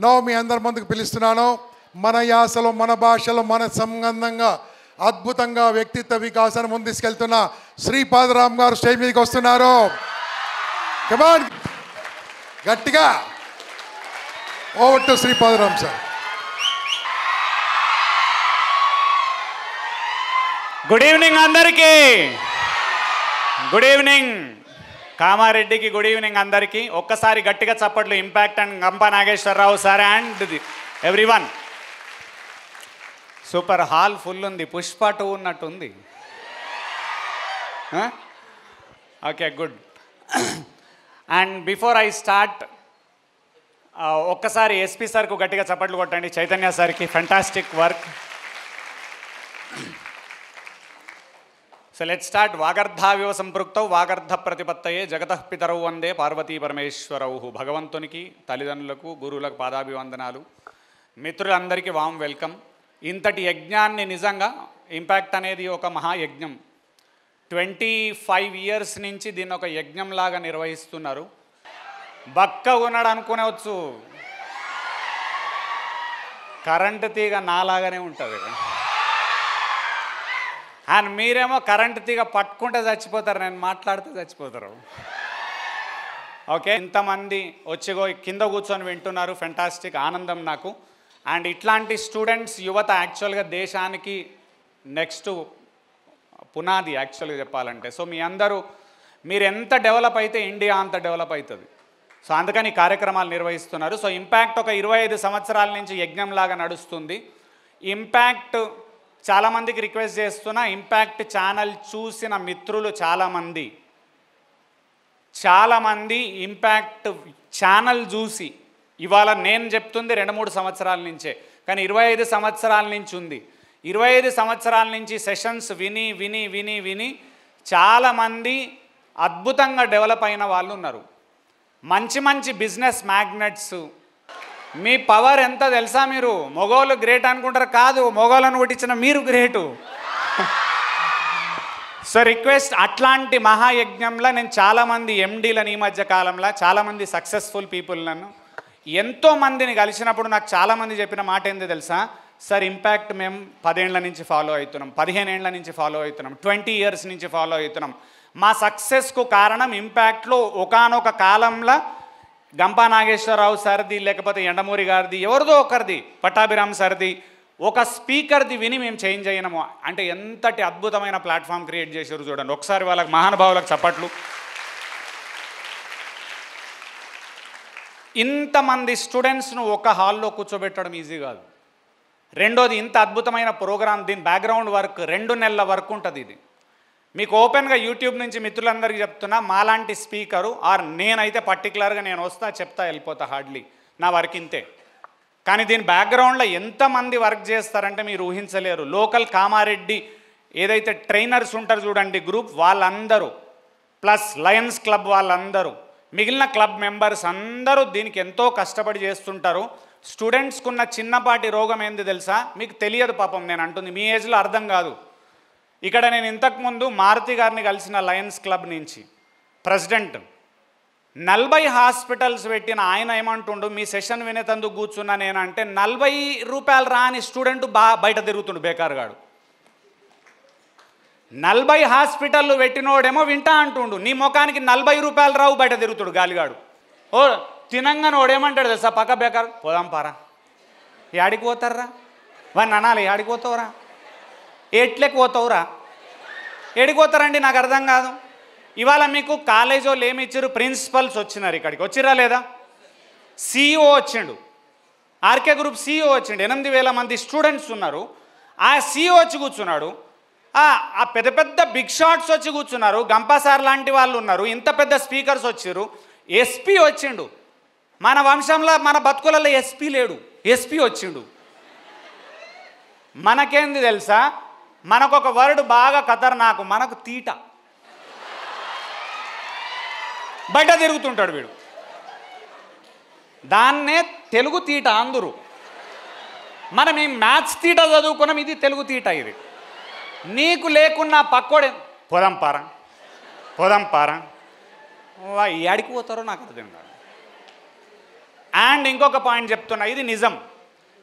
No మీ అందరి ముందుకు పిలుస్తున్నాను. మన యాసలో, మన భాషలో, మన సంబంధంగా అద్భుతంగా వ్యక్తిత్వ వికాసాన్ని ముందు తీసుకెళ్తున్న శ్రీపాదరామ్ గారు స్టేజ్ మీదకి వస్తున్నారు. కమాన్, గట్టిగా over to Sripadaram sir. Good evening అందరికీ. గుడ్ ఈవినింగ్ కామారెడ్డికి, గుడ్ ఈవినింగ్ అందరికీ. ఒక్కసారి గట్టిగా చప్పట్లు impact and Gampa Nageswara Rao sir and everyone. Super, hall full ఉంది, పుష్ప 2 ఉన్నట్టుంది. Okay, good. And before I start, ఒక్కసారి ఎస్పీ సార్కు గట్టిగా చప్పట్లు కొట్టండి. చైతన్య సార్కి fantastic work. So let start. వాగర్ధావివ సంపృక్తౌ వాగర్ధ ప్రతిపత్తయే జగతః పితరౌ వందే పార్వతీ పరమేశ్వరౌ. భగవంతునికి, తల్లిదండ్రులకు, గురువులకు పాదాభివందనాలు. మిత్రులందరికీ వామ్ వెల్కమ్. ఇంతటి యజ్ఞాన్ని, నిజంగా ఇంపాక్ట్ అనేది ఒక మహాయజ్ఞం. 25 years నుంచి దీన్ని ఒక యజ్ఞంలాగా నిర్వహిస్తున్నారు. బక్క ఉన్నాడు అనుకునేవచ్చు, కరెంటు తీగ నాలాగానే ఉంటుంది. అండ్ మీరేమో కరెంటు తీగ పట్టుకుంటే చచ్చిపోతారు, నేను మాట్లాడితే చచ్చిపోతారు. ఓకే, ఇంతమంది వచ్చి కింద కూర్చొని వింటున్నారు, ఫెంటాస్టిక్, ఆనందం నాకు. అండ్ ఇట్లాంటి స్టూడెంట్స్, యువత యాక్చువల్గా దేశానికి నెక్స్ట్ పునాది యాక్చువల్గా చెప్పాలంటే. సో మీ అందరూ, మీరు ఎంత డెవలప్ అయితే ఇండియా అంత డెవలప్ అవుతుంది. సో అందుకని కార్యక్రమాలు నిర్వహిస్తున్నారు. సో ఇంపాక్ట్ ఒక 25 సంవత్సరాల నుంచి యజ్ఞంలాగా నడుస్తుంది. ఇంపాక్ట్ చాలామందికి రిక్వెస్ట్ చేస్తున్నా, ఇంపాక్ట్ ఛానల్ చూసిన మిత్రులు చాలామంది ఇంపాక్ట్ ఛానల్ చూసి, ఇవాళ నేను చెప్తుంది 2-3 సంవత్సరాల నుంచే, కానీ 25 సంవత్సరాల నుంచి ఉంది. 25 సంవత్సరాల నుంచి సెషన్స్ విని విని విని విని చాలామంది అద్భుతంగా డెవలప్ అయిన వాళ్ళు ఉన్నారు. మంచి మంచి బిజినెస్ మ్యాగ్నెట్స్. మీ పవర్ ఎంత తెలుసా? మీరు మొగోళ్ళు గ్రేట్ అనుకుంటారు, కాదు, మొగోళ్ళను పుట్టించిన మీరు గ్రేటు. సో రిక్వెస్ట్, అట్లాంటి మహాయజ్ఞంలో నేను చాలామంది ఎండీలను ఈ మధ్య కాలంలో, చాలామంది సక్సెస్ఫుల్ పీపుల్లను, ఎంతోమందిని కలిసినప్పుడు నాకు చాలామంది చెప్పిన మాట ఏంది తెలుసా? సార్, ఇంపాక్ట్ మేము 10 ఏళ్ల నుంచి ఫాలో అవుతున్నాం, 15 ఏళ్ల నుంచి ఫాలో అవుతున్నాం, 20 years నుంచి ఫాలో అవుతున్నాం. మా సక్సెస్కు కారణం ఇంపాక్ట్లో ఒకానొక కాలంలో గంపా నాగేశ్వరరావు సార్ది, లేకపోతే ఎండమూరి గారిది, ఎవరిదో ఒకరిది, పట్టాభిరామ్ సార్ది, ఒక స్పీకర్ది విని మేము చేంజ్ అయినాము. అంటే ఎంతటి అద్భుతమైన ప్లాట్ఫామ్ క్రియేట్ చేశారు చూడండి. ఒకసారి వాళ్ళకి, మహానుభావులకు చప్పట్లు. ఇంతమంది స్టూడెంట్స్ను ఒక హాల్లో కూర్చోబెట్టడం ఈజీ కాదు. రెండోది, ఇంత అద్భుతమైన ప్రోగ్రామ్, దీని బ్యాక్గ్రౌండ్ వర్క్ 2 నెలల వర్క్ ఉంటుంది. ఇది మీకు ఓపెన్గా యూట్యూబ్ నుంచి మిత్రులందరికీ చెప్తున్నా, మాలాంటి స్పీకరు ఆర్ నేనైతే పర్టికులర్గా నేను వస్తా, చెప్తా, వెళ్ళిపోతా, హార్డ్లీ నా వర్క్ ఇంతే. కానీ దీని బ్యాక్గ్రౌండ్లో ఎంతమంది వర్క్ చేస్తారంటే మీరు ఊహించలేరు. లోకల్ కామారెడ్డి ఏదైతే ట్రైనర్స్ ఉంటారు చూడండి, గ్రూప్, వాళ్ళందరూ, ప్లస్ లయన్స్ క్లబ్ వాళ్ళందరూ, మిగిలిన క్లబ్ మెంబర్స్ అందరూ దీనికి ఎంతో కష్టపడి చేస్తుంటారు. స్టూడెంట్స్కున్న చిన్నపాటి రోగం ఏంది తెలుసా? మీకు తెలియదు పాపం, నేను అంటుంది, మీ ఏజ్లో అర్థం కాదు. ఇక్కడ నేను ఇంతకుముందు మారుతి గారిని కలిసిన లయన్స్ క్లబ్ నుంచి ప్రెసిడెంట్, 40 హాస్పిటల్స్ పెట్టిన ఆయన ఏమంటుండు, మీ సెషన్ వినేతందుకు కూర్చున్నా నేనంటే 40 రూపాయలు రాని స్టూడెంట్ బయట తిరుగుతుండు, బేకారుగాడు. 40 హాస్పిటళ్ళు పెట్టినోడేమో వింటా అంటుండు, నీ ముఖానికి 40 రూపాయలు రావు, బయట తిరుగుతుడు గాలిగాడు. ఓ తినంగానే ఓడేమంటాడు తెలుసా? పక్క బేకారు, పోదాం పారా. యాడికి పోతారా? వాడిని అనాలి, యాడికి పోతావురా, ఎట్లకి పోతావురా, ఏడికి పోతారండి, నాకు అర్థం కాదు. ఇవాళ మీకు కాలేజ్ వాళ్ళు ఏమి ఇచ్చారు? ప్రిన్సిపల్స్ వచ్చినారు, ఇక్కడికి వచ్చిరా లేదా? CEO వచ్చిండు, ఆర్కే గ్రూప్ CEO వచ్చిండు, 8,000 మంది స్టూడెంట్స్ ఉన్నారు. ఆ CEO వచ్చి కూర్చున్నాడు. ఆ పెద్ద పెద్ద బిగ్ షాట్స్ వచ్చి కూర్చున్నారు, గంపా సార్ లాంటి వాళ్ళు ఉన్నారు, ఇంత పెద్ద స్పీకర్స్ వచ్చారు. SP వచ్చిండు. మన వంశంలో, మన బతుకులలో SP లేడు, SP వచ్చిండు. మనకేంది తెలుసా? మనకొక వర్డ్ బాగా ఖతర్నాకు, మనకు తీట. బయట తిరుగుతుంటాడు వీడు, దాన్నే తెలుగు తీట అందరూ. మనం ఈ మ్యాథ్స్ తీట చదువుకున్నాం, ఇది తెలుగు తీట. ఇది నీకు లేకున్నా పక్కోడే, పోదాం పారా, ఏడికి పోతారో నాకు అర్థం కాదు. అండ్ ఇంకొక పాయింట్ చెప్తున్నా, ఇది నిజం.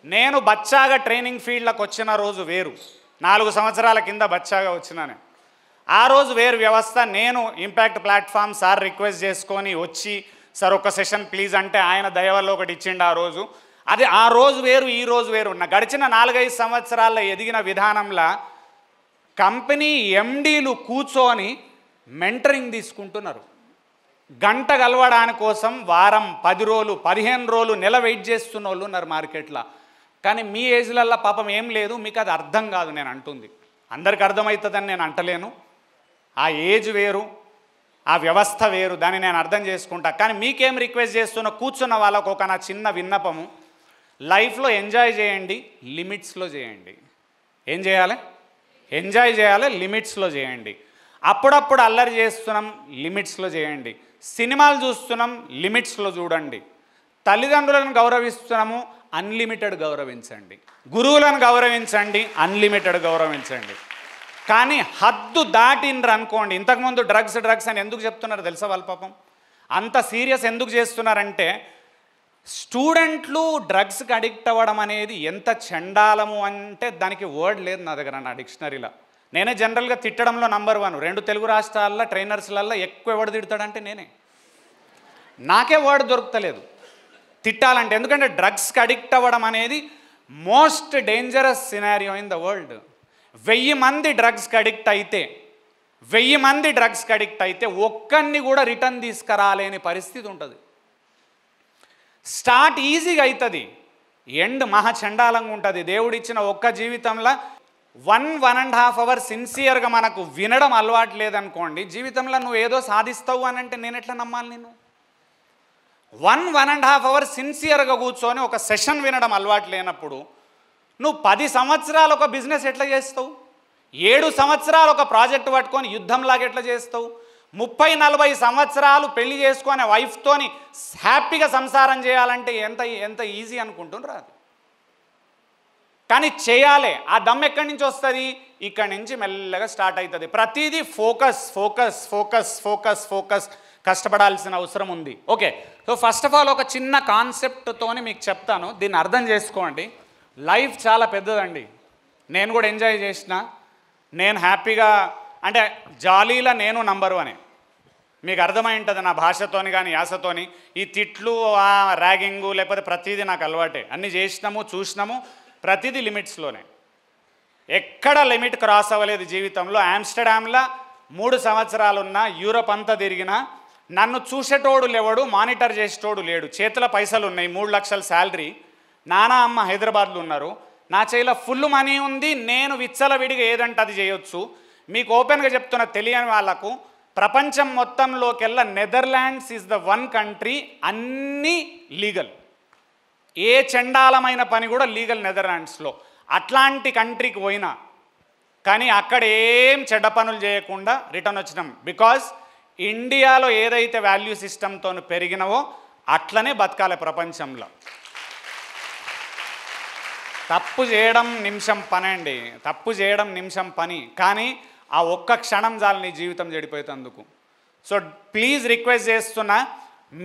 నేను బచ్చాగా ట్రైనింగ్ ఫీల్డ్లోకి వచ్చిన రోజు వేరు, 4 సంవత్సరాల కింద బచ్చాగా వచ్చినాను. ఆ రోజు వేరు వ్యవస్థ. నేను ఇంపాక్ట్ ప్లాట్ఫామ్ సార్ రిక్వెస్ట్ చేసుకొని వచ్చి, సార్ ఒక సెషన్ ప్లీజ్ అంటే ఆయన దయ వల్ల ఒకటి ఇచ్చిండు ఆ రోజు. అది ఆ రోజు వేరు, ఈ రోజు వేరు. నా గడిచిన 4-5 సంవత్సరాల్లో ఎదిగిన విధానంలో కంపెనీ ఎండీలు కూర్చొని మెంటరింగ్ తీసుకుంటున్నారు. గంట కలవడానికి కోసం వారం, 10 రోజులు, 15 రోజులు, నెల వెయిట్ చేస్తున్న వాళ్ళు ఉన్నారు మార్కెట్లో. కానీ మీ ఏజ్లల్లో పాపం ఏం లేదు, మీకు అది అర్థం కాదు. నేను అంటుంది అందరికి అర్థమవుతుందని నేను అంటలేను. ఆ ఏజ్ వేరు, ఆ వ్యవస్థ వేరు, దాన్ని నేను అర్థం చేసుకుంటా. కానీ మీకేం రిక్వెస్ట్ చేస్తున్నా, కూర్చున్న వాళ్ళకు ఒక నా చిన్న విన్నపము, లైఫ్లో ఎంజాయ్ చేయండి, లిమిట్స్లో చేయండి. ఏం చేయాలి? ఎంజాయ్ చేయాలి, లిమిట్స్లో చేయండి. అప్పుడప్పుడు అల్లరి చేస్తున్నాం, లిమిట్స్లో చేయండి. సినిమాలు చూస్తున్నాం, లిమిట్స్లో చూడండి. తల్లిదండ్రులను గౌరవిస్తున్నాము, అన్లిమిటెడ్ గౌరవించండి. గురువులను గౌరవించండి, అన్లిమిటెడ్ గౌరవించండి. కానీ హద్దు దాటిండ్రు అనుకోండి. ఇంతకుముందు డ్రగ్స్ అని ఎందుకు చెప్తున్నారు తెలుసా? వాళ్ళ పాపం అంత సీరియస్ ఎందుకు చేస్తున్నారంటే, స్టూడెంట్లు డ్రగ్స్కి అడిక్ట్ అవ్వడం అనేది ఎంత చండాలము అంటే దానికి వర్డ్ లేదు నా దగ్గర, నా డిక్షనరీలో. నేనే జనరల్గా తిట్టడంలో నంబర్ 1. 2 తెలుగు రాష్ట్రాల్లో ట్రైనర్స్లల్లో ఎక్కువ ఎవడు తిడతాడంటే నేనే. నాకే వర్డ్ దొరుకుతలేదు తిట్టాలంటే. ఎందుకంటే డ్రగ్స్కి అడిక్ట్ అవ్వడం అనేది most dangerous scenario in the world. 1000 మంది డ్రగ్స్కి అడిక్ట్ అయితే ఒక్కడిని కూడా రిటర్న్ తీసుకురాలేని పరిస్థితి ఉంటుంది. స్టార్ట్ ఈజీగా అవుతుంది, ఎండ్ మహాచండాలంగా ఉంటుంది. దేవుడిచ్చిన ఒక్క జీవితంలో 1.5 అవర్స్ సిన్సియర్గా మనకు వినడం అలవాటు లేదనుకోండి, జీవితంలో నువ్వు ఏదో సాధిస్తావు అని అంటే నేను ఎట్లా నమ్మాలి? నేను 1.5 అవర్స్ సిన్సియర్గా కూర్చొని ఒక సెషన్ వినడం అలవాటు లేనప్పుడు నువ్వు 10 సంవత్సరాలు ఒక బిజినెస్ ఎట్లా చేస్తావు? 7 సంవత్సరాలు ఒక ప్రాజెక్ట్ పట్టుకొని యుద్ధంలాగా ఎట్లా చేస్తావు? 30-40 సంవత్సరాలు పెళ్లి చేసుకొని వైఫ్తోని హ్యాపీగా సంసారం చేయాలంటే ఎంత ఈజీ అనుకుంటున్నారు అది. కానీ చేయాలి. ఆ దమ్ ఎక్కడి నుంచి వస్తుంది? ఇక్కడి నుంచి మెల్లగా స్టార్ట్ అవుతుంది. ప్రతిదీ ఫోకస్ కష్టపడాల్సిన అవసరం ఉంది. Okay, so first of all ఒక చిన్న కాన్సెప్ట్తోని మీకు చెప్తాను, దీన్ని అర్థం చేసుకోండి. లైఫ్ చాలా పెద్దదండి. నేను కూడా ఎంజాయ్ చేసిన, నేను హ్యాపీగా అంటే జాలీలో నేను నంబర్ 1. మీకు అర్థమై ఉంటుంది నా భాషతోని కానీ యాసతోని. ఈ తిట్లు, ర్యాగింగు లేకపోతే ప్రతిదీ నాకు అలవాటే. అన్నీ చేసినాము, చూసినాము, ప్రతిదీ లిమిట్స్లోనే. ఎక్కడ లిమిట్ క్రాస్ అవ్వలేదు జీవితంలో. ఆమ్స్టర్డామ్లో 3 సంవత్సరాలున్నా, యూరోప్ అంతా తిరిగినా నన్ను చూసేటోడు లేవడు, మానిటర్ చేసేటోడు లేడు. చేతిలో పైసలు ఉన్నాయి, 3 లక్షల శాలరీ. నాన్న అమ్మ హైదరాబాద్లో ఉన్నారు, నా చేతిలో ఫుల్ మనీ ఉంది. నేను విచ్చలవిడిగా ఏదంటే అది చేయొచ్చు. మీకు ఓపెన్గా చెప్తున్న తెలియని వాళ్ళకు, ప్రపంచం మొత్తంలోకెల్లా నెదర్లాండ్స్ ఈజ్ ద 1 కంట్రీ అన్నీ లీగల్. ఏ చండాలమైన పని కూడా లీగల్ నెదర్లాండ్స్లో. అట్లాంటి కంట్రీకి పోయినా కానీ అక్కడ ఏం చెడ్డ పనులు చేయకుండా రిటర్న్ వచ్చినాం. బికాజ్ ఇండియాలో ఏదైతే వాల్యూ సిస్టంతో పెరిగినవో అట్లనే బతకాలి ప్రపంచంలో. తప్పు చేయడం నిమిషం పని అండి, తప్పు చేయడం నిమిషం పని. కానీ ఆ ఒక్క క్షణం చాలు నీ జీవితం చెడిపోయేందుకు. సో ప్లీజ్ రిక్వెస్ట్ చేస్తున్నా,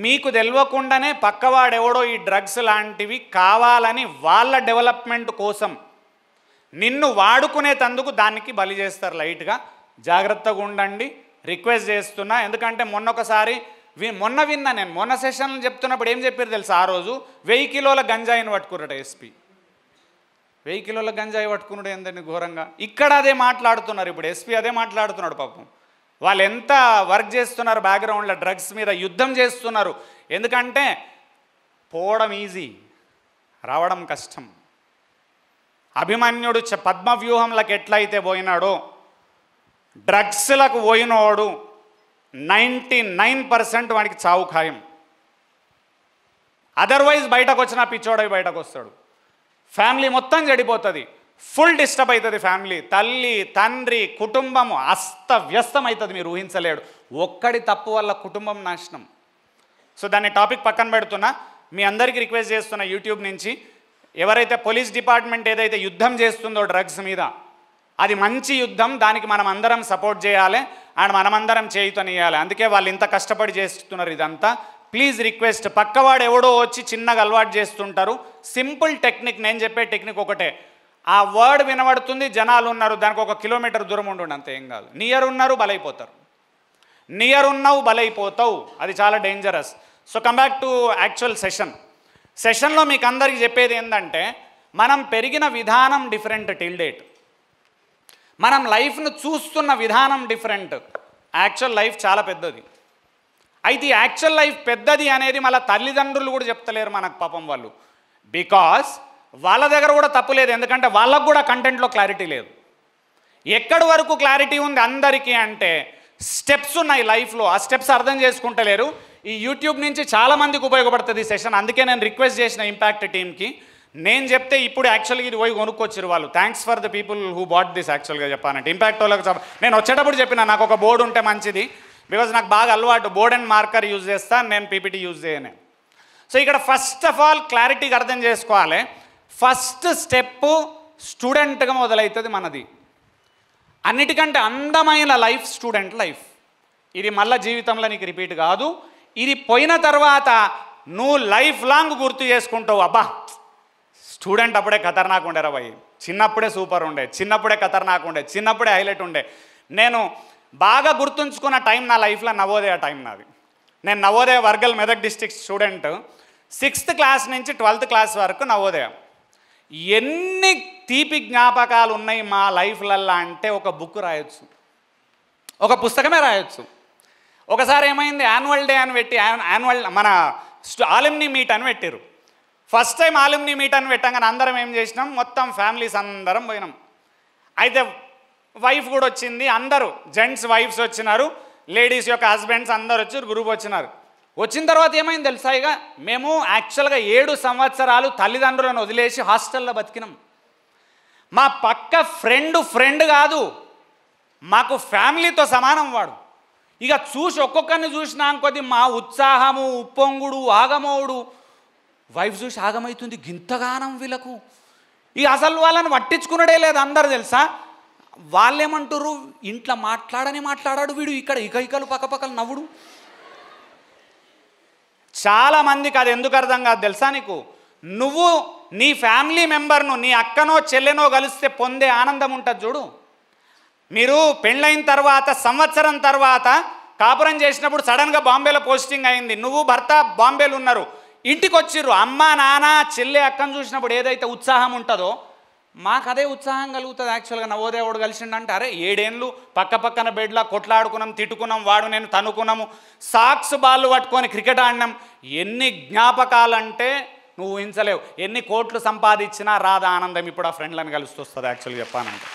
మీకు తెలియకుండానే పక్కవాడెవడో ఈ డ్రగ్స్ లాంటివి కావాలని వాళ్ళ డెవలప్మెంట్ కోసం నిన్ను వాడుకునేటందుకు దానికి బలి చేస్తారు లైట్గా. జాగ్రత్తగా ఉండండి, రిక్వెస్ట్ చేస్తున్నా. ఎందుకంటే మొన్న విన్నా నేను, మొన్న సెషన్లు చెప్తున్నప్పుడు ఏం చెప్పారు తెలుసా? ఆ రోజు 1000 కిలోల గంజాయిని పట్టుకున్నారట ఎస్పీ. 1000 కిలోల గంజాయి పట్టుకున్నాడు ఏందని ఘోరంగా. ఇక్కడ అదే మాట్లాడుతున్నారు, ఇప్పుడు ఎస్పీ అదే మాట్లాడుతున్నాడు. పాపం వాళ్ళు ఎంత వర్క్ చేస్తున్నారు బ్యాక్గ్రౌండ్లో, డ్రగ్స్ మీద యుద్ధం చేస్తున్నారు. ఎందుకంటే పోవడం ఈజీ, రావడం కష్టం. అభిమన్యుడు పద్మవ్యూహంలోకి ఎట్లయితే పోయినాడో, డ్రగ్స్లకు పోయినోడు 99% వాడికి చావు ఖాయం. అదర్వైజ్ బయటకు వచ్చిన పిచ్చోడవి బయటకు వస్తాడు. ఫ్యామిలీ మొత్తం చెడిపోతుంది, ఫుల్ డిస్టర్బ్ అవుతుంది ఫ్యామిలీ. తల్లి, తండ్రి, కుటుంబం అస్తవ్యస్తం అవుతుంది, మీరు ఊహించలేడు. ఒక్కడి తప్పు వల్ల కుటుంబం నాశనం. సో దాన్ని టాపిక్ పక్కన పెడుతున్నా. మీ అందరికీ రిక్వెస్ట్ చేస్తున్నా, యూట్యూబ్ నుంచి ఎవరైతే పోలీస్ డిపార్ట్మెంట్ ఏదైతే యుద్ధం చేస్తుందో డ్రగ్స్ మీద, అది మంచి యుద్ధం. దానికి మనం అందరం సపోర్ట్ చేయాలి అండ్ మనమందరం చేయుతనియాలి. అందుకే వాళ్ళు ఇంత కష్టపడి చేస్తున్నారు ఇదంతా. ప్లీజ్ రిక్వెస్ట్, పక్కవాడు ఎవడో వచ్చి చిన్నగా అలవాటు చేస్తుంటారు. సింపుల్ టెక్నిక్, నేను చెప్పే టెక్నిక్ ఒకటే. ఆ వర్డ్ వినబడుతుంది, జనాలు ఉన్నారు, దానికి 1 కిలోమీటర్ దూరం ఉండండి, అంతే, ఏం కాదు. నియర్ ఉన్నారు బలైపోతారు, నియర్ ఉన్నావు బలైపోతావు, అది చాలా dangerous. So come back to actual సెషన్లో మీకు అందరికీ చెప్పేది ఏంటంటే, మనం పెరిగిన విధానం డిఫరెంట్ టిల్ డేట్, మనం లైఫ్ను చూస్తున్న విధానం డిఫరెంట్. యాక్చువల్ లైఫ్ చాలా పెద్దది. అయితే ఈ యాక్చువల్ లైఫ్ పెద్దది అనేది మళ్ళీ తల్లిదండ్రులు కూడా చెప్తలేరు మనకు పాపం వాళ్ళు, బికాస్ వాళ్ళ దగ్గర కూడా తప్పు లేదు, ఎందుకంటే వాళ్ళకు కూడా కంటెంట్లో క్లారిటీ లేదు. ఎక్కడి వరకు క్లారిటీ ఉంది అందరికీ అంటే, స్టెప్స్ ఉన్నాయి లైఫ్లో, ఆ స్టెప్స్ అర్థం చేసుకుంటలేరు. ఈ యూట్యూబ్ నుంచి చాలామందికి ఉపయోగపడుతుంది ఈ సెషన్. అందుకే నేను రిక్వెస్ట్ చేసిన ఇంపాక్ట్ టీమ్కి, నేను చెప్తే ఇప్పుడు యాక్చువల్గా ఇది పోయి కొనుక్కొచ్చారు వాళ్ళు. Thanks for the people who bought this. యాక్చువల్గా చెప్పానంటే ఇంపాక్ట్ వాళ్ళకి నేను వచ్చేటప్పుడు చెప్పిన, నాకు ఒక బోర్డు ఉంటే మంచిది, బికాజ్ నాకు బాగా అలవాటు బోర్డ్ అండ్ మార్కర్ యూజ్ చేస్తాను, నేను పీపీటీ యూజ్ చేయను. సో ఇక్కడ ఫస్ట్ ఆఫ్ ఆల్ క్లారిటీగా అర్థం చేసుకోవాలి. ఫస్ట్ స్టెప్ స్టూడెంట్గా మొదలవుతుంది మనది. అన్నిటికంటే అందమైన లైఫ్ స్టూడెంట్ లైఫ్. ఇది మళ్ళీ జీవితంలో నీకు రిపీట్ కాదు. ఇది పోయిన తర్వాత నువ్వు లైఫ్ లాంగ్ గుర్తు చేసుకుంటావు, అబ్బా స్టూడెంట్ అప్పుడే ఖతర్నాక్ ఉండే రా భయ్, చిన్నప్పుడే సూపర్ ఉండే, చిన్నప్పుడే ఖతర్నాక్ ఉండే, చిన్నప్పుడే హైలైట్ ఉండే. నేను బాగా గుర్తుంచుకున్న టైం నా లైఫ్లో నవోదయ టైం నాది. నేను Navodaya Wargal Medak district student, 6th class నుంచి 12th క్లాస్ వరకు నవోదయ. ఎన్ని తీపి జ్ఞాపకాలు ఉన్నాయి మా లైఫ్లల్లో అంటే ఒక బుక్ రాయొచ్చు, ఒక పుస్తకమే రాయొచ్చు. ఒకసారి ఏమైంది, యాన్యువల్ డే అని పెట్టి, మన ఆలిమ్నీ మీట్ అని పెట్టారు. ఫస్ట్ టైం ఆలిమ్నీ మీట్ అని పెట్టంగానే అందరం ఏం చేసినాం, మొత్తం ఫ్యామిలీస్ అందరం పోయినాం. అయితే వైఫ్ కూడా వచ్చింది, అందరూ జెంట్స్ వైఫ్స్ వచ్చినారు, లేడీస్ యొక్క హస్బెండ్స్ అందరు వచ్చి గ్రూప్ వచ్చినారు. వచ్చిన తర్వాత ఏమైంది తెలుసా, ఇక మేము యాక్చువల్గా 7 సంవత్సరాలు తల్లిదండ్రులను వదిలేసి హాస్టల్లో బతికినాం. మా పక్క ఫ్రెండ్ కాదు, మాకు ఫ్యామిలీతో సమానం వాడు. ఇక చూసి ఒక్కొక్కరిని చూసినా కొద్ది మా ఉత్సాహము, ఉప్పొంగుడు, ఆగమవుడు, వైఫ్ చూసి ఆగమవుతుంది, గింతగానం వీళ్ళకు. ఇక అసలు వాళ్ళని పట్టించుకున్నాడే లేదు అందరు తెలుసా. వాళ్ళేమంటారు, ఇంట్లో మాట్లాడాడు వీడు, ఇక్కడ ఇకలు పక్కపక్కలు నవ్వుడు. చాలామందికి అది ఎందుకు అర్థం కాదు తెలుసా నీకు, నువ్వు నీ ఫ్యామిలీ మెంబర్ను, నీ అక్కనో చెల్లెనో కలిస్తే పొందే ఆనందం ఉంటుంది చూడు. మీరు పెళ్ళైన తర్వాత సంవత్సరం తర్వాత కాపురం చేసినప్పుడు సడన్గా బాంబేలో పోస్టింగ్ అయింది, నువ్వు భర్త బాంబేలో ఉన్నారు, ఇంటికి వచ్చిర్రు, అమ్మ నాన్న చెల్లె అక్కను చూసినప్పుడు ఏదైతే ఉత్సాహం ఉంటుందో మాకు అదే ఉత్సాహం కలుగుతుంది. యాక్చువల్గా నవోదయవాడు కలిసిండంటే, అరే 7 ఏళ్ళు పక్క పక్కన బెడ్లా కొట్లాడుకున్నాం, తిట్టుకున్నాం, వాడు నేను తనుకున్నాము, సాక్స్ బాల్ పట్టుకొని క్రికెట్ ఆడినాం. ఎన్ని జ్ఞాపకాలంటే నువ్వు ఊహించలేవు. ఎన్ని కోట్లు సంపాదించినా రాదా ఆనందం ఇప్పుడు ఆ ఫ్రెండ్లను కలిసి వస్తుంది యాక్చువల్గా చెప్పానంటే.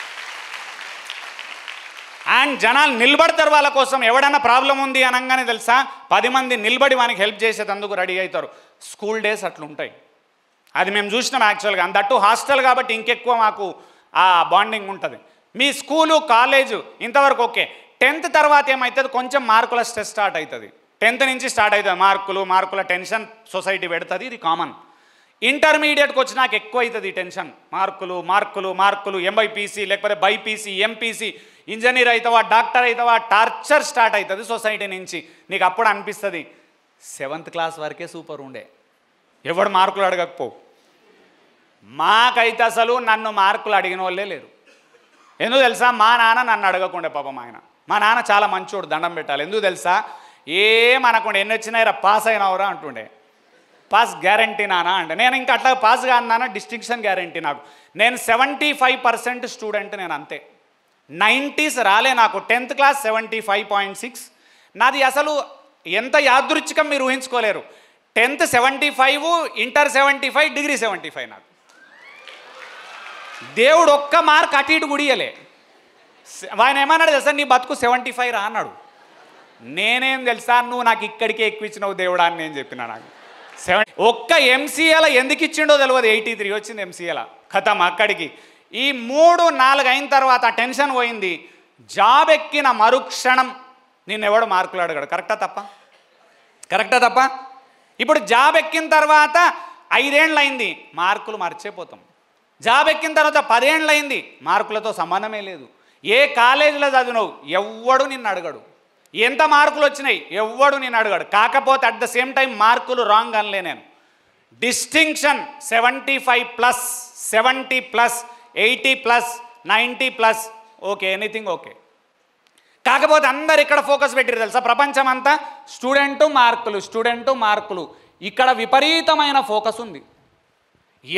అండ్ జనాలు నిలబడతారు వాళ్ళ కోసం. ఎవడన్నా ప్రాబ్లం ఉంది అనగానే తెలుసా 10 మంది నిలబడి వానికి హెల్ప్ చేసేటందుకు రెడీ అవుతారు. స్కూల్ డేస్ అట్లుంటాయి, అది మేము చూసినాం యాక్చువల్గా. దట్టు హాస్టల్ కాబట్టి ఇంకెక్కువ మాకు ఆ బాండింగ్ ఉంటుంది. మీ స్కూలు కాలేజు ఇంతవరకు ఓకే. 10th తర్వాత ఏమవుతుంది, కొంచెం మార్కుల స్ట్రెస్ స్టార్ట్ అవుతుంది. 10th నుంచి స్టార్ట్ అవుతుంది మార్కుల టెన్షన్ సొసైటీ పెడుతుంది, ఇది కామన్. ఇంటర్మీడియట్కి వచ్చినాక ఎక్కువ అవుతుంది టెన్షన్, మార్కులు ఎంఐపీసీ లేకపోతే బైపీసీ ఎంపీసీ, ఇంజనీర్ అవుతావా డాక్టర్ అవుతావా, టార్చర్ స్టార్ట్ అవుతుంది సొసైటీ నుంచి. నీకు అప్పుడు అనిపిస్తుంది 7th క్లాస్ వరకే సూపర్ ఉండే, ఎవడు మార్కులు అడగకపోవు. మాకైతే అసలు నన్ను మార్కులు అడిగిన వాళ్ళే లేరు. ఎందుకు తెలుసా, మా నాన్న నన్ను అడగకుండే పాపం. ఆయన మా నాన్న చాలా మంచోడు, దండం పెట్టాలి. ఎందుకు తెలుసా, ఏమనకుండా ఎన్ని వచ్చినాయిరా పాస్ అయినవరా అంటుండే. పాస్ గ్యారంటీ నానా అంటే, నేను ఇంకా అట్లా పాస్ కాదు నాన్న, డిస్టింక్షన్ గ్యారంటీ నాకు. నేను 75% స్టూడెంట్, నేను అంతే. 90s రాలే నాకు. 10th క్లాస్ 75.6 నాది. అసలు ఎంత యాదృచ్ఛికం మీరు ఊహించుకోలేరు. 10th 75, ఇంటర్ 75, డిగ్రీ 75 నాకు. దేవుడు ఒక్క మార్క్ అటు ఇటు గుడియలే. ఆయన ఏమన్నాడు తెలుసా, నీ బతుకు 75 రా అన్నాడు. నేనేం తెలుసా, నువ్వు నాకు ఇక్కడికే ఎక్కువ ఇచ్చినావు దేవుడా అని నేను చెప్పినా. నాకు ఒక్క ఎంసీఏల ఎందుకు ఇచ్చిండో తెలియదు, 83 వచ్చింది ఎంసీఏల, ఖతం అక్కడికి. ఈ 3, 4 అయిన తర్వాత టెన్షన్ పోయింది. జాబ్ ఎక్కిన మరుక్షణం నిన్నెవడు మార్కులు అడగడు. కరెక్టా తప్ప? ఇప్పుడు జాబ్ ఎక్కిన తర్వాత 5 ఏళ్ళు అయింది, మార్కులు మర్చిపోతాం. జాబ్ ఎక్కిన తర్వాత 10 ఏళ్ళు అయింది, మార్కులతో సంబంధమే లేదు. ఏ కాలేజీలో చదివినవు ఎవ్వడు నిన్ను అడగడు. ఎంత మార్కులు వచ్చినాయి ఎవ్వడు నేను అడగాడు. కాకపోతే అట్ ద సేమ్ టైం మార్కులు రాంగ్ అనలే నేను. Distinction 75+, 70+, 80+, 90+, okay, anything okay. కాకపోతే అందరు ఇక్కడ ఫోకస్ పెట్టారు తెలుసా, ప్రపంచం అంతా స్టూడెంటు మార్కులు. ఇక్కడ విపరీతమైన ఫోకస్ ఉంది.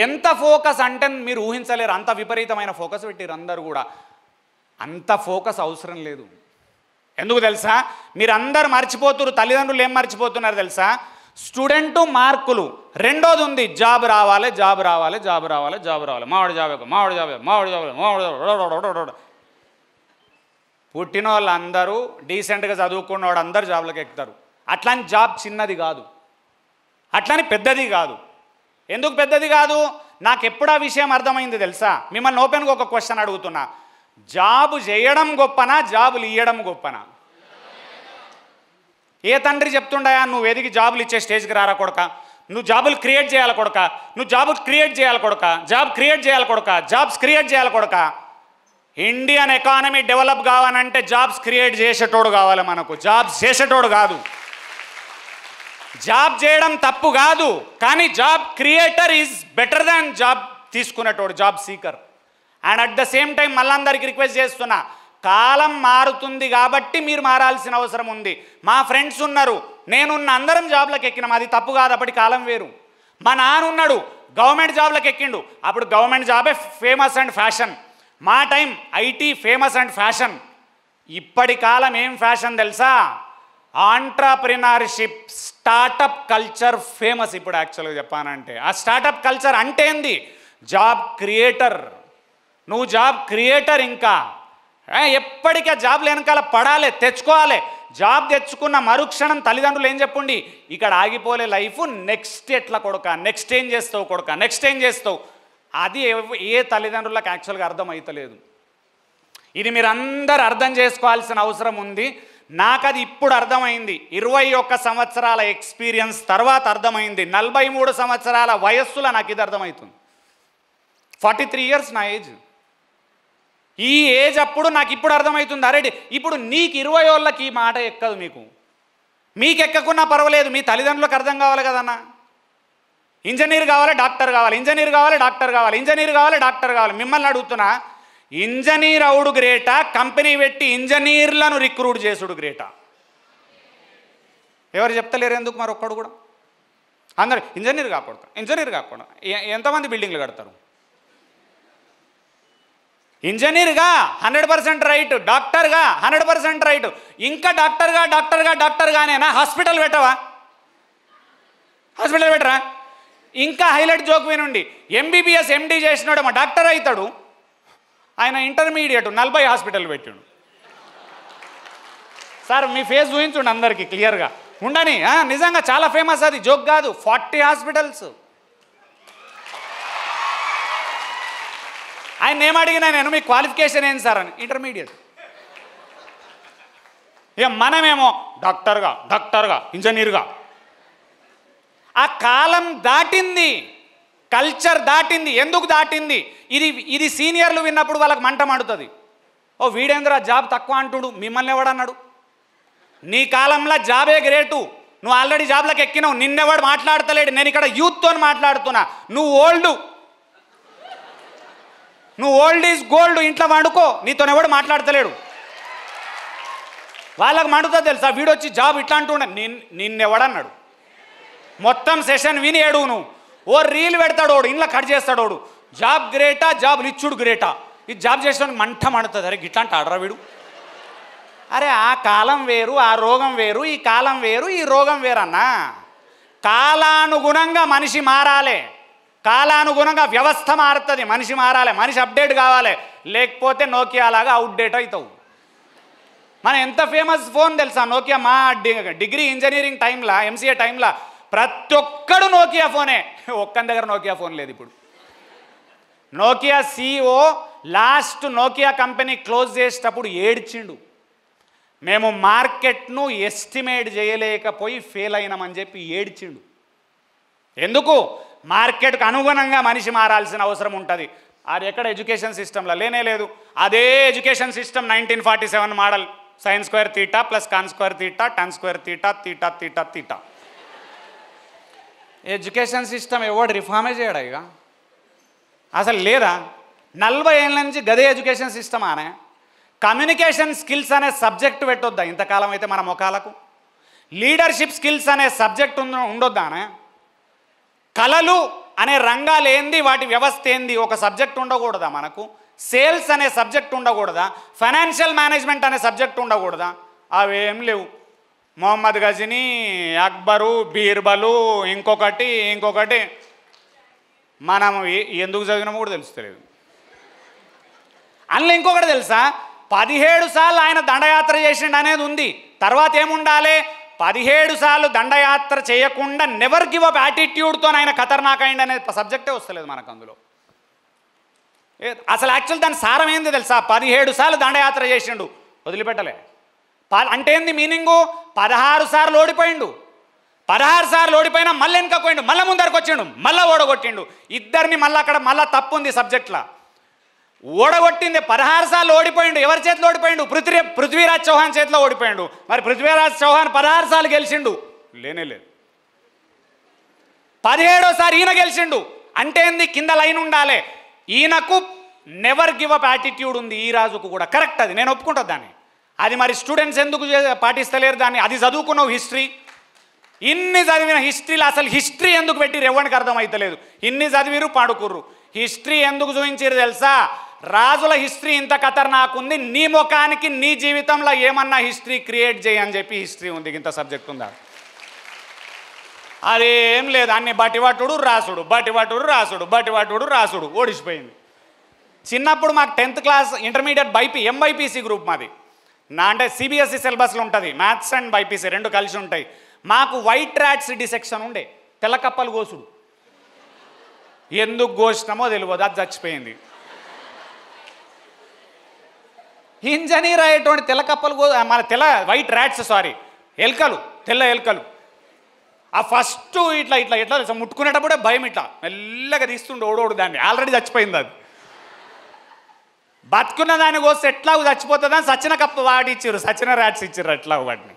ఎంత ఫోకస్ అంటే మీరు ఊహించలేరు, అంత విపరీతమైన ఫోకస్ పెట్టారు అందరు కూడా. అంత ఫోకస్ అవసరం లేదు. ఎందుకు తెలుసా, మీరు అందరు మర్చిపోతున్నారు, తల్లిదండ్రులు ఏం మర్చిపోతున్నారు తెలుసా, స్టూడెంటు మార్కులు. రెండోది ఉంది, జాబ్ రావాలి. మావాడి జాబ్. పుట్టిన వాళ్ళందరూ డీసెంట్గా చదువుకున్న వాడు అందరు జాబ్లకు ఎక్కుతారు. అట్లాని జాబ్ చిన్నది కాదు, అట్లాని పెద్దది కాదు. ఎందుకు పెద్దది కాదు, నాకు ఎప్పుడు ఆ విషయం అర్థమైంది తెలుసా. మిమ్మల్ని ఓపెన్గా ఒక క్వశ్చన్ అడుగుతున్నా, జాబు చేయడం గొప్పనా, జాబులు ఇవ్వడం గొప్పనా? ఏ తండ్రి చెప్తుండయా, నువ్వు ఎదిగి జాబులు ఇచ్చే స్టేజ్కి రారా కొడక, నువ్వు జాబులు క్రియేట్ చేయాలి కొడక, జాబ్స్ క్రియేట్ చేయాలి కొడక. ఇండియన్ ఎకానమీ డెవలప్ కావాలంటే జాబ్స్ క్రియేట్ చేసేటోడు కావాలి మనకు, జాబ్స్ చేసేటోడు కాదు. జాబ్ చేయడం తప్పు కాదు, కానీ job creator is better than job తీసుకునేటోడు, job seeker. And at the same time మళ్ళీ అందరికి రిక్వెస్ట్ చేస్తున్నా, కాలం మారుతుంది కాబట్టి మీరు మారాల్సిన అవసరం ఉంది. మా ఫ్రెండ్స్ ఉన్నారు, నేనున్న, అందరం జాబ్లకు ఎక్కినాం, అది తప్పు కాదు. అప్పటి కాలం వేరు. మా నాన్న ఉన్నాడు, గవర్నమెంట్ జాబ్లకు ఎక్కిండు, అప్పుడు గవర్నమెంట్ జాబే ఫేమస్ అండ్ ఫ్యాషన్. మా time IT famous and fashion. ఇప్పటి కాలం ఏం ఫ్యాషన్ తెలుసా, ఆంట్రప్రినర్షిప్, స్టార్టప్ కల్చర్ ఫేమస్ ఇప్పుడు. యాక్చువల్గా చెప్పానంటే ఆ స్టార్టప్ కల్చర్ అంటే ఏంది, జాబ్ క్రియేటర్. నువ్వు జాబ్ క్రియేటర్. ఇంకా ఎప్పటికీ జాబ్లు వెనకాల పడాలి, తెచ్చుకోవాలి. జాబ్ తెచ్చుకున్న మరుక్షణం తల్లిదండ్రులు ఏం చెప్పండి, ఇక్కడ ఆగిపోలే లైఫ్, నెక్స్ట్ ఎట్లా కొడుక, నెక్స్ట్ ఏం చేస్తావు కొడుక, నెక్స్ట్ ఏం చేస్తావు. అది ఏ తల్లిదండ్రులకు యాక్చువల్గా అర్థమవుతలేదు. ఇది మీరు అందరు అర్థం చేసుకోవాల్సిన అవసరం ఉంది. నాకు అది ఇప్పుడు అర్థమైంది, 21 సంవత్సరాల ఎక్స్పీరియన్స్ తర్వాత అర్థమైంది. 43 సంవత్సరాల వయస్సులో నాకు ఇది అర్థమవుతుంది. 43 ఇయర్స్ నా ఏజ్. ఈ ఏజ్ అప్పుడు నాకు ఇప్పుడు అర్థమవుతుంది. అరే ఇప్పుడు నీకు 20 ఏళ్ళకి ఈ మాట ఎక్కదు, మీకు ఎక్కకున్నా పర్వాలేదు, మీ తల్లిదండ్రులకు అర్థం కావాలి కదన్నా. ఇంజనీర్ కావాలి, డాక్టర్ కావాలి, డాక్టర్ కావాలి. మిమ్మల్ని అడుగుతున్నా, ఇంజనీర్ అవుడు గ్రేటా, కంపెనీ పెట్టి ఇంజనీర్లను రిక్రూట్ చేసుడు గ్రేటా? ఎవరు చెప్తలేరు ఎందుకు మరి ఒక్కడు కూడా. అందరు ఇంజనీర్ కాకూడదు. ఎంతమంది బిల్డింగ్లు కడతారు? ఇంజనీర్గా 100% రైట్, డాక్టర్గా 100% రైట్. ఇంకా డాక్టర్గానేనా హాస్పిటల్ పెట్టవా? ఇంకా హైలైట్ జోక్ వినండి, MBBS MD చేసినాడేమో డాక్టర్ అవుతాడు, ఆయన ఇంటర్మీడియట్ 40 హాస్పిటల్ పెట్టాడు. సార్ మీ ఫేస్ చూపించండి అందరికీ క్లియర్గా ఉండని. నిజంగా చాలా ఫేమస్, అది జోక్ కాదు. 40 హాస్పిటల్స్. ఆయన ఏమడిగినా నేను, మీ క్వాలిఫికేషన్ ఏంటి సార్ అని, ఇంటర్మీడియట్. ఇక మనమేమో డాక్టర్గా ఇంజనీర్గా. ఆ కాలం దాటింది, కల్చర్ దాటింది. ఎందుకు దాటింది? ఇది సీనియర్లు విన్నప్పుడు వాళ్ళకి మంట మండుతుంది. ఓ వీడేంద్ర జాబ్ తక్కువ అంటుడు, మిమ్మల్ని ఎవడన్నాడు? నీ కాలంలో జాబే గ్రేటు, నువ్వు ఆల్రెడీ జాబ్లకు ఎక్కినావు, నిన్నెవడు మాట్లాడతలేడు. నేను ఇక్కడ యూత్తో మాట్లాడుతున్నా. నువ్వు ఓల్డ్ ఈజ్ గోల్డ్, ఇంట్లో వండుకో, నీతో ఎవడు మాట్లాడతలేడు. వాళ్ళకి మండుతుంది తెలుసా, వీడొచ్చి జాబ్ ఇట్లా అంటుండే. నిన్నెవడన్నాడు? మొత్తం సెషన్ విని ఏడు నువ్వు. ఓ రీల్ పెడతాడోడు, ఇంట్లో కట్ చేస్తాడోడు, జాబ్ గ్రేటా, జాబ్లు ఇచ్చుడు గ్రేటా. ఇది జాబ్ చేసేవాడికి మంట మండుతుంది. అరే గిట్లాంటి ఆడరా వీడు. అరే ఆ కాలం వేరు, ఆ రోగం వేరు, ఈ కాలం వేరు, ఈ రోగం వేరన్నా. కాలానుగుణంగా మనిషి మారాలి, కాలానుగుణంగా వ్యవస్థ మారుతుంది, మనిషి మారాలి, మనిషి అప్డేట్ కావాలి. లేకపోతే నోకియా లాగా అవుట్డేట్ అవుతావు. మన ఎంత ఫేమస్ ఫోన్ తెలుసా నోకియా. మా డిగ్రీ ఇంజనీరింగ్ టైంలో, MCA టైంలో ప్రతి ఒక్కడు నోకియా ఫోనే. ఒక్కని దగ్గర నోకియా ఫోన్ లేదు ఇప్పుడు. Nokia CEO last Nokia company close చేసేటప్పుడు ఏడ్చిండు. మేము మార్కెట్ను ఎస్టిమేట్ చేయలేకపోయి ఫెయిల్ అయినామని చెప్పి ఏడ్చిండు. ఎందుకు? మార్కెట్కు అనుగుణంగా మనిషి మారాల్సిన అవసరం ఉంటుంది. అది ఎక్కడ ఎడ్యుకేషన్ సిస్టంలో లేనే లేదు. అదే education system 1947 model sine square theta plus cos square theta tan square theta theta theta theta. Education system ఎవడు రిఫార్మే చేయడా ఇక అసలు లేదా? 40 ఏళ్ళ నుంచి గదే ఎడ్యుకేషన్ సిస్టమ్ అనే. కమ్యూనికేషన్ స్కిల్స్ అనే సబ్జెక్ట్ పెట్టొద్దా ఇంతకాలం అయితే మన ముఖాలకు? లీడర్షిప్ స్కిల్స్ అనే సబ్జెక్ట్ ఉండొద్దానే? కళలు అనే రంగాలు ఏంది, వాటి వ్యవస్థ ఏంది ఒక సబ్జెక్ట్ ఉండకూడదా మనకు? సేల్స్ అనే సబ్జెక్ట్ ఉండకూడదా? ఫైనాన్షియల్ మేనేజ్మెంట్ అనే సబ్జెక్ట్ ఉండకూడదా? అవేం లేవు. మొహమ్మద్ గజనీ, అక్బరు, బీర్బలు, ఇంకొకటి మనం ఎందుకు చదివినామో కూడా తెలుస్తలేదు. అందులో ఇంకొకటి తెలుసా, 17 సార్లు ఆయన దండయాత్ర చేసిండు అనేది ఉంది. తర్వాత ఏముండాలి? 17 సార్లు దండయాత్ర చేయకుండా నెవర్ గివ్ అప్ యాటిట్యూడ్తో ఆయన ఖతర్నాక్ అయింది అనే సబ్జెక్టే వస్తలేదు మనకు అందులో. అసలు యాక్చువల్ దాని సారం ఏంది తెలుసా? 17 సార్లు దండయాత్ర చేసిండు, వదిలిపెట్టలే. అంటే ఏంది మీనింగు? 16 సార్లు ఓడిపోయిండు. 16 సార్లు ఓడిపోయినా మళ్ళీ వెనకకు పోయిండు, మళ్ళీ ముందరకు వచ్చిండు, మళ్ళీ ఓడగొట్టిండు. ఇద్దరిని మళ్ళీ అక్కడ మళ్ళీ తప్పు ఉంది సబ్జెక్ట్లో. ఓడగొట్టింది 16 సార్లు ఓడిపోయిండు. ఎవరి చేతిలో ఓడిపోయిండు? పృథ్వీరాజ్ చౌహాన్ చేతిలో ఓడిపోయిండు. మరి పృథ్వీరాజ్ చౌహాన్ 16 సార్లు గెలిచిండు? లేదు. 17వ ఈయన గెలిచిండు. అంటే ఏంది? కింద లైన్ ఉండాలి. ఈయనకు నెవర్ గివ్ అప్ యాటిట్యూడ్ ఉంది, ఈ రాజుకు కూడా. కరెక్ట్, అది నేను ఒప్పుకుంటా దాన్ని. అది మరి స్టూడెంట్స్ ఎందుకు పాటిస్తలేరు దాన్ని? అది చదువుకున్నావు హిస్టరీ, ఇన్ని చదివిన హిస్టరీలో అసలు హిస్టరీ ఎందుకు పెట్టిరు ఎవరికి అర్థమవుతలేదు. ఇన్ని చదివిరు పాడుకుర్రు. హిస్టరీ ఎందుకు చూపించారు తెలుసా? రాజుల హిస్టరీ ఇంత ఖతర్నాక్ ఉంది, నీ ముఖానికి నీ జీవితంలో ఏమన్నా హిస్టరీ క్రియేట్ చేయని చెప్పి హిస్టరీ ఉంది. ఇంత సబ్జెక్ట్ ఉందా? అదేం లేదు. అన్ని బటివాటుడు రాసుడు ఓడిసిపోయింది. చిన్నప్పుడు మాకు 10th class intermediate MBiPC group మాది. అంటే సిబిఎస్ఈ సిలబస్లో ఉంటుంది, మ్యాథ్స్ అండ్ బైపీసీ రెండు కలిసి ఉంటాయి. మాకు వైట్ ర్యాట్స్ డిసెక్షన్ ఉండే, తెల్ల కప్పలు కోసుడు. ఎందుకు కోసినామో తెలియదు, అది చచ్చిపోయింది. ఇంజనీర్ అయ్యేటువంటి తెల్ల కప్పలు మన వైట్ ర్యాట్స్ ఎలుకలు, తెల్ల ఎలుకలు. ఆ ఫస్ట్ ఇట్లా ముట్టుకునేటప్పుడే భయం, ఇట్లా మెల్లగా తీస్తుండే ఓడోడు దాన్ని. ఆల్రెడీ చచ్చిపోయింది అది. బతుకున్న దాన్ని కోస్తే ఎట్లా చచ్చిపోతుందని సచిన కప్ప వాటి ఇచ్చారు, సచిన ర్యాట్స్ ఇచ్చారు అట్లా వాటిని.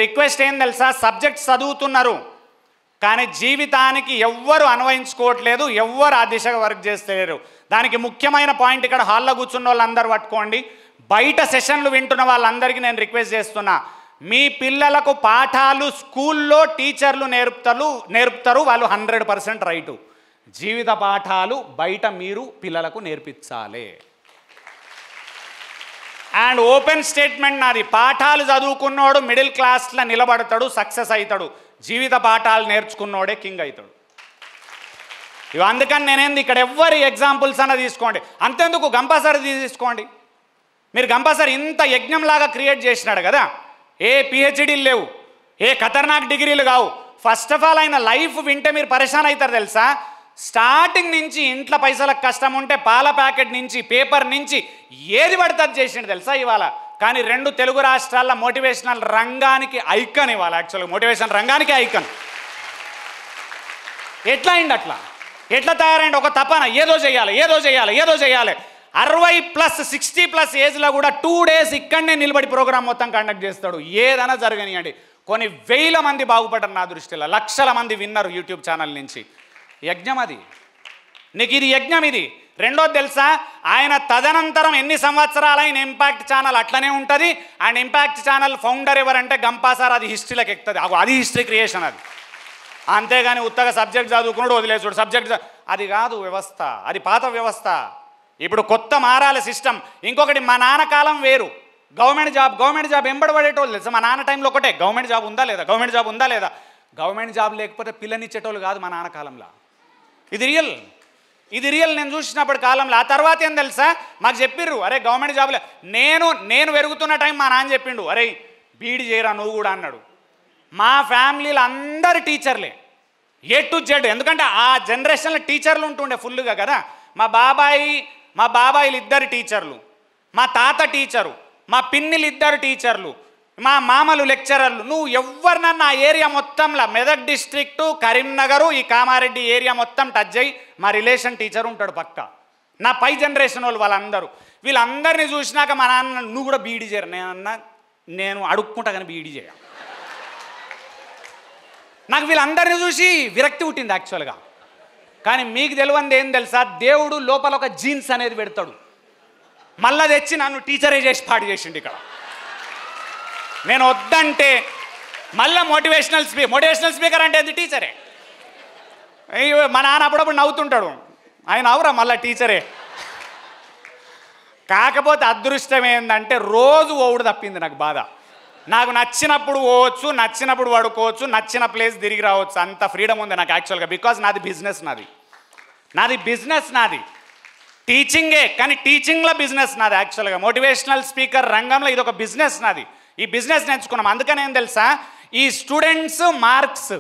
రిక్వెస్ట్ ఏం తెలుసా? సబ్జెక్ట్ చదువుతున్నారు కానీ జీవితానికి ఎవ్వరు అన్వయించుకోవట్లేదు, ఎవ్వరు ఆ దిశగా వర్క్ చేస్తలేరు. దానికి ముఖ్యమైన పాయింట్ ఇక్కడ హాల్లో కూర్చున్న వాళ్ళందరూ పట్టుకోండి. బయట సెషన్లు వింటున్న వాళ్ళందరికీ నేను రిక్వెస్ట్ చేస్తున్నా, మీ పిల్లలకు పాఠాలు స్కూల్లో టీచర్లు నేర్పుతారు, వాళ్ళు 100% రైటు. జీవిత పాఠాలు బయట మీరు పిల్లలకు నేర్పించాలి. అండ్ ఓపెన్ స్టేట్మెంట్ నాది, పాఠాలు చదువుకున్నోడు మిడిల్ క్లాస్లో నిలబడతాడు, సక్సెస్ అవుతాడు. జీవిత పాఠాలు నేర్చుకున్నోడే కింగ్ అవుతాడు. ఇవి అందుకని నేనేంది ఇక్కడ ఎవ్వరి ఎగ్జాంపుల్స్ అన్న తీసుకోండి. అంతెందుకు గంపాసారి తీసుకోండి. మీరు గంపాసారి ఇంత యజ్ఞంలాగా క్రియేట్ చేసినాడు కదా, ఏ పిహెచ్డీలు లేవు, ఏ ఖతర్నాక్ డిగ్రీలు కావు. ఫస్ట్ ఆఫ్ ఆల్ ఆయన లైఫ్ వింటే మీరు పరేషాన్ అవుతారు తెలుసా. స్టార్టింగ్ నుంచి ఇంట్లో పైసలకు కష్టం ఉంటే పాల ప్యాకెట్ నుంచి పేపర్ నుంచి ఏది పడితే అది చేసిండు తెలుసా ఇవాళ. కానీ 2 తెలుగు రాష్ట్రాల్లో మోటివేషనల్ రంగానికి ఐకన్ ఇవాళ. యాక్చువల్గా మోటివేషన్ రంగానికి ఐకన్. ఎట్లా అయింది అట్లా? ఎట్లా తయారైంది? ఒక తపన, ఏదో చేయాలి. 60+ 60+ ఏజ్లో కూడా 2 days ఇక్కడనే నిలబడి ప్రోగ్రామ్ మొత్తం కండక్ట్ చేస్తాడు. ఏదైనా జరగనియండి. కొన్ని 1000 మంది బాగుపడ్డారు నా దృష్టిలో, లక్షల మంది విన్నారు యూట్యూబ్ ఛానల్ నుంచి. యజ్ఞం అది. నీకు ఇది యజ్ఞం. ఇది రెండోది తెలుసా, ఆయన తదనంతరం ఎన్ని సంవత్సరాలైన ఇంపాక్ట్ ఛానల్ అట్లనే ఉంటుంది. అండ్ ఇంపాక్ట్ ఛానల్ ఫౌండర్ ఎవరంటే గంపాసార్. అది హిస్టరీలోకి ఎక్కుతుంది. అది హిస్టరీ క్రియేషన్ అది. అంతేగాని ఉత్తగా సబ్జెక్ట్ చదువుకున్నాడు వదిలేసాడు. సబ్జెక్ట్ అది కాదు వ్యవస్థ, అది పాత వ్యవస్థ. ఇప్పుడు కొత్త మారాలి సిస్టమ్. ఇంకొకటి, మా నాన్న కాలం వేరు. గవర్నమెంట్ జాబ్ ఎంబడబడేటోళ్ళు తెలుసా. మా నాన్న టైంలో ఒకటే, గవర్నమెంట్ జాబ్ ఉందా లేదా. గవర్నమెంట్ జాబ్ లేకపోతే పిల్లనిచ్చేటోళ్ళు కాదు మా నాన్న కాలంలో. ఇది రియల్ నేను చూసినప్పుడు కాలంలో. ఆ తర్వాత ఏం తెలుసా, మాకు చెప్పిర్రు, అరే గవర్నమెంట్ జాబ్లే. నేను పెరుగుతున్న టైం మా నాన్న చెప్పిండు, అరే బీఈడీ చేయరా నువ్వు కూడా అన్నాడు. మా ఫ్యామిలీలో అందరు టీచర్లే, A to Z. ఎందుకంటే ఆ జనరేషన్లో టీచర్లు ఉంటుండే ఫుల్గా కదా. మా బాబాయిలు 2 టీచర్లు, మా తాత టీచరు, మా పిన్నిలు 2 టీచర్లు, మా మామలు లెక్చరర్లు. నువ్వు ఎవరినన్నా ఆ ఏరియా మొత్తంలో మెదక్ డిస్ట్రిక్టు, కరీంనగరు, ఈ కామారెడ్డి ఏరియా మొత్తం టచ్ అయ్యి మా రిలేషన్ టీచర్ ఉంటాడు పక్క. నా పై జనరేషన్ వాళ్ళు వాళ్ళందరూ, వీళ్ళందరినీ చూసినాక మా నాన్న నువ్వు కూడా బీఈడీ చేయరు. నేను అడుక్కుంటా కానీ బీఈడీ చేయ. నాకు వీళ్ళందరినీ చూసి విరక్తి పుట్టింది యాక్చువల్గా. కానీ మీకు తెలియంది ఏం తెలుసా, దేవుడు లోపల ఒక జీన్స్ అనేది పెడతాడు, మళ్ళా తెచ్చి నన్ను టీచరే చేసి పాడు చేసిండు ఇక్కడ. నేను వద్దంటే మళ్ళీ మోటివేషనల్ స్పీకర్ అంటే అది టీచరే. మా నాన్న అప్పుడప్పుడు నవ్వుతుంటాడు, ఆయన అవురా మళ్ళీ టీచరే. కాకపోతే అదృష్టం ఏంటంటే రోజు ఓవుడు తప్పింది నాకు బాధ. నాకు నచ్చినప్పుడు పోవచ్చు, నచ్చినప్పుడు పడుకోవచ్చు, నచ్చిన ప్లేస్ తిరిగి రావచ్చు, అంత ఫ్రీడమ్ ఉంది నాకు యాక్చువల్గా. బికాజ్ నాది బిజినెస్ నాది టీచింగే, కానీ టీచింగ్లో బిజినెస్ నాది యాక్చువల్గా. మోటివేషనల్ స్పీకర్ రంగంలో ఇది ఒక బిజినెస్ నాది. ఈ బిజినెస్ నేర్చుకున్నాం. అందుకని ఏం తెలుసా, ఈ స్టూడెంట్స్ మార్క్స్,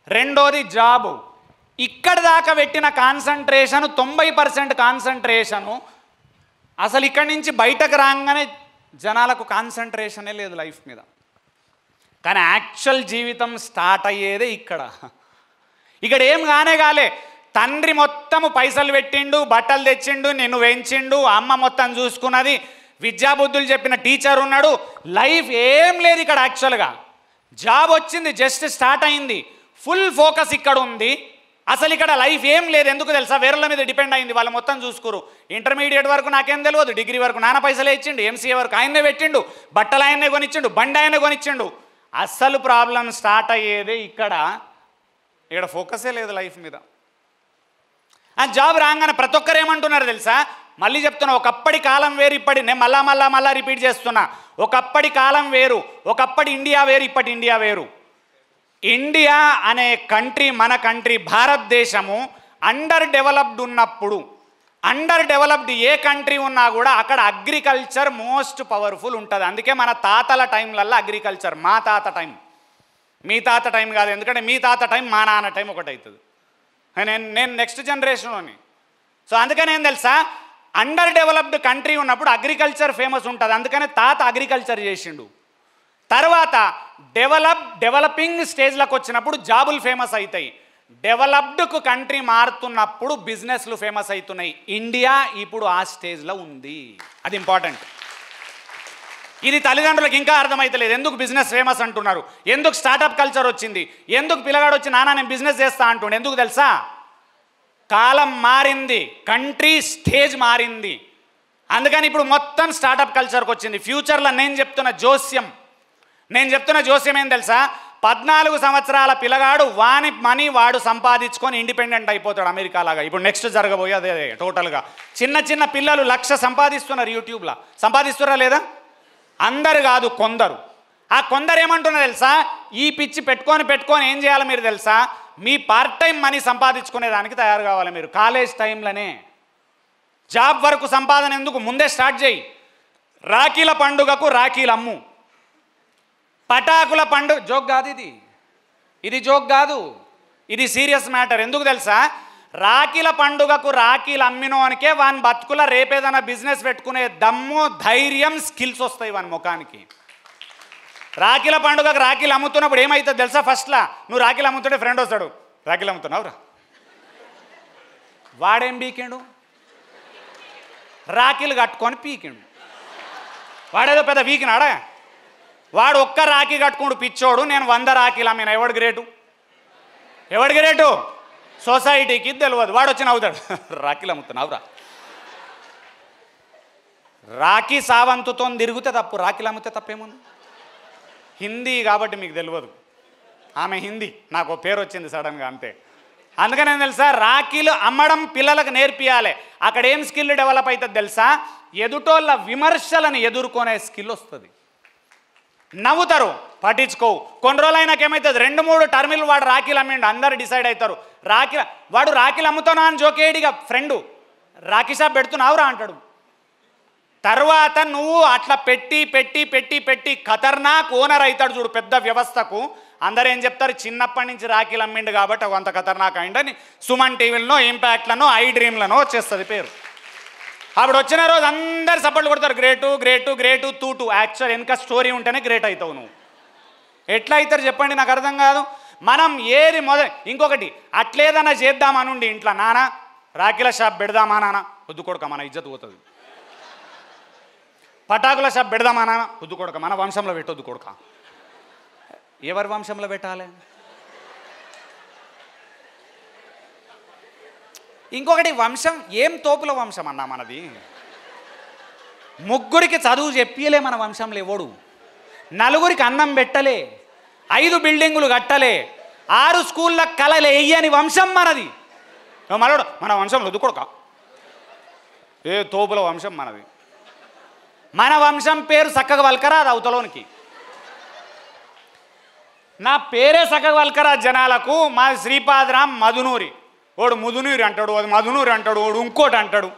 రెండోది జాబు, ఇక్కడ దాకా పెట్టిన కాన్సన్ట్రేషన్ 90% కాన్సన్ట్రేషను. అసలు ఇక్కడి నుంచి బయటకు రాగానే జనాలకు కాన్సన్ట్రేషనే లేదు లైఫ్ మీద. కానీ యాక్చువల్ జీవితం స్టార్ట్ అయ్యేదే ఇక్కడ. ఇక్కడ ఏం కాలే. తండ్రి మొత్తము పైసలు పెట్టిండు, బట్టలు తెచ్చిండు, నిన్ను పెంచిండు, అమ్మ మొత్తం చూసుకున్నది, విద్యాబుద్ధులు చెప్పిన టీచర్ ఉన్నాడు. లైఫ్ ఏం లేదు ఇక్కడ యాక్చువల్గా. జాబ్ వచ్చింది, జస్ట్ స్టార్ట్ అయింది, ఫుల్ ఫోకస్ ఇక్కడ ఉంది. అసలు ఇక్కడ లైఫ్ ఏం లేదు. ఎందుకు తెలుసా, వేరేల మీద డిపెండ్ అయింది, వాళ్ళు మొత్తం చూసుకోరు. ఇంటర్మీడియట్ వరకు నాకేం తెలియదు, డిగ్రీ వరకు నాన్న పైసలే ఇచ్చిండు, ఎంసీఏ వరకు ఆయన్నే పెట్టిండు, బట్టలు ఆయన్నే కొనిచ్చిండు, బండి ఆయనే కొనిచ్చిండు. అస్సలు ప్రాబ్లం స్టార్ట్ అయ్యేదే ఇక్కడ. ఫోకసే లేదు లైఫ్ మీద. ఆ జాబ్ రాగానే ప్రతి ఒక్కరు ఏమంటున్నారు తెలుసా, మళ్ళీ చెప్తున్నా, ఒకప్పటి కాలం వేరు, ఇప్పటి నేను మళ్ళా రిపీట్ చేస్తున్నా, ఒకప్పటి కాలం వేరు, ఒకప్పటి ఇండియా వేరు, ఇప్పటి ఇండియా వేరు. ఇండియా అనే కంట్రీ, మన కంట్రీ భారతదేశము అండర్ డెవలప్డ్ ఉన్నప్పుడు, అండర్ డెవలప్డ్ ఏ కంట్రీ ఉన్నా కూడా అక్కడ అగ్రికల్చర్ మోస్ట్ పవర్ఫుల్ ఉంటుంది. అందుకే మన తాతల టైంలల్లో అగ్రికల్చర్, మా తాత టైం, మీ తాత టైం కాదు, ఎందుకంటే మీ తాత టైం మా నాన్న టైం ఒకటి అవుతుంది. నేను నెక్స్ట్ జనరేషన్లోని. సో అందుకని ఏం తెలుసా, అండర్ డెవలప్డ్ కంట్రీ ఉన్నప్పుడు అగ్రికల్చర్ ఫేమస్ ఉంటుంది. అందుకనే తాత అగ్రికల్చర్ చేసిండు. తర్వాత డెవలపింగ్ స్టేజ్లకు వచ్చినప్పుడు జాబులు ఫేమస్ అవుతాయి. డెవలప్డ్కు కంట్రీ మారుతున్నప్పుడు బిజినెస్లు ఫేమస్ అవుతున్నాయి. ఇండియా ఇప్పుడు ఆ స్టేజ్లో ఉంది. అది ఇంపార్టెంట్. ఇది తల్లిదండ్రులకు ఇంకా అర్థమైతలేదు. ఎందుకు బిజినెస్ ఫేమస్ అంటున్నారు, ఎందుకు స్టార్టప్ కల్చర్ వచ్చింది, ఎందుకు పిల్లగాడు వచ్చి నాన్న నేను బిజినెస్ చేస్తా అంటుండే. ఎందుకు తెలుసా, కాలం మారింది, కంట్రీ స్టేజ్ మారింది. అందుకని ఇప్పుడు మొత్తం స్టార్టప్ కల్చర్కి వచ్చింది. ఫ్యూచర్లో నేను చెప్తున్న జోస్యం ఏం తెలుసా, 14 సంవత్సరాల పిల్లగాడు వాని మనీ వాడు సంపాదించుకొని ఇండిపెండెంట్ అయిపోతాడు అమెరికా లాగా. ఇప్పుడు నెక్స్ట్ జరగబోయే అదే టోటల్గా. చిన్న పిల్లలు 1,00,000 సంపాదిస్తున్నారు యూట్యూబ్లో. సంపాదిస్తున్నారా లేదా? అందరు కాదు, కొందరు. ఆ కొందరు ఏమంటున్నారు తెలుసా, ఈ పిచ్చి పెట్టుకొని ఏం చేయాలి మీరు తెలుసా, మీ పార్ట్ టైం మనీ సంపాదించుకునే దానికి తయారు కావాలి. మీరు కాలేజ్ టైంలోనే జాబ్ వరకు సంపాదన ఎందుకు, ముందే స్టార్ట్ చేయి. రాఖీల పండుగకు రాఖీలు అమ్ము, పటాకుల పండుగ. జోక్ కాదు ఇది జోక్ కాదు, ఇది సీరియస్ మ్యాటర్. ఎందుకు తెలుసా, రాఖీల పండుగకు రాఖీలు అమ్మినోనికే వాని బతుకుల రేపేదైనా బిజినెస్ పెట్టుకునే దమ్ము, ధైర్యం, స్కిల్స్ వస్తాయి వాని ముఖానికి. రాఖీల పండుగకు రాఖీలు అమ్ముతున్నప్పుడు ఏమవుతుంది తెలుసా, ఫస్ట్లా నువ్వు రాఖీలు అమ్ముతుంటే ఫ్రెండ్ వస్తాడు, రాఖీలు అమ్ముతున్నావురా, వాడేం పీకిండు, రాఖీలు కట్టుకొని పీకిండు. వాడేదో పెద్ద పీకినాడా, వాడు ఒక్క రాఖీ కట్టుకుంటూ పిచ్చోడు, నేను 100 రాఖీలు అమ్మిన. ఎవడు గ్రేటు? సొసైటీకి తెలియదు. వాడు వచ్చి నవ్వుతాడు, రాఖీలు అమ్ముతున్నావురా. రాఖీ సావంతుతో తిరిగితే తప్పు, రాఖీలు అమ్మితే తప్పేముంది? హిందీ కాబట్టి మీకు తెలియదు, ఆమె హిందీ, నాకు పేరు వచ్చింది సడన్గా అంతే. అందుకని ఏం తెలుసా, రాఖీలు అమ్మడం పిల్లలకు నేర్పియాలి. అక్కడ ఏం స్కిల్ డెవలప్ అవుతుంది తెలుసా, ఎదుటోళ్ళ విమర్శలను ఎదుర్కొనే స్కిల్ వస్తుంది. నవ్వుతారు, పట్టించుకోవు. కొన్ని రోజులు అయినాక ఏమవుతుంది, 2-3 టర్మిల్ వాడు రాఖీలు అమ్మిండు, అందరు డిసైడ్ అవుతారు. వాడు రాఖీలు అమ్ముతానా అని జోకేడిగా ఫ్రెండు, రాఖీ షాప్ పెడుతున్నావురా అంటాడు. తర్వాత నువ్వు అట్లా పెట్టి పెట్టి పెట్టి పెట్టి ఖతర్నాక్ ఓనర్ అవుతాడు చూడు పెద్ద వ్యవస్థకు. అందరూ ఏం చెప్తారు, చిన్నప్పటి నుంచి రాఖీలు అమ్మిండు కాబట్టి అంత ఖతర్నాక్ అయిందని సుమన్ టీవీలనో, ఇంపాక్ట్లనో, ఐ డ్రీమ్లనో వచ్చేస్తుంది పేరు. అప్పుడు వచ్చిన రోజు అందరు సపోర్ట్లు కొడతారు, గ్రేటు తూటు. యాక్చువల్ వెనక స్టోరీ ఉంటేనే గ్రేట్ అవుతావు నువ్వు. ఎట్లా అవుతారు చెప్పండి, నాకు అర్థం కాదు. మనం ఏది ఇంకొకటి అట్లేదన్నా చేద్దామనుండి ఇంట్లో, నాన్న రాఖీల షాప్ పెడదామా నాన్న, వద్దు కొడుక మన ఇజ్జత్ పోతుంది. పటాకుల షాప్ పెడదామా నాన్న, వద్దు కొడుక మన వంశంలో పెట్టొద్దు కొడుక. ఎవరి వంశంలో పెట్టాలి? ఇంకొకటి, వంశం ఏం తోపుల వంశం అన్నా మనది. ముగ్గురికి చదువు చెప్పలే మన వంశంలో ఎవడు, నలుగురికి అన్నం పెట్టలే, 5 బిల్డింగులు కట్టలే, 6 స్కూళ్ళ కలలే వెయ్యని వంశం మనది. మనోడు మన వంశంలో వద్దుకోడుక, ఏ తోపుల వంశం మనది. మన వంశం పేరు చక్కగా వల్కరా అది అవతలోనికి. నా పేరే చక్కగా వల్కరా జనాలకు. మా శ్రీపాదరాం మధునూరి, వాడు ముదునూరి అంటాడు, అది మధునూరి అంటాడు, వాడు ఇంకోటి అంటాడు.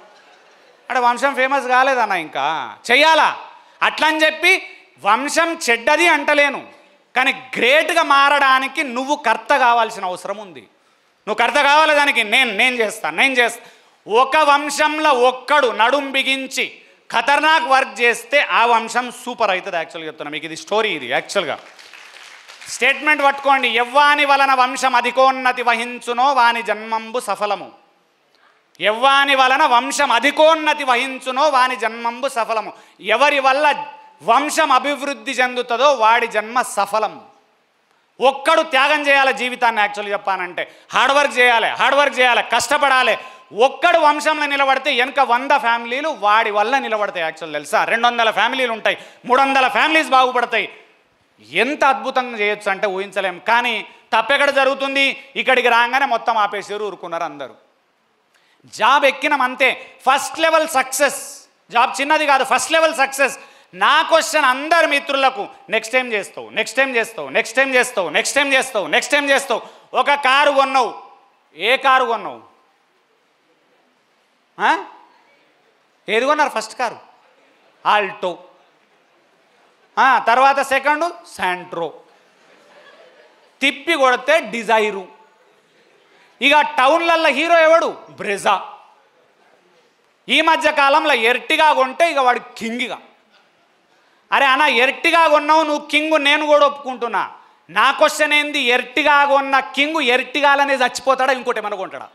అంటే వంశం ఫేమస్ కాలేదన్న, ఇంకా చెయ్యాలా. అట్లా అని చెప్పి వంశం చెడ్డది అంటలేను, కానీ గ్రేట్గా మారడానికి నువ్వు కర్త కావాల్సిన అవసరం ఉంది. నువ్వు కర్త కావాలి దానికి. నేను చేస్తాను. ఒక వంశంలో ఒక్కడు నడుం బిగించి ఖతర్నాక్ వర్క్ చేస్తే ఆ వంశం సూపర్ అవుతుంది. యాక్చువల్గా చెప్తున్నా మీకు, ఇది స్టోరీ. ఇది యాక్చువల్గా స్టేట్మెంట్ పట్టుకోండి. ఎవ్వాని వలన వంశం అధికోన్నతి వహించునో వాని జన్మంబు సఫలము. ఎవ్వాని వలన వంశం అధికోన్నతి వహించునో వాని జన్మంబు సఫలము. ఎవరి వల్ల వంశం అభివృద్ధి చెందుతుందో వాడి జన్మ సఫలం. ఒక్కడు త్యాగం చేయాలి జీవితాన్ని. యాక్చువల్లీ చెప్పానంటే హార్డ్ వర్క్ చేయాలి, కష్టపడాలి. ఒక్కడు వంశంలో నిలబడితే వెనక 100 ఫ్యామిలీలు వాడి వల్ల నిలబడతాయి. యాక్చువల్ తెలుసా, 200 ఫ్యామిలీలు ఉంటాయి, 300 ఫ్యామిలీస్ బాగుపడతాయి. ఎంత అద్భుతంగా చేయొచ్చు అంటే ఊహించలేం. కానీ తప్పెక్కడ జరుగుతుంది, ఇక్కడికి రాగానే మొత్తం ఆపేసారు, ఊరుకున్నారు అందరూ. జాబ్ ఎక్కినాం అంతే, ఫస్ట్ లెవెల్ సక్సెస్. జాబ్ చిన్నది కాదు, ఫస్ట్ లెవెల్ సక్సెస్. నా క్వశ్చన్ అందరు మిత్రులకు, నెక్స్ట్ టైం చేస్తావు. ఒక కారు కొన్నావు, ఏ కారు కొన్నావు? ఏది కొన్నారు? ఫస్ట్ కారు ఆల్టో, తర్వాత సెకండ్ శాంట్రో, తిప్పి కొడితే డిజైరు. ఇక టౌన్లల్లో హీరో ఎవడు? బ్రెజా. ఈ మధ్య కాలంలో ఎర్టిగా కొంటే ఇక వాడు కింగ్గా. అరే అన్న, ఎర్టిగా కొన్నావు నువ్వు కింగ్, నేను కూడా ఒప్పుకుంటున్నా. నా క్వశ్చన్ ఏంది, ఎర్టిగా కొన్న కింగ్ ఎర్టిగాలనే చచ్చిపోతాడా, ఇంకోటి ఏమన్నా కొంటాడా?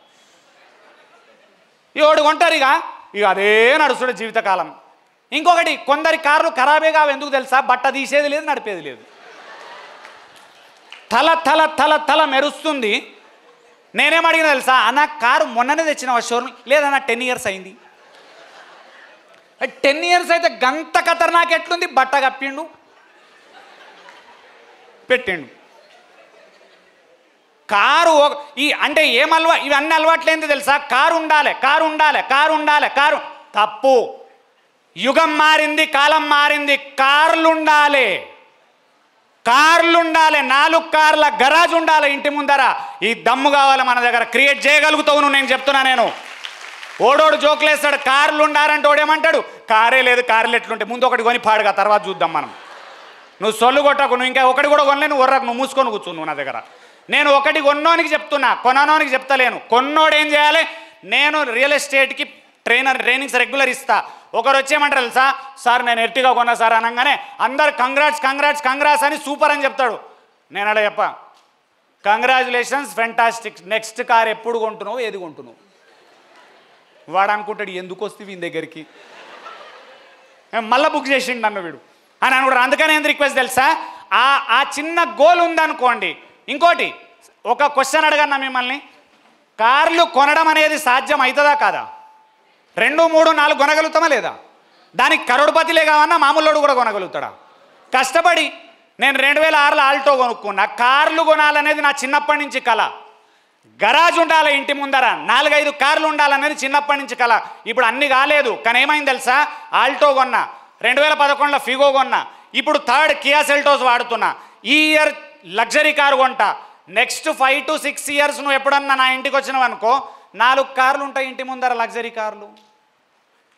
ఇవాడు కొంటారు, ఇక అదే నడుస్తుడే జీవితకాలం. ఇంకొకటి, కొందరి కార్లు ఖరాబే కావు. ఎందుకు తెలుసా? బట్ట తీసేది లేదు, నడిపేది లేదు. తల తల తల తల మెరుస్తుంది. నేనేం అడిగినా తెలుసా? అన్న కారు మొన్ననే తెచ్చిన షోరూమ్ లేదన్నా, 10 ఇయర్స్ అయింది. 10 ఇయర్స్ అయితే గంత ఖతర్నాక్ ఎట్లుంది? బట్ట కప్పిండు, పెట్టిండు కారు. అంటే ఇవన్నీ అలవాట్లేంది తెలుసా? కారు ఉండాలి. తప్పు. యుగం మారింది, కాలం మారింది, కార్లు ఉండాలి. 4 కార్ల గరాజ్ ఉండాలి ఇంటి ముందర. ఈ దమ్ము కావాలి మన దగ్గర. క్రియేట్ చేయగలుగుతావు నువ్వు, నేను చెప్తున్నా. నేను ఓడోడు జోకులేస్తాడు, కార్లు ఉండాలంటే ఓడేమంటాడు, కారే లేదు, కార్లు ఎట్లుంటే ముందు ఒకటి కొని పాడుగా, తర్వాత చూద్దాం మనం. నువ్వు సొల్లు కొట్టకు, నువ్వు ఇంకా ఒకటి కూడా కొనలే, నువ్వు వర్రకు, నువ్వు మూసుకొని కూర్చో నువ్వు నా దగ్గర. నేను ఒకటి కొన్నోనికి చెప్తున్నా, కొననోనికి చెప్తలేను. కొన్నోడు ఏం చేయాలి? నేను రియల్ ఎస్టేట్కి ట్రైనింగ్స్ రెగ్యులర్ ఇస్తా. ఒకరు వచ్చేయమంటారు తెలుసా? సార్ నేను ఎర్టిగా కొన్నా సార్ అనగానే అందరు కంగ్రాట్స్ అని సూపర్ అని చెప్తాడు. నేను అలా చెప్పా, కంగ్రాచులేషన్స్, ఫెంటాస్టిక్. నెక్స్ట్ కార్ ఎప్పుడు కొంటున్నావు, ఏది కొంటున్నావు? వాడు అనుకుంటాడు, ఎందుకు వస్తే వీని దగ్గరికి, మళ్ళీ బుక్ చేసిండు నన్ను వీడు అని అనుకుంటారు. అందుకని ఏం రిక్వెస్ట్ తెలుసా? ఆ చిన్న గోల్ ఉందనుకోండి. ఇంకోటి, ఒక క్వశ్చన్ అడగన్నా మిమ్మల్ని, కార్లు కొనడం అనేది సాధ్యం అవుతుందా కాదా? 2, 3, 4 కొనగలుగుతామా లేదా? దానికి కరోడ్పతిలే కావన్నా మామూలు కూడా కొనగలుగుతాడా? కష్టపడి నేను 2006లో ఆల్టో కొనుక్కున్నా. కార్లు కొనాలనేది నా చిన్నప్పటి నుంచి కళ. గరాజ్ ఉండాలి ఇంటి ముందర, 4-5 కార్లు ఉండాలనేది చిన్నప్పటి నుంచి కళ. ఇప్పుడు అన్ని కాలేదు, కానీ ఏమైంది తెలుసా? ఆల్టో కొన్నా, 2011లో ఫిగో కొన్నా, ఇప్పుడు 3rd కియా సెల్టోస్ వాడుతున్నా. ఈ ఇయర్ లగ్జరీ కారు కొంటా. నెక్స్ట్ 5 to 6 ఇయర్స్ నువ్వు ఎప్పుడన్నా నా ఇంటికి వచ్చినావు అనుకో, 4 కార్లు ఉంటాయి ఇంటి ముందర, లగ్జరీ కార్లు.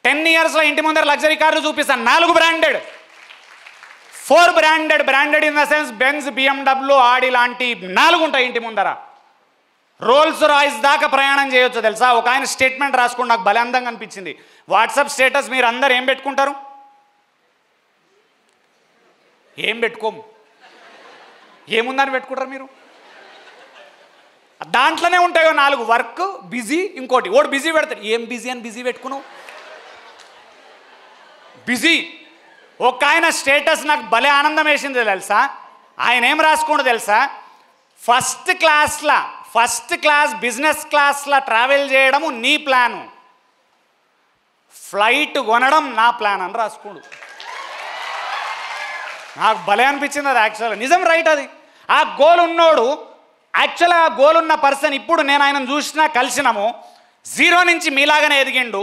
10 ఇయర్స్లో ఇంటి ముందర లగ్జరీ కార్లు చూపిస్తాను. 4 branded, 4 branded in the sense Benz, BMW, ఆడి లాంటి 4 ఉంటాయి ఇంటి ముందర. రోల్స్ రాయిస్ దాకా ప్రయాణం చేయొచ్చు తెలుసా? ఒక ఆయన స్టేట్మెంట్ రాసుకుని నాకు భలే అందంగా అనిపించింది. వాట్సాప్ స్టేటస్ మీరు అందరు ఏం పెట్టుకుంటారు? ఏం పెట్టుకోము, ఏముందని పెట్టుకుంటారు మీరు? దాంట్లోనే ఉంటాయో 4 వర్క్, బిజీ, ఇంకోటి ఓడి బిజీ పెడతాడు. ఏం బిజీ అని బిజీ పెట్టుకున్నావు? బిజీ. ఒక ఆయన స్టేటస్ నాకు భలే ఆనందం వేసింది తెలుసా. ఆయన ఏం రాసుకుంటూ తెలుసా, ఫస్ట్ క్లాస్ బిజినెస్ క్లాస్లో ట్రావెల్ చేయడము నీ ప్లాను, ఫ్లైట్ కొనడం నా ప్లాన్ అని రాసుకోండు. నాకు భలే అనిపించింది అది. యాక్చువల్గా నిజం, రైట్. అది ఆ గోల్ ఉన్నోడు, యాక్చువల్గా ఆ గోల్ ఉన్న పర్సన్, ఇప్పుడు నేను ఆయనను చూసినా కలిసినాము, 0 నుంచి మీలాగానే ఎదిగిండు,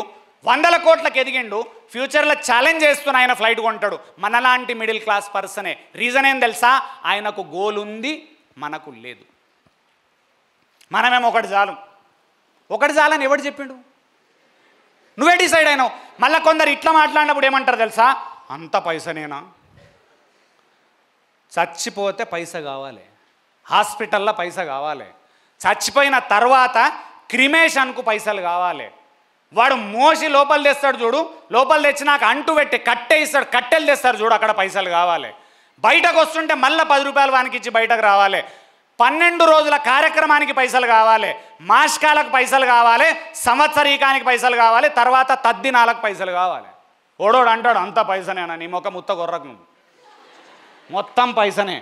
100 కోట్లకు ఎదిగిండు, ఫ్యూచర్లో ఛాలెంజ్ చేస్తున్న ఆయన ఫ్లైట్ కొంటాడు. మనలాంటి మిడిల్ క్లాస్ పర్సనే. రీజన్ ఏం తెలుసా, ఆయనకు గోల్ ఉంది, మనకు లేదు. మనమేమో ఒకటి చాలని ఎవడు చెప్పిండు? నువ్వే డిసైడ్ అయినావు. మళ్ళీ కొందరు ఇట్లా మాట్లాడినప్పుడు ఏమంటారు తెలుసా, అంత పైసనేనా? చచ్చిపోతే పైస కావాలి, హాస్పిటల్లో పైస కావాలి, చచ్చిపోయిన తర్వాత క్రిమేషన్కు పైసలు కావాలి. వాడు మోసి లోపల తెస్తాడు చూడు, లోపల తెచ్చినాక అంటు పెట్టి కట్టేస్తాడు, కట్టెలు తెస్తారు చూడు, అక్కడ పైసలు కావాలి. బయటకు వస్తుంటే మళ్ళీ 10 రూపాయలు వానికి ఇచ్చి బయటకు రావాలి. 12 రోజుల కార్యక్రమానికి పైసలు కావాలి, మాస్కాలకు పైసలు కావాలి, సంవత్సరీకానికి పైసలు కావాలి, తర్వాత తద్దినాలకు పైసలు కావాలి. ఓడోడు అంటాడు అంత పైసనేనా? నీ మొక్క ముత్త కొర్రకు నువ్వు, మొత్తం పైసనే.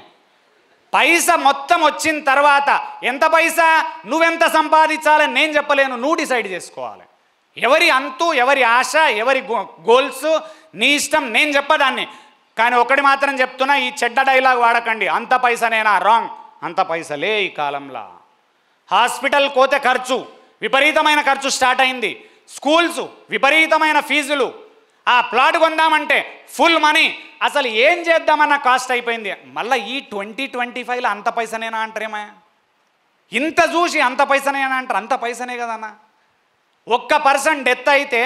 పైస మొత్తం వచ్చిన తర్వాత ఎంత పైసా, నువ్వెంత సంపాదించాలని నేను చెప్పలేను, నువ్వు డిసైడ్ చేసుకోవాలి. ఎవరి అంతు, ఎవరి ఆశ, ఎవరి గోల్స్ నీ ఇష్టం, నేను చెప్పదాన్ని. కానీ ఒకటి మాత్రం చెప్తున్నా, ఈ చెడ్డ డైలాగ్ వాడకండి, అంత పైసనేనా? రాంగ్. అంత పైసలే ఈ కాలంలో. హాస్పిటల్ పోతే ఖర్చు, విపరీతమైన ఖర్చు స్టార్ట్ అయింది. స్కూల్స్ విపరీతమైన ఫీజులు, ఆ ప్లాట్ కొందామంటే ఫుల్ మనీ. అసలు ఏం చేద్దామన్న కాస్ట్ అయిపోయింది. మళ్ళీ ఈ 2025లో అంత పైసనేనా అంటారేమా? ఇంత చూసి అంత పైసనేనా అంటారు? అంత పైసనే కదన్న. ఒక్క పర్సన్ డెత్ అయితే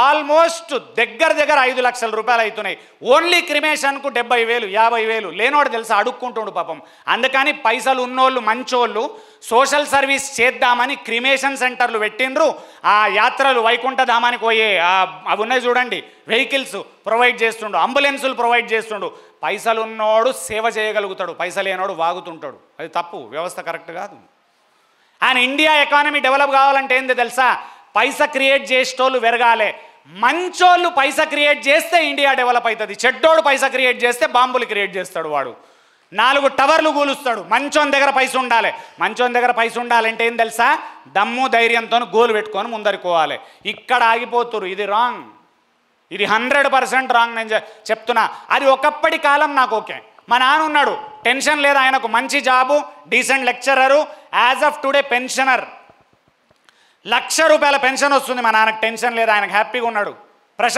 ఆల్మోస్ట్ దగ్గర 5 లక్షల రూపాయలు అవుతున్నాయి. ఓన్లీ క్రిమేషన్కు 70,000, 50,000. లేనోడు తెలుసా, అడుక్కుంటుండు పాపం. అందుకని పైసలు ఉన్నోళ్ళు, మంచోళ్ళు సోషల్ సర్వీస్ చేద్దామని క్రిమేషన్ సెంటర్లు పెట్టిండ్రు. ఆ యాత్రలు వైకుంఠధామానికి పోయే అవి ఉన్నాయి చూడండి, వెహికల్స్ ప్రొవైడ్ చేస్తుండు, అంబులెన్సులు ప్రొవైడ్ చేస్తుండు. పైసలు ఉన్నోడు సేవ చేయగలుగుతాడు, పైసలు లేనోడు వాగుతుంటాడు. అది తప్పు, వ్యవస్థ కరెక్ట్ కాదు. అండ్ ఇండియా ఎకానమీ డెవలప్ కావాలంటే ఏంది తెలుసా, పైసా క్రియేట్ చేసేటోళ్ళు పెరగాలి. మంచోళ్ళు పైసా క్రియేట్ చేస్తే ఇండియా డెవలప్ అవుతుంది. చెడ్డోడు పైసా క్రియేట్ చేస్తే బాంబులు క్రియేట్ చేస్తాడు. వాడు 4 టవర్లు కూలుస్తాడు. మంచోని దగ్గర పైస ఉండాలి. మంచోని దగ్గర పైస ఉండాలంటే ఏం తెలుసా, దమ్ము ధైర్యంతో గోలు పెట్టుకొని ముందరుకోవాలి. ఇక్కడ ఆగిపోతురు. ఇది రాంగ్, ఇది 100% రాంగ్. నేను చెప్తున్నా. అది ఒకప్పటి కాలం నాకు ఓకే. మా నాన్న ఉన్నాడు, టెన్షన్ లేదు, ఆయనకు మంచి job, decent lecturer, as of today pensioner, 1,00,000 రూపాయల పెన్షన్ వస్తుంది. మా నాన్నకు టెన్షన్ లేదు, ఆయనకు హ్యాపీగా ఉన్నాడు.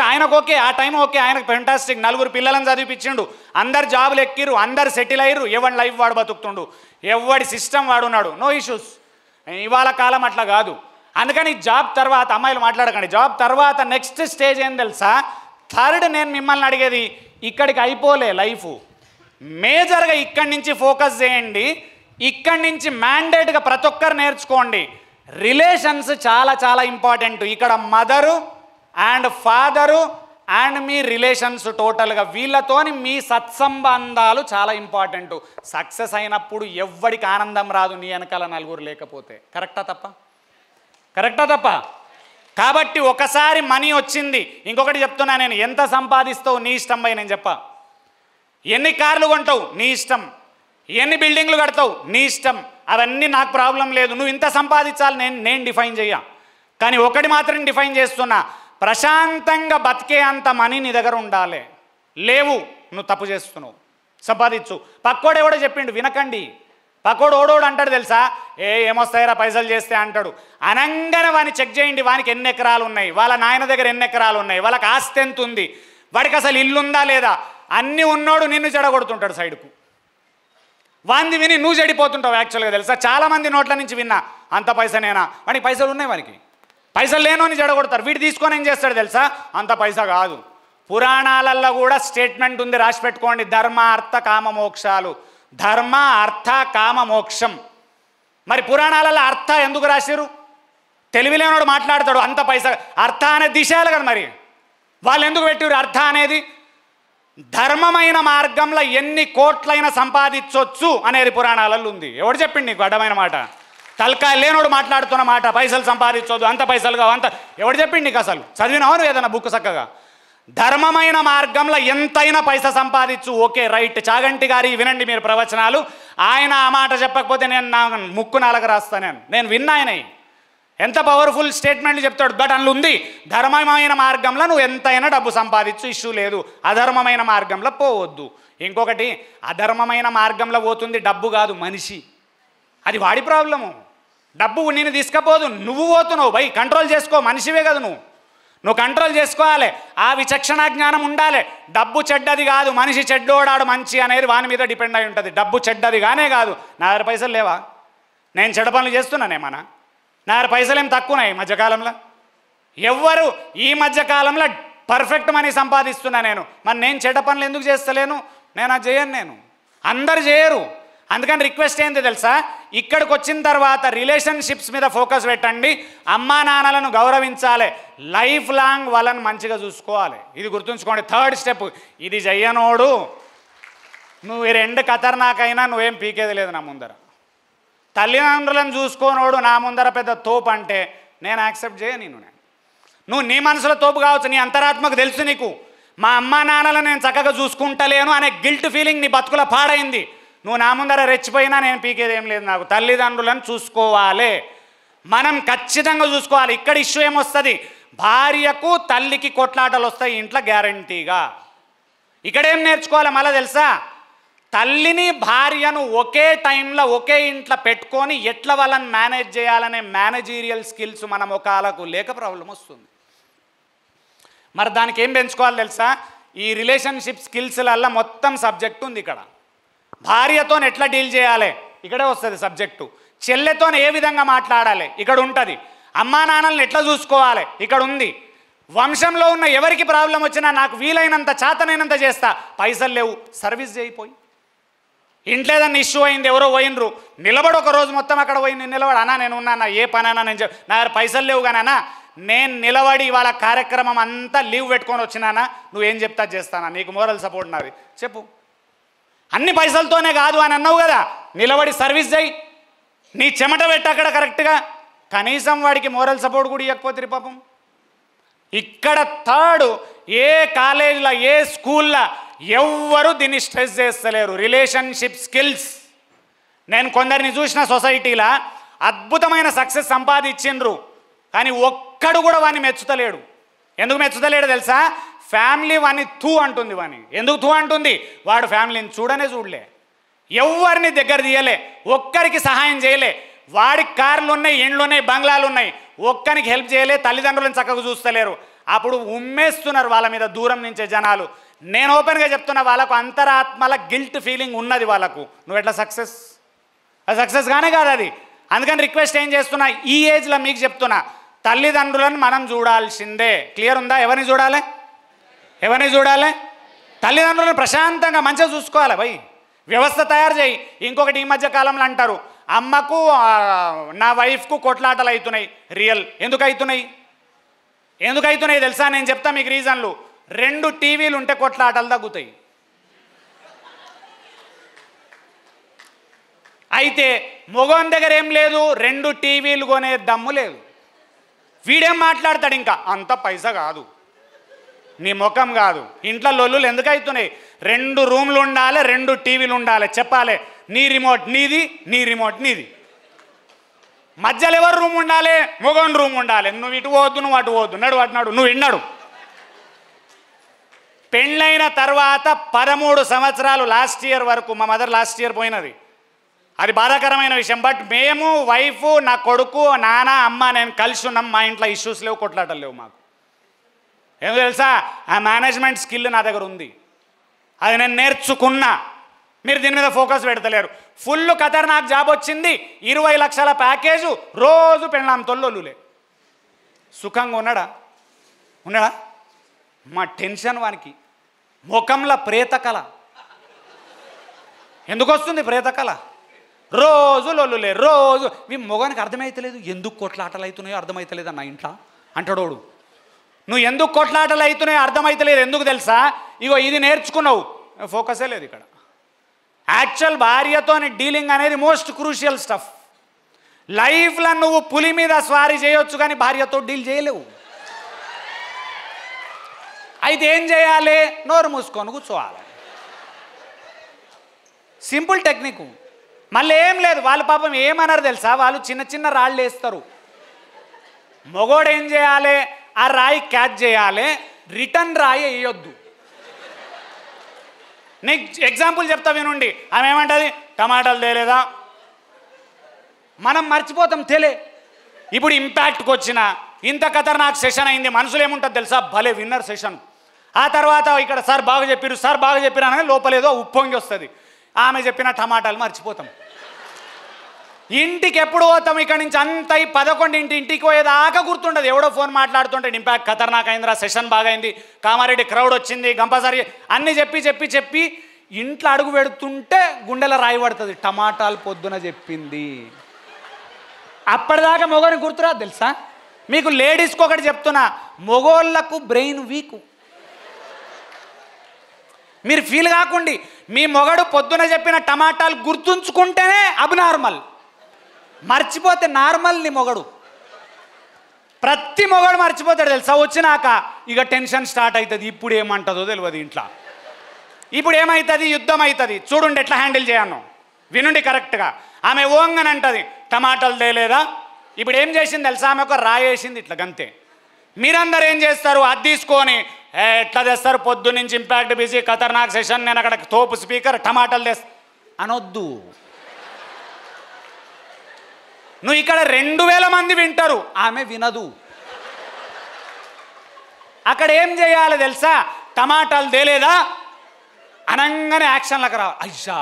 ఆయనకు ఓకే, ఆ టైం ఓకే, ఆయనకు ఫెంటాస్టిక్. 4 పిల్లలను చదివిపించిండు, అందరు జాబులు ఎక్కిరు, అందరు సెటిల్ అయ్యారు. ఎవరి లైఫ్ వాడు బతుకుతుండు, ఎవడి సిస్టమ్ వాడున్నాడు, నో ఇష్యూస్. ఇవాళ కాలం అట్లా కాదు. అందుకని జాబ్ తర్వాత, అమ్మాయిలు మాట్లాడకండి, జాబ్ తర్వాత నెక్స్ట్ స్టేజ్ ఏం తెలుసా, థర్డ్. నేను మిమ్మల్ని అడిగేది, ఇక్కడికి అయిపోలే లైఫ్, మేజర్గా ఇక్కడి నుంచి ఫోకస్ చేయండి. ఇక్కడి నుంచి మ్యాండేట్గా ప్రతి ఒక్కరు నేర్చుకోండి. రిలేషన్స్ చాలా చాలా ఇంపార్టెంట్. ఇక్కడ mother and father and me relations టోటల్గా, వీళ్ళతోని మీ సత్సంబంధాలు చాలా ఇంపార్టెంట్. సక్సెస్ అయినప్పుడు ఎవ్వడికి ఆనందం రాదు నీ వెనకాల 4 లేకపోతే. కరెక్టా తప్ప? కాబట్టి ఒకసారి మనీ వచ్చింది. ఇంకొకటి చెప్తున్నా నేను, ఎంత సంపాదిస్తావు నీ ఇష్టం పై. నేను చెప్పా, ఎన్ని కార్లు కొంటావు నీ ఇష్టం, ఎన్ని బిల్డింగ్లు కడతావు నీ ఇష్టం, అవన్నీ నాకు ప్రాబ్లం లేదు. నువ్వు ఇంత సంపాదించాలి నేను డిఫైన్ చెయ్యా. కానీ ఒకటి మాత్రం డిఫైన్ చేస్తున్నా, ప్రశాంతంగా బతికే అంత మనీ నీ దగ్గర ఉండాలి. లేవు, నువ్వు తప్పు చేస్తున్నావు. సంపాదించు. పక్కోడు ఎవడో చెప్పిండు, వినకండి. పక్కోడు ఓడోడు అంటాడు తెలుసా, ఏమొస్తాయిరా పైసలు చేస్తే అంటాడు. అనంగానే వాడిని చెక్ చేయండి, వానికి ఎన్ని ఎకరాలు ఉన్నాయి, వాళ్ళ నాయన దగ్గర ఎన్ని ఎకరాలు ఉన్నాయి, వాళ్ళకి ఆస్తి ఎంత ఉంది, వాడికి అసలు ఇల్లుందా లేదా. అన్నీ ఉన్నోడు నిన్ను చెడగొడుతుంటాడు సైడ్కు. వాంది విని నువ్వు చెడిపోతుంటావు. యాక్చువల్గా తెలుసా, చాలామంది నోట్ల నుంచి విన్నా, అంత పైసనేనా, వాడికి పైసలు ఉన్నాయి, వానికి పైసలు లేనోని చెడగొడతారు. వీడు తీసుకొని ఏం చేస్తాడు తెలుసా, అంత పైసా కాదు. పురాణాలల్లో కూడా స్టేట్మెంట్ ఉంది, రాసి పెట్టుకోండి, ధర్మ అర్థ కామ మోక్షాలు. ధర్మ అర్థ కామ మోక్షం. మరి పురాణాలలో అర్థ ఎందుకు రాసిరు? తెలివిలేనోడు మాట్లాడతాడు, అంత పైసా అర్థ అనేది దిశలు కదా, మరి వాళ్ళు ఎందుకు పెట్టిరు అర్థ అనేది? ధర్మమైన మార్గంలో ఎన్ని కోట్లైనా సంపాదించవచ్చు అనేది పురాణాలలో ఉంది. ఎవడు చెప్పింది నీకు అడ్డమైన మాట? తలకాయ లేనోడు మాట్లాడుతున్న మాట, పైసలు సంపాదించొద్దు, అంత పైసలు కావు, అంత ఎవడు చెప్పింది నీకు? అసలు చదివినావు ఏదైనా బుక్ చక్కగా? ధర్మమైన మార్గంలో ఎంతైనా పైసా సంపాదించు, ఓకే రైట్. చాగంటి గారి వినండి మీరు ప్రవచనాలు, ఆయన ఆ మాట చెప్పకపోతే నేను నా ముక్కు నాలుగు రాస్తాను. నేను విన్నా ఆయన ఎంత పవర్ఫుల్ స్టేట్మెంట్లు చెప్తాడు. బట్ అందులో ఉంది, ధర్మమైన మార్గంలో నువ్వు ఎంతైనా డబ్బు సంపాదించు, ఇష్యూ లేదు, అధర్మమైన మార్గంలో పోవద్దు. ఇంకొకటి, అధర్మమైన మార్గంలో పోతుంది డబ్బు కాదు, మనిషి. అది వాడి ప్రాబ్లము. డబ్బు నేను తీసుకపోదు, నువ్వు పోతున్నావు. బై కంట్రోల్ చేసుకో, మనిషివే కదా నువ్వు కంట్రోల్ చేసుకోవాలి. ఆ విచక్షణ జ్ఞానం ఉండాలి. డబ్బు చెడ్డది కాదు, మనిషి చెడ్డోడాడు మంచి అనేది వాని మీద డిపెండ్ అయి ఉంటుంది. డబ్బు చెడ్డది కానే కాదు. నా దగ్గర పైసలు లేవా? నేను చెడ్డ పనులు చేస్తున్నానేమన్నా? నా దగ్గర పైసలు ఏం తక్కువనాయి మధ్యకాలంలో? ఎవ్వరు ఈ మధ్యకాలంలో పర్ఫెక్ట్ మనీ సంపాదిస్తున్నా నేను. మరి నేను చెడ్డ పనులు ఎందుకు చేస్తలేను? నేను అది చేయను. నేను అందరు చేయరు. అందుకని రిక్వెస్ట్ ఏంటి తెలుసా, ఇక్కడికి వచ్చిన తర్వాత రిలేషన్షిప్స్ మీద ఫోకస్ పెట్టండి. అమ్మా నాన్నలను గౌరవించాలి. లైఫ్ లాంగ్ వాళ్ళని మంచిగా చూసుకోవాలి. ఇది గుర్తుంచుకోండి. Third step. ఇది చెయ్యనోడు నువ్వు ఈ రెండు ఖతర్నాకైనా నువ్వేం పీకేది లేదు నా ముందర. తల్లిదండ్రులను చూసుకోనోడు నా ముందర పెద్ద తోపు అంటే నేను యాక్సెప్ట్ చేయను. నువ్వు నీ మనసులో తోపు కావచ్చు, నీ అంతరాత్మకు తెలుసు నీకు. మా అమ్మా నాన్నలను నేను చక్కగా చూసుకుంటలేను అనే గిల్ట్ ఫీలింగ్ నీ బతుకుల పాడైంది. నువ్వు నా ముందర రెచ్చిపోయినా నేను పీకేది ఏం లేదు. నాకు తల్లిదండ్రులను చూసుకోవాలి, మనం ఖచ్చితంగా చూసుకోవాలి. ఇక్కడ ఇష్యూ ఏమొస్తుంది, భార్యకు తల్లికి కొట్లాటలు వస్తాయి ఇంట్లో గ్యారంటీగా. ఇక్కడేం నేర్చుకోవాలి మళ్ళీ తెలుసా, తల్లిని భార్యను ఒకే టైంలో ఒకే ఇంట్లో పెట్టుకొని ఎట్లా వాళ్ళని మేనేజ్ చేయాలనే మేనేజీరియల్ స్కిల్స్ మన ముఖాలకు లేక ప్రాబ్లం వస్తుంది. మరి దానికి ఏం పెంచుకోవాలి తెలుసా, ఈ రిలేషన్షిప్ స్కిల్స్లల్లో మొత్తం సబ్జెక్ట్ ఉంది. ఇక్కడ భార్యతో ఎట్లా డీల్ చేయాలి ఇక్కడే వస్తుంది సబ్జెక్టు. చెల్లెతో ఏ విధంగా మాట్లాడాలి ఇక్కడ ఉంటుంది. అమ్మా నాన్నల్ని ఎట్లా చూసుకోవాలి ఇక్కడ ఉంది. వంశంలో ఉన్న ఎవరికి ప్రాబ్లం వచ్చినా నాకు వీలైనంత చేతనైనంత చేస్తా. పైసలు లేవు, సర్వీస్ చేయిపోయి. ఇంట్లో ఏదన్నా ఇష్యూ అయింది, ఎవరో పోయినరు, నిలబడి ఒక రోజు మొత్తం అక్కడ పోయి నిలబడి, అన్నా నేను ఉన్నా, ఏ పనైనా నేను నా దగ్గర పైసలు లేవు కానీ అన్నా నేను నిలబడి వాళ్ళ కార్యక్రమం అంతా లీవ్ పెట్టుకొని వచ్చినానా, నువ్వేం చెప్తా చేస్తానా, నీకు మోరల్ సపోర్ట్ నాది చెప్పు. అన్ని పైసలతోనే కాదు అని అన్నావు కదా, నిలబడి సర్వీస్ చేయి, నీ చెమట పెట్టి అక్కడ కరెక్ట్గా. కనీసం వాడికి మోరల్ సపోర్ట్ కూడా ఇవ్వకపోతే పాపం. ఇక్కడ థర్డ్, ఏ కాలేజీలో ఏ స్కూల్లో ఎవ్వరు దీన్ని స్ట్రెస్ చేస్తలేరు. Relationship skills. నేను కొందరిని చూసిన సొసైటీలో అద్భుతమైన సక్సెస్ సంపాదించిండ్రు, కానీ ఒక్కడు కూడా వాడిని మెచ్చుతలేడు. ఎందుకు మెచ్చుతలేడు తెలుసా, ఫ్యామిలీ వాడిని తూ అంటుంది. వాడిని ఎందుకు తూ అంటుంది, వాడు ఫ్యామిలీని చూడనే చూడలే, ఎవరిని దగ్గర తీయలే, ఒక్కరికి సహాయం చేయలే. వాడికి కార్లు ఉన్నాయి, ఇండ్లు ఉన్నాయి, బంగ్లాలు ఉన్నాయి, ఒక్కరికి హెల్ప్ చేయలే. తల్లిదండ్రులను చక్కగా చూస్తలేరు. అప్పుడు ఉమ్మేస్తున్నారు వాళ్ళ మీద దూరం నుంచే జనాలు. నేను ఓపెన్గా చెప్తున్నా, వాళ్ళకు అంతరాత్మల గిల్ట్ ఫీలింగ్ ఉన్నది వాళ్ళకు. నువ్వు ఎట్లా సక్సెస్, అది సక్సెస్ గానే కాదు అది. అందుకని రిక్వెస్ట్ ఏం చేస్తున్నా, ఈ ఏజ్లో మీకు చెప్తున్నా, తల్లిదండ్రులను మనం చూడాల్సిందే. క్లియర్ ఉందా? ఎవరిని చూడాలి, ఎవరిని చూడాలి? తల్లిదండ్రులను ప్రశాంతంగా మంచిగా చూసుకోవాలి. భయ్ వ్యవస్థ తయారు చేయి. ఇంకొకటి, ఈ మధ్య కాలంలో అంటారు అమ్మకు నా వైఫ్కు కొట్లాటలు అవుతున్నాయి. రియల్ ఎందుకు అవుతున్నాయి, ఎందుకు అవుతున్నాయి తెలుసా? నేను చెప్తా మీకు రీజన్లు. 2 టీవీలు ఉంటే కొట్లాటలు తగ్గుతాయి. అయితే మగోని దగ్గర ఏం లేదు, 2 టీవీలు కొనే దమ్ము లేదు. వీడేం మాట్లాడతాడు, ఇంకా అంత పైసా కాదు, నీ ముఖం కాదు. ఇంట్లో లొల్లులు ఎందుకు అవుతున్నాయి? 2 రూమ్లు ఉండాలి, 2 టీవీలు ఉండాలి. చెప్పాలి, నీ రిమోట్ నీది, నీ రిమోట్ నీది. మధ్యలో ఎవరు రూమ్ ఉండాలి? మగోని రూమ్ ఉండాలి. నువ్వు ఇటు పోవద్దు, నువ్వు అటు పోవద్దు, నడు అటు నడు, నువ్వు ఇన్నాడు. పెళ్ళైన తర్వాత 13 సంవత్సరాలు, లాస్ట్ ఇయర్ వరకు, మా మదర్ లాస్ట్ ఇయర్ పోయినది, అది బాధాకరమైన విషయం. బట్ మేము వైఫ్, నా కొడుకు, నాన్న, అమ్మ, నేను కలిసి ఉన్నాం. మా ఇంట్లో ఇష్యూస్ లేవు, కొట్లాటలు లేవు మాకు. ఎందుకు తెలుసా, ఆ మేనేజ్మెంట్ స్కిల్ నా దగ్గర ఉంది, అది నేను నేర్చుకున్నా. మీరు దీని మీద ఫోకస్ పెడతలేరు. ఫుల్ ఖతర్నాక్ జాబ్ వచ్చింది, 20 లక్షల ప్యాకేజు, రోజు పెళ్ళాంతో లొల్లులే. సుఖంగా ఉన్నాడా? ఉన్నాడా? మా టెన్షన్ వానికి. ముఖంలో ప్రేతకళ. ఎందుకు వస్తుంది ప్రేతకళ? రోజు లొల్లులే, రోజు. మీ మొగానికి అర్థమవుతలేదు, ఎందుకు కొట్లాటలు అవుతున్నాయో అర్థమవుతలేదు అన్న ఇంట్లో అంటాడోడు. నువ్వు ఎందుకు కొట్లాటలు అవుతున్నాయో అర్థమవుతలేదు, ఎందుకు తెలుసా? ఇగో ఇది నేర్చుకున్నావు, ఫోకసే లేదు ఇక్కడ. యాక్చువల్ భార్యతో డీలింగ్ అనేది మోస్ట్ క్రూషియల్ స్టఫ్. లైఫ్లో నువ్వు పులి మీద స్వారీ చేయొచ్చు కానీ భార్యతో డీల్ చేయలేవు. అయితే ఏం చేయాలి? నోరు మూసుకొని కూర్చోవాలి. Simple technique. మళ్ళీ ఏం లేదు, వాళ్ళు పాపం ఏమన్నారు తెలుసా? వాళ్ళు చిన్న చిన్న రాళ్ళు వేస్తారు. మగోడు ఏం చేయాలి? ఆ రాయి క్యాచ్ చేయాలి, రిటర్న్ రాయి వేయొద్దు. నీకు ఎగ్జాంపుల్ చెప్తా వినండి. ఆమె ఏమంటుంది? టమాటాలు తేలేదా? మనం మర్చిపోతాం తేలే. ఇప్పుడు ఇంపాక్ట్కి వచ్చిన ఇంత ఖతర్నాక్ సెషన్ అయింది. మనుషులు ఏముంటుంది తెలుసా? భలే విన్నర్ సెషన్. ఆ తర్వాత ఇక్కడ సార్ బాగా చెప్పారు, సార్ బాగా చెప్పారు అనగా లోపలేదో ఉప్పొంగి వస్తుంది. ఆమె చెప్పిన టమాటాలు మర్చిపోతాం. ఇంటికి ఎప్పుడు పోతాం? ఇక్కడి నుంచి అంత 11 ఇంటికి పోయేదాకా గుర్తుండదు. ఎవడో ఫోన్ మాట్లాడుతుంటే ఇంపాక్ట్ ఖతర్నాక్ అయిందిరా, సెషన్ బాగా అయింది, కామారెడ్డి క్రౌడ్ వచ్చింది, గంపసారి అన్నీ చెప్పి ఇంట్లో అడుగు పెడుతుంటే గుండెల రాయి పడుతుంది. టమాటాలు పొద్దున చెప్పింది. అప్పటిదాకా మొగని గుర్తురాదు తెలుసా? మీకు లేడీస్కి ఒకటి చెప్తున్నా, మొగోళ్ళకు బ్రెయిన్ వీకు. మీరు ఫీల్ కాకండి. మీ మొగడు పొద్దున చెప్పిన టమాటాలు గుర్తుంచుకుంటేనే అబ్నార్మల్, మర్చిపోతే నార్మల్. నీ మొగడు ప్రతి మొగడు మర్చిపోతాడు తెలుసా? వచ్చినాక ఇక టెన్షన్ స్టార్ట్ అవుతుంది. ఇప్పుడు ఏమంటుందో తెలియదు ఇంట్లో. ఇప్పుడు ఏమవుతుంది? యుద్ధం అవుతుంది. చూడండి ఎట్లా హ్యాండిల్ చేయను, వినండి కరెక్ట్గా. ఆమె ఓంగని అంటది, టమాటాలు తేలేదా? ఇప్పుడు ఏం చేసింది తెలుసా? ఆమె ఒక రాయేసింది ఇట్లా గంతే. మీరందరూ ఏం చేస్తారు? అది తీసుకొని ఎట్లా తెస్తారు? పొద్దు నుంచి ఇంపాక్ట్ బిజీ, ఖతర్నాక్ సెషన్, నేను అక్కడ తోపు స్పీకర్, టమాటాలు తెస్తా అనొద్దు. నువ్వు ఇక్కడ 2000 మంది వింటారు, ఆమె వినదు. అక్కడ ఏం చేయాలి తెలుసా? టమాటాలు తేలేదా అనంగానే యాక్షన్లకు రా. అయ్యా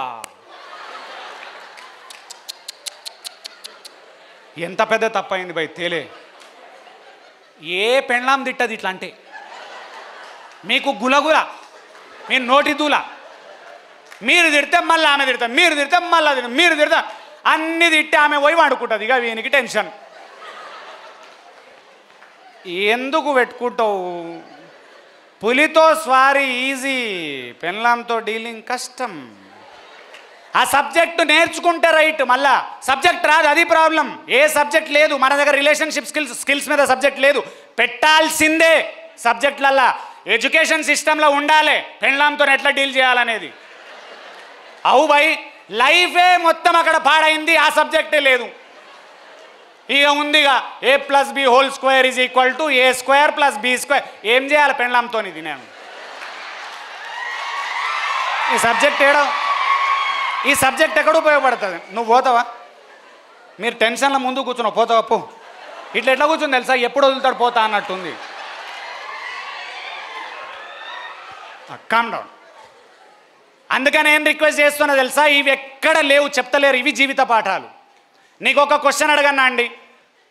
ఎంత పెద్ద తప్పైంది భయ్, తేలే. ఏ పెళ్ళాం తిట్టది ఇట్లా అంటే? మీకు గులగుల, మీ నోటి దూల. మీరు తిడితే మళ్ళీ ఆమె తిడతాం, మీరు తిడితే మళ్ళీ తిడతాం, మీరు తిడతాం, అన్ని తిట్టి ఆమె పోయి వాడుకుంటుంది. ఇక వీనికి టెన్షన్. ఎందుకు పెట్టుకుంటావు? పులితో స్వారీ ఈజీ, పెళ్ళాంతో డీలింగ్ కష్టం. ఆ సబ్జెక్టు నేర్చుకుంటే రైట్, మళ్ళా సబ్జెక్ట్ రాదు, అది ప్రాబ్లం. ఏ సబ్జెక్ట్ లేదు మన దగ్గర. రిలేషన్షిప్ స్కిల్స్ మీద సబ్జెక్ట్ లేదు, పెట్టాల్సిందే సబ్జెక్టులల్లా. ఎడ్యుకేషన్ సిస్టంలో ఉండాలి పెళ్ళాంతో ఎట్లా డీల్ చేయాలనేది. అవు భయ్, లైఫే మొత్తం అక్కడ పాడైంది, ఆ సబ్జెక్టే లేదు. ఇక ఉందిగా a+b² = a² + b². ఏం చేయాలి పెళ్ళాంతో? ఇది నేను ఈ సబ్జెక్ట్ ఏడో, ఈ సబ్జెక్ట్ ఎక్కడ ఉపయోగపడుతుంది? నువ్వు పోతావా? మీరు టెన్షన్లో ముందు కూర్చున్నావు, పోతావా? పో. ఇట్లా ఎట్లా కూర్చుంది తెలుసా? ఎప్పుడు వదులుతాడు పోతా అన్నట్టుంది. Calm down. అందుకని ఏం రిక్వెస్ట్ చేస్తున్నా తెలుసా? ఇవి ఎక్కడ లేవు, చెప్తలేరు. ఇవి జీవిత పాఠాలు. నీకు ఒక క్వశ్చన్ అడగన్నా అండి.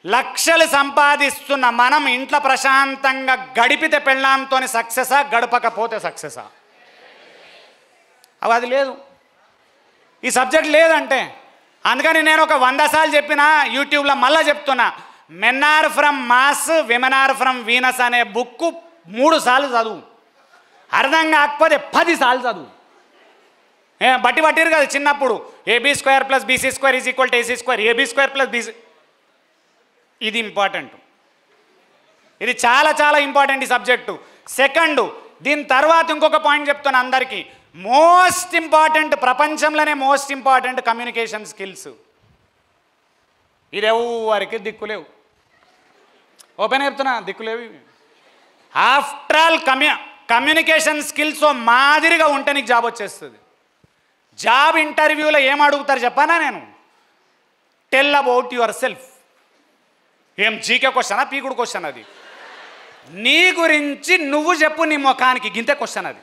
లక్షలు సంపాదిస్తున్న మనం ఇంట్లో ప్రశాంతంగా గడిపితే పెళ్ళాంతో సక్సెసా, గడపకపోతే సక్సెసా? అది లేదు, ఈ సబ్జెక్ట్ లేదంటే. అందుకని నేను ఒక 100 సార్లు చెప్పిన, యూట్యూబ్లో మళ్ళీ చెప్తున్నా. Men are from Mars, women are from Venus అనే బుక్ 3 సార్లు చదువు. అర్థం కాకపోతే 10 సార్లు చదువు. బట్టిరు కదా చిన్నప్పుడు. ab² + bc² = ac², ab² + bc. ఇది ఇంపార్టెంట్, ఇది చాలా చాలా ఇంపార్టెంట్ ఈ సబ్జెక్టు. సెకండ్, దీని తర్వాత ఇంకొక పాయింట్ చెప్తాను అందరికీ. మోస్ట్ ఇంపార్టెంట్, ప్రపంచంలోనే మోస్ట్ ఇంపార్టెంట్ కమ్యూనికేషన్ స్కిల్స్. ఇది ఎవరికి దిక్కులేవు. ఓపెన్ చెప్తున్నా, దిక్కులేవు. ఆఫ్టర్ ఆల్ కమ్యూనికేషన్ స్కిల్స్ మాదిరిగా ఉంటే నీకు జాబ్ వచ్చేస్తుంది. జాబ్ ఇంటర్వ్యూలో ఏం అడుగుతారు చెప్పానా నేను? Tell about your self. ఏం జీకే క్వశ్చనా, పీకుడు క్వశ్చన్ అది? నీ గురించి నువ్వు చెప్పు నీ ముఖానికి, గింతే క్వశ్చన్ అది.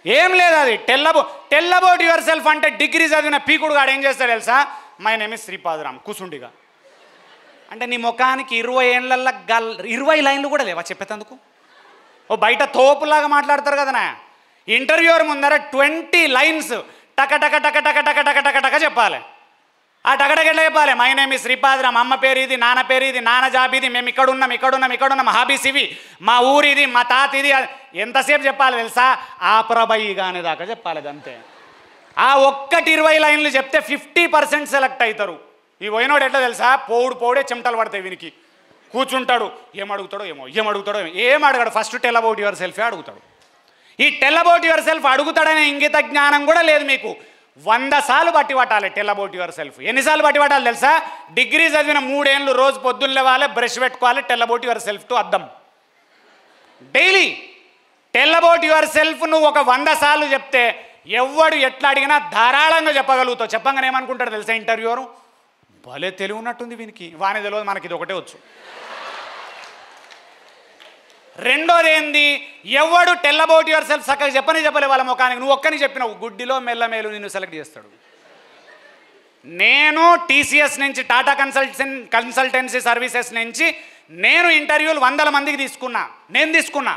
ఏం లేదు అది. టెల్ అబౌట్ యువర్ సెల్ఫ్ అంటే డిగ్రీ చదివిన పీకుడు గాడు ఏం చేస్తాడు తెలుసా? మై నేమ్ ఇస్ శ్రీపాదరామ్, కూసుండిగా. అంటే నీ ముఖానికి 20 ఏళ్ళల్లో 20 లైన్లు కూడా లేవా చెప్పేందుకు? ఓ బయట తోపులాగా మాట్లాడతారు కదనా. ఇంటర్వ్యూర్ ముందర 20 లైన్స్ టక టక టక టక టక టక టక టక చెప్పాలి. ఆ టకటక ఎట్లా చెప్పాలి? మై నేమ్ ఇస్ శ్రీపాదరామ్, అమ్మ పేరు ఇది, నాన్న పేరు ఇది, నాన్న జాబ్ ఇది, మేము ఇక్కడున్నాం, హాబీస్ ఇవి, మా ఊరు ఇది, మా తాత ఇది. ఎంతసేపు చెప్పాలి తెలుసా? ఆపరబయ్యి కానీ దాకా చెప్పాలి. అంతే. ఆ ఒక్కటి 20 లైన్లు చెప్తే 50% సెలెక్ట్ అవుతారు. ఈ పోయినోడు ఎట్లా తెలుసా, పోడే చెమటలు పడతాయి వీనికి. కూర్చుంటాడు, ఏం అడుగుతాడో ఏం అడగాడు, ఫస్ట్ టెల్ అబౌట్ యువర్ సెల్ఫే అడుగుతాడు. ఈ టెల్ అబౌట్ యువర్ సెల్ఫ్ అడుగుతాడనే ఇంగిత జ్ఞానం కూడా లేదు మీకు. 100 సార్లు బట్టి పట్టాలి టెల్ అబౌట్ యువర్ సెల్ఫ్. ఎన్నిసార్లు బట్టి పట్టాలి తెలుసా? డిగ్రీ చదివిన 3 ఏళ్ళు రోజు పొద్దున్న లేవాలి, బ్రష్ పెట్టుకోవాలి, tell about yourself to అద్దం. Daily tell about yourself నువ్వు ఒక 100 సార్లు చెప్తే ఎవడు ఎట్లా అడిగినా ధారాళంగా చెప్పగలుగుతావు. చెప్పంగానే ఏమనుకుంటాడు తెలుసా ఇంటర్వ్యూరు, భలే తెలివి ఉన్నట్టుంది వీనికి, వాని తెలియదు మనకి ఇది ఒకటే వచ్చు. రెండోది ఏంది, ఎవడు టెల్ అబౌట్ యువర్ సెల్ఫ్ చక్కగా చెప్పలే వాళ్ళ ముఖానికి, నువ్వు ఒక్కని చెప్పినావు గుడ్డిలో మెల్లమేలు నిన్ను సెలెక్ట్ చేస్తాడు. నేను టీసీఎస్ నుంచి టాటా కన్సల్టెన్సీ సర్వీసెస్ నుంచి నేను ఇంటర్వ్యూలు 100 మందికి తీసుకున్నా.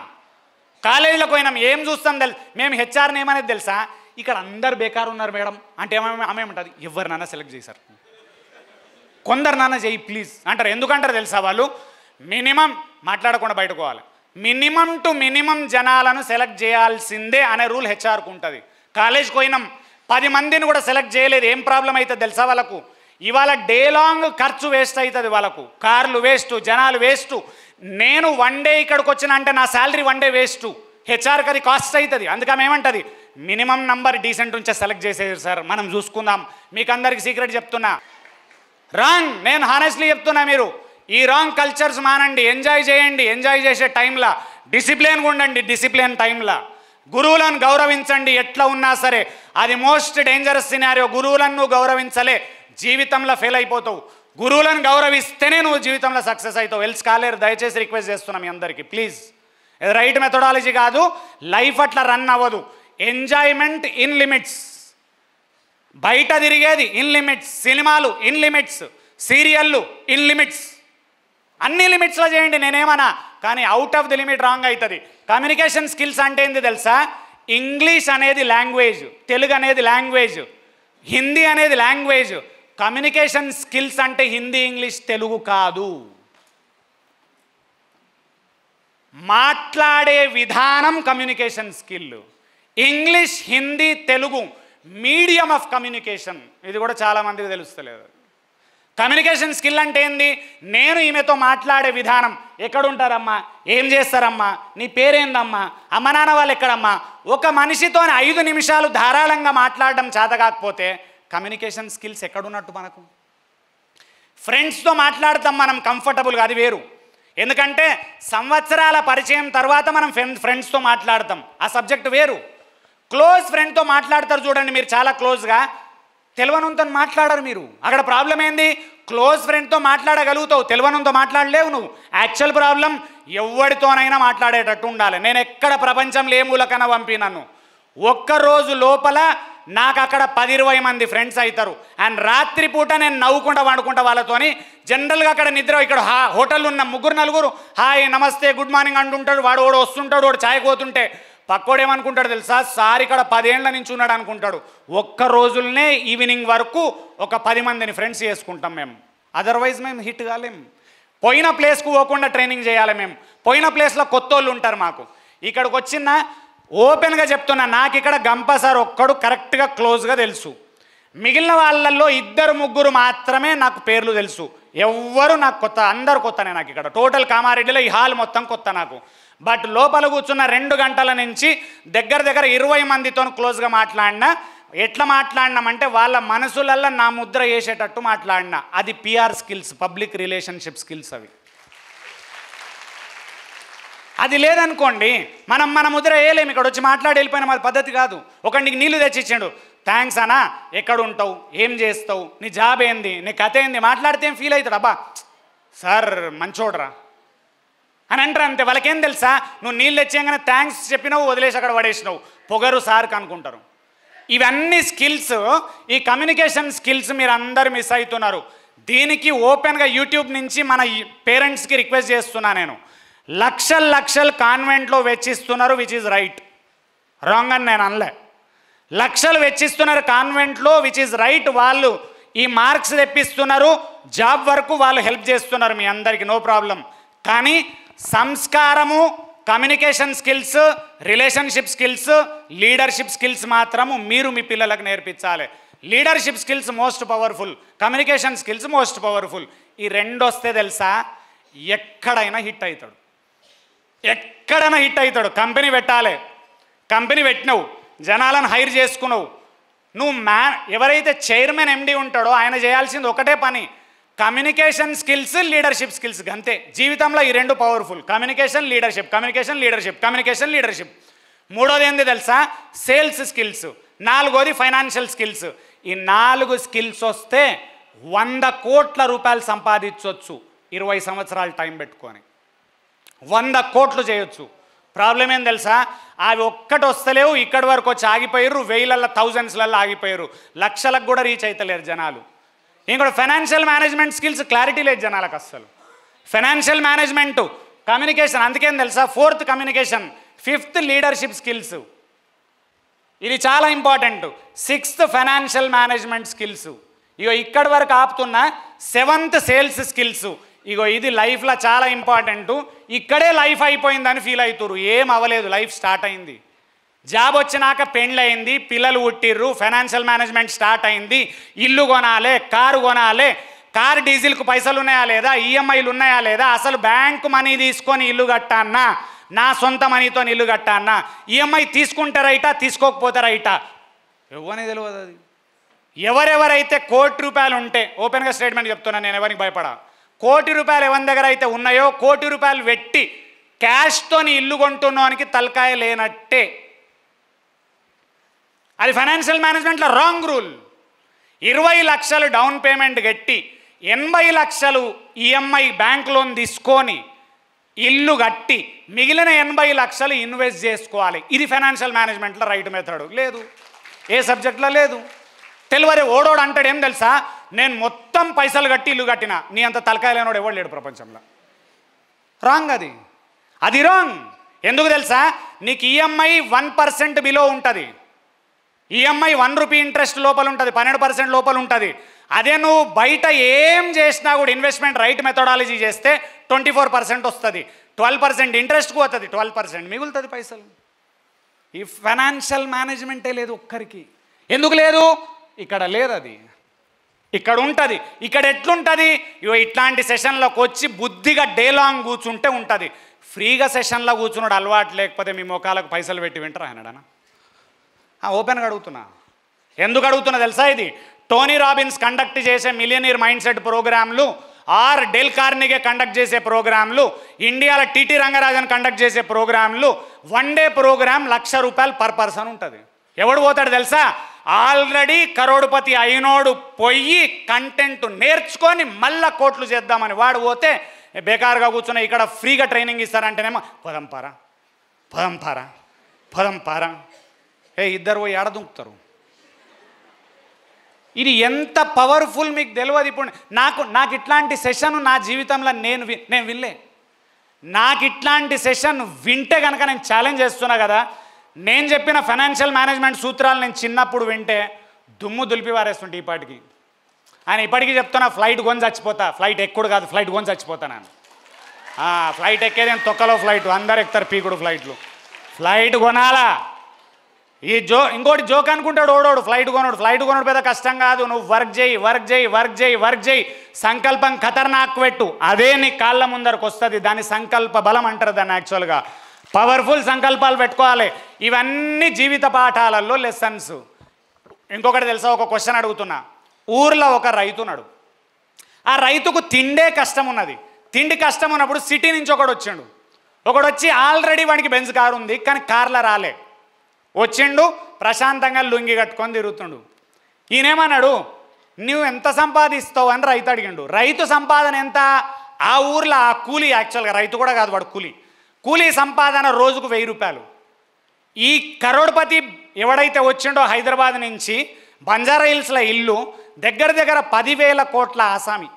కాలేజీలకు పోయినాం, ఏం చూస్తాం మేము హెచ్ఆర్ని ఏమనేది తెలుసా, ఇక్కడ అందరు బేకారు ఉన్నారు మేడం అంటే ఆమె ఏమంటుంది, ఎవరినైనా సెలెక్ట్ చేశారు, కొందరినైనా చేయి ప్లీజ్ అంటారు. ఎందుకంటారు తెలుసా, వాళ్ళు మినిమం మాట్లాడకుండా బయటకోవాలి, మినిమం జనాలను సెలెక్ట్ చేయాల్సిందే అనే రూల్ హెచ్ఆర్కు ఉంటుంది. కాలేజ్కి పోయినాం 10 మందిని కూడా సెలెక్ట్ చేయలేదు, ఏం ప్రాబ్లం అవుతుంది తెలుసా వాళ్ళకు, ఇవాళ డే లాంగ్ ఖర్చు వేస్ట్ అవుతుంది వాళ్ళకు, కార్లు వేస్ట్, జనాలు వేస్ట్. నేను 1 డే ఇక్కడికి వచ్చిన అంటే నా శాలరీ 1 డే వేస్ట్, హెచ్ఆర్కి అది కాస్ట్ అవుతుంది. అందుకని ఏమంటుంది, మినిమం నంబర్ డీసెంట్ ఉంచే సెలెక్ట్ చేసేది సార్, మనం చూసుకుందాం. మీకు అందరికి సీక్రెట్ చెప్తున్నా, రాంగ్, నేను హానెస్ట్లీ చెప్తున్నా, మీరు ఈ రాంగ్ కల్చర్స్ మానండి, ఎంజాయ్ చేయండి. ఎంజాయ్ చేసే టైంలో డిసిప్లిన్గా ఉండండి, డిసిప్లిన్ టైంలో గురువులను గౌరవించండి. ఎట్లా ఉన్నా సరే అది మోస్ట్ డేంజరస్ సినారియో. గురువులను నువ్వు గౌరవించలే జీవితంలో ఫెయిల్ అయిపోతావు, గురువులను గౌరవిస్తేనే నువ్వు జీవితంలో సక్సెస్ అవుతావు. ఎల్స్ కాలేరు. దయచేసి రిక్వెస్ట్ చేస్తున్నాం మీ అందరికీ, ప్లీజ్. ఇది రైట్ మెథడాలజీ కాదు, లైఫ్ అట్లా రన్ అవ్వదు. ఎంజాయ్మెంట్ ఇన్ లిమిట్స్, బయట తిరిగేది ఇన్ లిమిట్స్, సినిమాలు ఇన్ లిమిట్స్, సీరియళ్ళు ఇన్ లిమిట్స్, అన్ని లిమిట్స్లో చేయండి, నేనేమన్నా. కానీ out of the limit wrong అవుతుంది. కమ్యూనికేషన్ స్కిల్స్ అంటే ఏంది తెలుసా, ఇంగ్లీష్ అనేది లాంగ్వేజ్, తెలుగు అనేది లాంగ్వేజ్, హిందీ అనేది లాంగ్వేజ్. కమ్యూనికేషన్ స్కిల్స్ అంటే హిందీ, ఇంగ్లీష్, తెలుగు కాదు. మాట్లాడే విధానం communication skill. English, Hindi, Telugu medium of communication. ఇది కూడా చాలామందికి తెలుస్తలేదు. కమ్యూనికేషన్ స్కిల్ అంటే ఏంది, నేను ఈమెతో మాట్లాడే విధానం, ఎక్కడుంటారమ్మా, ఏం చేస్తారమ్మా, నీ పేరేందమ్మా, అమ్మ నాన్న వాళ్ళు ఎక్కడమ్మా. ఒక మనిషితో 5 నిమిషాలు ధారాళంగా మాట్లాడడం చేత కాకపోతే కమ్యూనికేషన్ స్కిల్స్ ఎక్కడున్నట్టు మనకు. ఫ్రెండ్స్తో మాట్లాడతాం మనం కంఫర్టబుల్గా, అది వేరు. ఎందుకంటే సంవత్సరాల పరిచయం తర్వాత మనం ఫ్రెండ్స్తో మాట్లాడతాం, ఆ సబ్జెక్ట్ వేరు. క్లోజ్ ఫ్రెండ్తో మాట్లాడతారు చూడండి, మీరు చాలా క్లోజ్గా, తెలియనంతో మాట్లాడరు మీరు. అక్కడ ప్రాబ్లం ఏంది, క్లోజ్ ఫ్రెండ్తో మాట్లాడగలుగుతావు, తెలియనంతో మాట్లాడలేవు నువ్వు. యాక్చువల్ ప్రాబ్లం ఎవరితోనైనా మాట్లాడేటట్టు ఉండాలి. నేను ఎక్కడ ప్రపంచంలో ఏ మూలకన్నా పంపినాను, ఒక్కరోజు లోపల నాకు అక్కడ 10-20 మంది ఫ్రెండ్స్ అవుతారు. అండ్ రాత్రిపూట నేను నవ్వుకుంటా వండుకుంటా వాళ్ళతోని. జనరల్గా అక్కడ నిద్ర, ఇక్కడ హోటల్ ఉన్న 3-4 హాయ్ నమస్తే గుడ్ మార్నింగ్ అంటుంటాడు, వాడు వస్తుంటాడు, వాడు ఛాయ్ పోతుంటే పక్కోడు ఏమనుకుంటాడు తెలుసా, సార్ ఇక్కడ 10 ఏళ్ల నుంచి ఉన్నాడు అనుకుంటాడు. ఒక్క రోజులనే ఈవినింగ్ వరకు ఒక 10 మందిని ఫ్రెండ్స్ చేసుకుంటాం మేము, అదర్వైజ్ మేము హిట్ కాలేం. పోయిన ప్లేస్కు పోకుండా ట్రైనింగ్ చేయాలి మేము. పోయిన ప్లేస్లో కొత్త వాళ్ళు ఉంటారు మాకు. ఇక్కడికి వచ్చిన ఓపెన్గా చెప్తున్నా, నాకు ఇక్కడ గంప సార్ ఒక్కడు కరెక్ట్గా క్లోజ్గా తెలుసు. మిగిలిన వాళ్ళల్లో 2-3 మాత్రమే నాకు పేర్లు తెలుసు. ఎవ్వరు నాకు కొత్త, అందరు కొత్తనే నాకు. ఇక్కడ టోటల్ కామారెడ్డిలో ఈ హాల్ మొత్తం కొత్త నాకు. బట్ లోపల కూర్చున్న 2 గంటల నుంచి దగ్గర 20 మందితో క్లోజ్గా మాట్లాడినా. ఎట్లా మాట్లాడినామంటే వాళ్ళ మనసులల్లో నా ముద్ర వేసేటట్టు మాట్లాడినా. అది PR skills, public relationship skills. అవి అది లేదనుకోండి మన ముద్ర వేయలేము. ఇక్కడ వచ్చి మాట్లాడి వెళ్ళిపోయిన మరి పద్ధతి కాదు. ఒకటికి నీళ్లు తెచ్చిచ్చాడు, థ్యాంక్స్ అన్నా, ఎక్కడ ఉంటావు, ఏం చేస్తావు, నీ జాబ్ ఏంది, నీ కథ ఏంది, మాట్లాడితే ఏం ఫీల్ అవుతాడు, అబ్బా సార్ మంచోడరా అని అంటారు అంతే. వాళ్ళకేం తెలుసా, నువ్వు నీళ్ళు తెచ్చేయగానే థ్యాంక్స్ చెప్పినావు, వదిలేసి అక్కడ పడేసినావు, పొగరు సార్కి అనుకుంటారు. ఇవన్నీ స్కిల్స్, ఈ కమ్యూనికేషన్ స్కిల్స్ మీరు అందరు మిస్ అవుతున్నారు. దీనికి ఓపెన్గా యూట్యూబ్ నుంచి మన పేరెంట్స్కి రిక్వెస్ట్ చేస్తున్నా నేను. లక్షలు కాన్వెంట్లో వెచ్చిస్తున్నారు, విచ్ ఈజ్ రైట్. రాంగ్ అని నేను అనలే. లక్షలు వెచ్చిస్తున్నారు కాన్వెంట్లో, విచ్ ఈజ్ రైట్. వాళ్ళు ఈ మార్క్స్ తెప్పిస్తున్నారు, జాబ్ వరకు వాళ్ళు హెల్ప్ చేస్తున్నారు మీ అందరికీ, నో ప్రాబ్లం. కానీ సంస్కారము, communication skills, relationship skills, leadership skills మాత్రము మీరు మీ పిల్లలకు నేర్పించాలి. Leadership skills most powerful, communication skills most powerful. ఈ రెండు వస్తే తెలుసా ఎక్కడైనా హిట్ అవుతాడు, ఎక్కడైనా హిట్ అవుతాడు. కంపెనీ పెట్టాలి, కంపెనీ పెట్టినవు, జనాలను హైర్ చేసుకున్నావు, నువ్వు ఎవరైతే చైర్మన్ ఎండి ఉంటాడో ఆయన చేయాల్సింది ఒకటే పని, కమ్యూనికేషన్ స్కిల్స్ లీడర్షిప్ స్కిల్స్. అంతే. జీవితంలో ఈ రెండు powerful, communication leadership, communication leadership, communication leadership. మూడోది ఏంది తెలుసా సేల్స్ స్కిల్స్. నాలుగోది ఫైనాన్షియల్ స్కిల్స్. ఈ 4 స్కిల్స్ వస్తే 100 కోట్ల రూపాయలు సంపాదించవచ్చు 20 సంవత్సరాలు టైం పెట్టుకొని. 100 కోట్లు చేయొచ్చు. ప్రాబ్లం ఏం తెలుసా అవి ఒక్కటి వస్తలేవు, ఇక్కడి వరకు వచ్చి ఆగిపోయారు, 1000ల 1000స్లలో ఆగిపోయారు, లక్షలకు కూడా రీచ్ అవుతలేరు జనాలు. ఇంకోటి ఫైనాన్షియల్ మేనేజ్మెంట్ స్కిల్స్ క్లారిటీ లేదు జనాలకు అస్సలు. ఫైనాన్షియల్ మేనేజ్మెంట్, కమ్యూనికేషన్, అందుకేం తెలుసా 4th communication, 5th leadership skills, ఇది చాలా important. 6th financial management skills. ఇగో ఇక్కడి వరకు ఆపుతున్న 7th సేల్స్ స్కిల్స్. ఇగో ఇది లైఫ్లో చాలా ఇంపార్టెంట్. ఇక్కడే లైఫ్ అయిపోయిందని ఫీల్ అవుతారు, ఏం అవ్వలేదు, లైఫ్ స్టార్ట్ అయింది. జాబ్ వచ్చినాక పెండ్లయింది, పిల్లలు పుట్టిర్రు, ఫైనాన్షియల్ మేనేజ్మెంట్ స్టార్ట్ అయింది, ఇల్లు కొనాలి, కారు కొనాలి, కారు డీజిల్కు పైసలు ఉన్నాయా లేదా, ఈఎంఐలు ఉన్నాయా లేదా, అసలు బ్యాంకు మనీ తీసుకొని ఇల్లు కట్టానా, నా సొంత మనీతో ఇల్లు కట్టానా, ఈఎంఐ తీసుకుంటే రైటా తీసుకోకపోతే రైటా, ఎవరిని తెలియదు అది. ఎవరెవరైతే ₹1,00,00,000 ఉంటే, ఓపెన్గా స్టేట్మెంట్ చెప్తున్నాను, నేను ఎవరికి భయపడా, ₹1,00,00,000 ఎవరి దగ్గర అయితే ఉన్నాయో ₹1,00,00,000 పెట్టి క్యాష్తోని ఇల్లు కొంటున్నానికి తలకాయ లేనట్టే. అది ఫైనాన్షియల్ మేనేజ్మెంట్లో రాంగ్ రూల్. 20 లక్షలు డౌన్ పేమెంట్ కట్టి 80 లక్షలు ఈఎంఐ బ్యాంక్ లోన్ తీసుకొని ఇల్లు కట్టి మిగిలిన 80 లక్షలు ఇన్వెస్ట్ చేసుకోవాలి. ఇది ఫైనాన్షియల్ మేనేజ్మెంట్లో రైట్ మెథడ్. లేదు, ఏ సబ్జెక్ట్లో లేదు. తెలివరే ఓడోడు అంటాడు ఏం తెలుసా, నేను మొత్తం పైసలు కట్టి ఇల్లు కట్టినా, నీ అంత తలకాయ లేనోడు ఎవడు లేడు ప్రపంచంలో. రాంగ్ అది, అది రాంగ్. ఎందుకు తెలుసా, నీకు ఈఎంఐ 1% బిలో ఉంటుంది, ఈఎంఐ ₹1 ఇంట్రెస్ట్ లోపల ఉంటుంది, 12% లోపల ఉంటుంది. అదే నువ్వు బయట ఏం చేసినా కూడా ఇన్వెస్ట్మెంట్ రైట్ మెథడాలజీ చేస్తే 24% వస్తుంది, 12% ఇంట్రెస్ట్కు వస్తుంది, 12% మిగులుతుంది పైసలు. ఈ ఫైనాన్షియల్ మేనేజ్మెంటే లేదు ఒక్కరికి. ఎందుకు లేదు, ఇక్కడ లేదు, అది ఇక్కడ ఉంటుంది. ఇక్కడ ఎట్లుంటుంది, ఇట్లాంటి సెషన్లోకి వచ్చి బుద్ధిగా డే లాంగ్ కూర్చుంటే ఉంటుంది. ఫ్రీగా సెషన్లో కూర్చున్నాడు అలవాటు లేకపోతే మీ ముఖాలకు పైసలు పెట్టి వింటారా అన్నాడనా? ఓపెన్గా అడుగుతున్నా. ఎందుకు అడుగుతున్నా తెలుసా, ఇది టోనీ రాబిన్స్ కండక్ట్ చేసే మిలియనీర్ మైండ్ సెట్ ప్రోగ్రాంలు, ఆర్ డెల్ కార్నిగే కండక్ట్ చేసే ప్రోగ్రాంలు, ఇండియాలో టీటీ రంగరాజన్ కండక్ట్ చేసే ప్రోగ్రాంలు, 1 డే ప్రోగ్రామ్ ₹1,00,000 పర్ పర్సన్ ఉంటుంది. ఎవడు పోతాడు తెలుసా, ఆల్రెడీ కరోడుపతి అయినోడు పోయి కంటెంట్ నేర్చుకొని మళ్ళా కోట్లు చేద్దామని వాడు పోతే బేకారుగా కూర్చున్న ఇక్కడ ఫ్రీగా ట్రైనింగ్ ఇస్తారంటేనేమో పదంపారా పదంపారా పదంపారా, ఇద్దరు పోయి ఆడదుంకుతారు. ఇది ఎంత పవర్ఫుల్ మీకు తెలియదు. ఇప్పుడు నాకు ఇట్లాంటి సెషన్ నా జీవితంలో నేను వినలే. నాకు ఇట్లాంటి సెషన్ వింటే కనుక నేను ఛాలెంజ్ చేస్తున్నా కదా, నేను చెప్పిన ఫైనాన్షియల్ మేనేజ్మెంట్ సూత్రాలు నేను చిన్నప్పుడు వింటే దుమ్ము దులిపి వారేస్తుంటే ఈ పాటికి. ఆయన ఇప్పటికీ చెప్తున్నా, ఫ్లైట్ కొని చచ్చిపోతా, ఫ్లైట్ ఎక్కుడు కాదు, ఫ్లైట్ కొని చచ్చిపోతా నేను. ఫ్లైట్ ఎక్కేది నేను తొక్కలో ఫ్లైట్, అందరు ఎక్కుతారు పీకుడు ఫ్లైట్లు. ఫ్లైట్ కొనాలా, ఈ ఇంకోటి జోక్ అనుకుంటాడు ఓడోడు, ఫ్లైట్ కొనడు పెద్ద కష్టం కాదు. నువ్వు వర్క్ చేయి, సంకల్పం ఖతర్నాక్ పెట్టు, అదే నీ కాళ్ళ ముందరకు వస్తుంది. దాన్ని సంకల్ప బలం అంటారు దాన్ని. యాక్చువల్గా పవర్ఫుల్ సంకల్పాలు పెట్టుకోవాలి. ఇవన్నీ జీవిత పాఠాలలో లెసన్స్. ఇంకొకటి తెలుసా, ఒక క్వశ్చన్ అడుగుతున్నా. ఊర్లో ఒక రైతున్నాడు, ఆ రైతుకు తిండే కష్టం ఉన్నది. తిండి కష్టం ఉన్నప్పుడు సిటీ నుంచి ఒకడు వచ్చి ఆల్రెడీ వాడికి బెంజ్ కారు ఉంది కానీ కార్లో రాలే, వచ్చిండు ప్రశాంతంగా లుంగి కట్టుకొని తిరుగుతుండు. ఈయనేమన్నాడు, నువ్వు ఎంత సంపాదిస్తావు అని రైతు అడిగిండు. రైతు సంపాదన ఎంత, ఆ ఊర్లో ఆ కూలీ, యాక్చువల్గా రైతు కూడా కాదు వాడు కూలీ సంపాదన రోజుకు ₹1000. ఈ కరోడ్పతి ఎవడైతే వచ్చిండో హైదరాబాద్ నుంచి బంజారా హిల్స్లో ఇల్లు, దగ్గర 10,000 కోట్ల ఆసామి.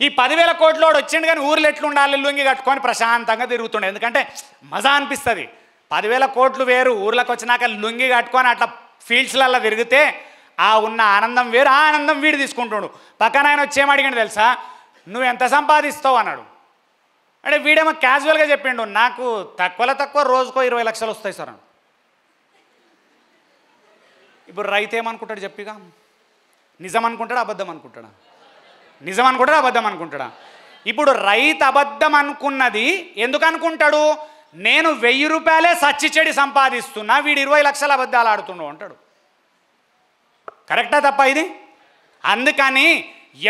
ఈ 10,000 కోట్లోడు వచ్చిండు కానీ ఊర్లో ఎట్లుండాలి, లుంగి కట్టుకొని ప్రశాంతంగా తిరుగుతుండే. ఎందుకంటే మజా అనిపిస్తుంది. 10,000 కోట్లు వేరు, ఊర్లోకి వచ్చినాక లుంగి కట్టుకొని అట్లా ఫీల్డ్స్లలో తిరిగితే ఆ ఉన్న ఆనందం వేరు. ఆ ఆనందం వీడు తీసుకుంటుండు. పక్కన ఆయన వచ్చి ఏమడిగాడు తెలుసా, నువ్వు ఎంత సంపాదిస్తావు అన్నాడు. అంటే వీడేమో క్యాజువల్గా చెప్పిండు, నాకు తక్కువ రోజుకో 20 లక్షలు వస్తాయి సార్. ఇప్పుడు రైతు ఏమనుకుంటాడు చెప్పిగా, నిజం అనుకుంటాడా అబద్ధం అనుకుంటాడా? నిజం అనుకుంటాడా అబద్ధం అనుకుంటాడా? ఇప్పుడు రైతు అబద్ధం అనుకున్నది ఎందుకు అనుకుంటాడు? నేను 1000 రూపాయలే సచ్చి చెడి సంపాదిస్తున్నా, వీడు 20 లక్షల అబద్ధాలు ఆడుతున్నావు అంటాడు. కరెక్టా తప్ప ఇది? అందుకని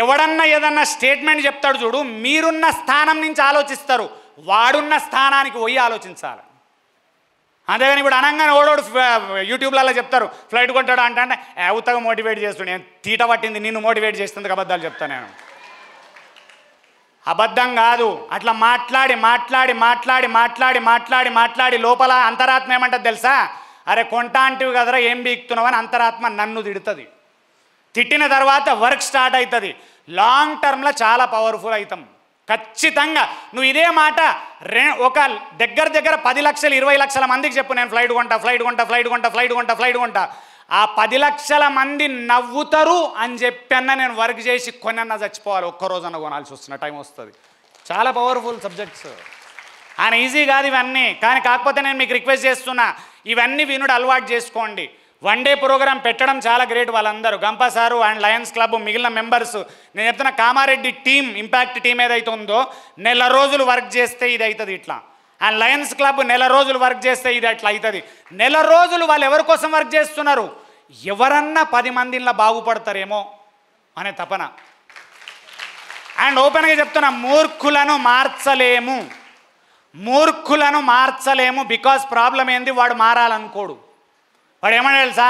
ఎవడన్నా ఏదన్నా స్టేట్మెంట్ చెప్తాడు చూడు, మీరున్న స్థానం నుంచి ఆలోచిస్తారు, వాడున్న స్థానానికి పోయి ఆలోచించాలి. అంతేగాని ఇప్పుడు అనగానే ఓడోడు యూట్యూబ్లలో చెప్తారు ఫ్లైట్ కొంటాడు అంటే ఉత్తగా మోటివేట్ చేస్తుండే, నేను తీట పట్టింది నిన్ను మోటివేట్ చేస్తుంది అబద్ధాలు చెప్తాను నేను. అబద్ధం కాదు. అట్లా మాట్లాడి మాట్లాడి మాట్లాడి మాట్లాడి మాట్లాడి మాట్లాడి లోపల అంతరాత్మ ఏమంటుంది తెలుసా? అరే కొంటా అంటివి కదరా ఏం బీక్తున్నావు అని అంతరాత్మ నన్ను తిడుతుంది. తిట్టిన తర్వాత వర్క్ స్టార్ట్ అవుతుంది. లాంగ్ టర్మ్లో చాలా పవర్ఫుల్ అవుతాం ఖచ్చితంగా. నువ్వు ఇదే మాట ఒక దగ్గర 10 లక్షలు 20 లక్షల మందికి చెప్పు, నేను ఫ్లైట్ కొంటా ఫ్లైట్ కొంటా ఫ్లైట్ కొంటా ఫ్లైట్ కొంటా ఫ్లైట్ కొంటా, ఆ 10 లక్షల మంది నవ్వుతారు అని చెప్పి అన్న నేను వర్క్ చేసి కొనన్నా చచ్చిపోవాలి, ఒక్కరోజన్న కొనాల్సి వస్తున్న టైం వస్తుంది. చాలా పవర్ఫుల్ సబ్జెక్ట్స్. ఆయన ఈజీ కాదు ఇవన్నీ. కానీ కాకపోతే నేను మీకు రిక్వెస్ట్ చేస్తున్నా, ఇవన్నీ వినుడు అలవాటు చేసుకోండి. 1 డే ప్రోగ్రామ్ పెట్టడం చాలా గ్రేట్ వాళ్ళందరూ, Gampa sir and Lions club మిగిలిన మెంబర్స్. నేను చెప్తున్నా కామారెడ్డి టీం, ఇంపాక్ట్ టీం ఏదైతే ఉందో, నెల రోజులు వర్క్ చేస్తే ఇది అవుతుంది ఇట్లా. అండ్ లయన్స్ క్లబ్ నెల రోజులు వర్క్ చేస్తే ఇది అట్లా అవుతుంది. నెల రోజులు వాళ్ళు ఎవరి కోసం వర్క్ చేస్తున్నారు? ఎవరన్నా 10 మంది ఇలా బాగుపడతారేమో అనే తపన. అండ్ ఓపెన్గా చెప్తున్నా, మూర్ఖులను మార్చలేము, మూర్ఖులను మార్చలేము. బికాస్ ప్రాబ్లం ఏంది, వాడు మారాలనుకోడు. వాడు ఏమన్నా తెలుసా,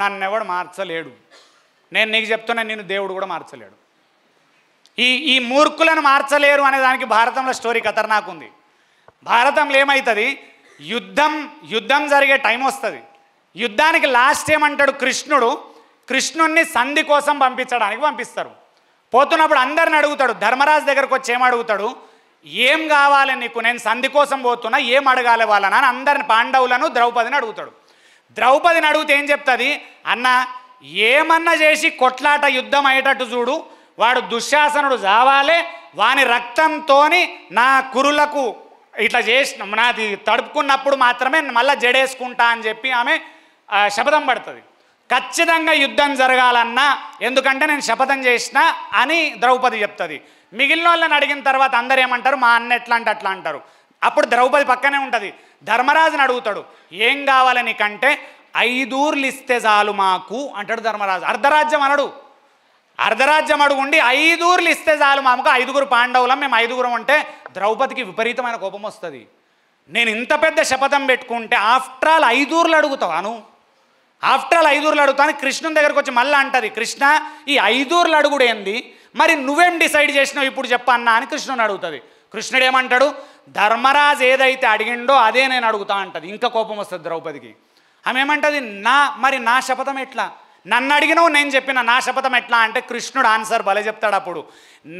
నన్ను ఎవడు మార్చలేడు, నేను నీకు చెప్తున్నా నిన్ను దేవుడు కూడా మార్చలేడు. ఈ మూర్ఖులను మార్చలేరు అనే దానికి భారతంలో స్టోరీ ఖతర్నాక్ ఉంది. భారతంలో ఏమవుతుంది, యుద్ధం జరిగే టైం వస్తుంది. యుద్ధానికి లాస్ట్ ఏమంటాడు కృష్ణుణ్ణి సంధి కోసం పంపించడానికి పంపిస్తారు. పోతున్నప్పుడు అందరిని అడుగుతాడు, ధర్మరాజు దగ్గరకు వచ్చి ఏమడుగుతాడు, ఏం కావాలి నీకు, నేను సంధి కోసం పోతున్నా, ఏం అడగాలి వాళ్ళని అని అందరిని పాండవులను ద్రౌపదిని అడుగుతాడు. ద్రౌపదిని అడిగితే ఏం చెప్తుంది, అన్న ఏమన్నా చేసి కొట్లాట యుద్ధం అయ్యేటట్టు చూడు, వాడు దుశ్శాసనుడు చావాలే, వాని రక్తంతో నా కురులకు ఇట్లా చేసిన నాది తడుపుకున్నప్పుడు మాత్రమే మళ్ళీ జడేసుకుంటా అని చెప్పి ఆమె శపథం పడుతుంది. ఖచ్చితంగా యుద్ధం జరగాలన్నా, ఎందుకంటే నేను శపథం చేసిన అని ద్రౌపది చెప్తుంది. మిగిలిన వాళ్ళని అడిగిన తర్వాత అందరు ఏమంటారు, మా అన్న ఎట్లా అంటే అట్లా అంటారు. అప్పుడు ద్రౌపది పక్కనే ఉంటుంది. ధర్మరాజుని అడుగుతాడు, ఏం కావాలి నీకంటే 5 ఊర్లు ఇస్తే చాలు మాకు అంటాడు ధర్మరాజు. అర్ధరాజ్యం అనడు, అర్ధరాజ్యం అడుగుండి 5 ఊర్లు ఇస్తే చాలు మాకు, 5గురు పాండవులం, మేము 5గురం అంటే ద్రౌపదికి విపరీతమైన కోపం వస్తుంది. నేను ఇంత పెద్ద శపథం పెట్టుకుంటే ఆఫ్టర్ ఆల్ 5 ఊర్లు అడుగుతావాను, ఆఫ్టర్ ఆల్ 5 ఊర్లు అడుగుతాను. కృష్ణుని దగ్గరకు వచ్చి మళ్ళీ అంటది, కృష్ణ ఈ 5 ఊర్లు అడుగుడు ఏంది, మరి నువ్వేం డిసైడ్ చేసినావు ఇప్పుడు చెప్పన్నా అని కృష్ణుని అడుగుతుంది. కృష్ణుడు ఏమంటాడు, ధర్మరాజు ఏదైతే అడిగిండో అదే నేను అడుగుతా అంటది. ఇంకా కోపం వస్తుంది ద్రౌపదికి. ఆమె ఏమంటది, మరి నా శపథం ఎట్లా, నన్ను అడిగినవు నేను చెప్పిన, నా శపథం ఎట్లా అంటే కృష్ణుడు ఆన్సర్ భలే చెప్తాడు. అప్పుడు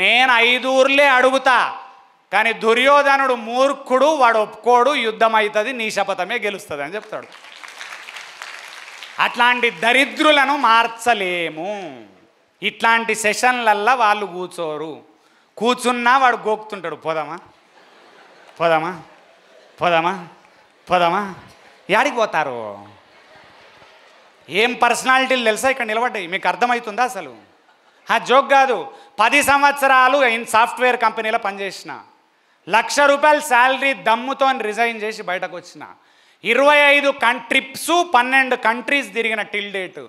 నేను 5 ఊర్లే అడుగుతా, కానీ దుర్యోధనుడు మూర్ఖుడు, వాడు ఒప్పుకోడు, యుద్ధం అవుతుంది, నీ శపథమే గెలుస్తుంది అని చెప్తాడు. అట్లాంటి దరిద్రులను మార్చలేము. ఇట్లాంటి సెషన్లల్లా వాళ్ళు కూర్చోరు, కూర్చున్నా వాడు గోక్తుంటాడు, పోదామా పోదామా పోదామా పోదామా, యాడికి పోతారు, ఏం పర్సనాలిటీలు తెలుసా ఇక్కడ నిలబడ్డాయి, మీకు అర్థమవుతుందా అసలు? జోక్ కాదు. 10 సంవత్సరాలు సాఫ్ట్వేర్ కంపెనీలో పనిచేసిన, ₹1,00,000 శాలరీ దమ్ముతో రిజైన్ చేసి బయటకు వచ్చిన, 25 ట్రిప్స్ 12 కంట్రీస్ తిరిగిన టిల్ డేట్,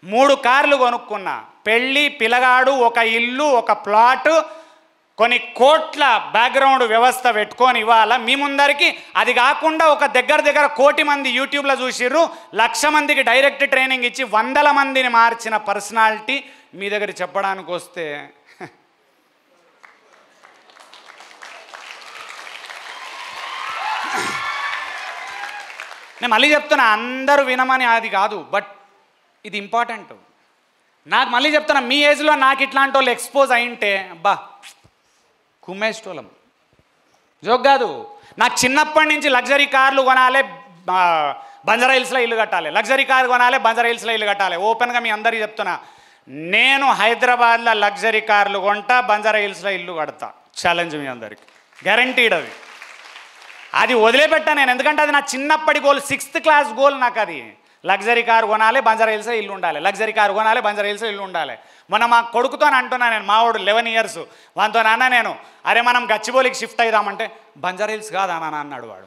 3 కార్లు కొనుక్కున్నా, పెళ్ళి పిల్లగాడు, ఒక ఇల్లు, ఒక ప్లాట్, కొన్ని కోట్ల బ్యాక్గ్రౌండ్ వ్యవస్థ పెట్టుకొని ఇవాళ మీ ముందరికి, అది కాకుండా ఒక దగ్గర 1 కోటి మంది యూట్యూబ్లో చూసిర్రు, 1,00,000 మందికి డైరెక్ట్ ట్రైనింగ్ ఇచ్చి 100 మందిని మార్చిన పర్సనాలిటీ మీ దగ్గర చెప్పడానికి వస్తే నేను మళ్ళీ చెప్తున్నా, అందరూ వినమని అది కాదు, బట్ ఇది ఇంపార్టెంట్. నాకు మళ్ళీ చెప్తున్నా, మీ ఏజ్లో నాకు ఇట్లాంటి వాళ్ళు ఎక్స్పోజ్ అయింటే అబ్బా కుమ్మేస్టోలం, జోక్ కాదు. నాకు చిన్నప్పటి నుంచి లగ్జరీ కార్లు కొనాలి, బంజారా హిల్స్లో ఇల్లు కట్టాలి, లగ్జరీ కార్ కొనాలి, బంజారా హిల్స్లో ఇల్లు కట్టాలి. ఓపెన్గా మీ అందరికీ చెప్తున్నా, నేను హైదరాబాద్లో లగ్జరీ కార్లు కొంటా, బంజారా హిల్స్లో ఇల్లు కడతా. ఛాలెంజ్ మీ అందరికి, గ్యారంటీడ్. అది వదిలిపెట్టా నేను, ఎందుకంటే అది నా చిన్నప్పటి గోల్, 6th క్లాస్ గోల్ నాకు. అది లగ్జరీ కార్ కొనాలి, బంజారా హిల్స్లో ఇల్లు ఉండాలి, లగ్జరీ కార్ కొనాలి, బంజారా హిల్స్లో ఇల్లు ఉండాలి. మొన్న మా కొడుకుతో అంటున్నా నేను, మావాడు 11 years, వానితో నాన్న నేను అరే మనం గచ్చిబౌలికి షిఫ్ట్ అయిదామంటే బంజారా హిల్స్ కాదా నాన్న అన్నాడు వాడు.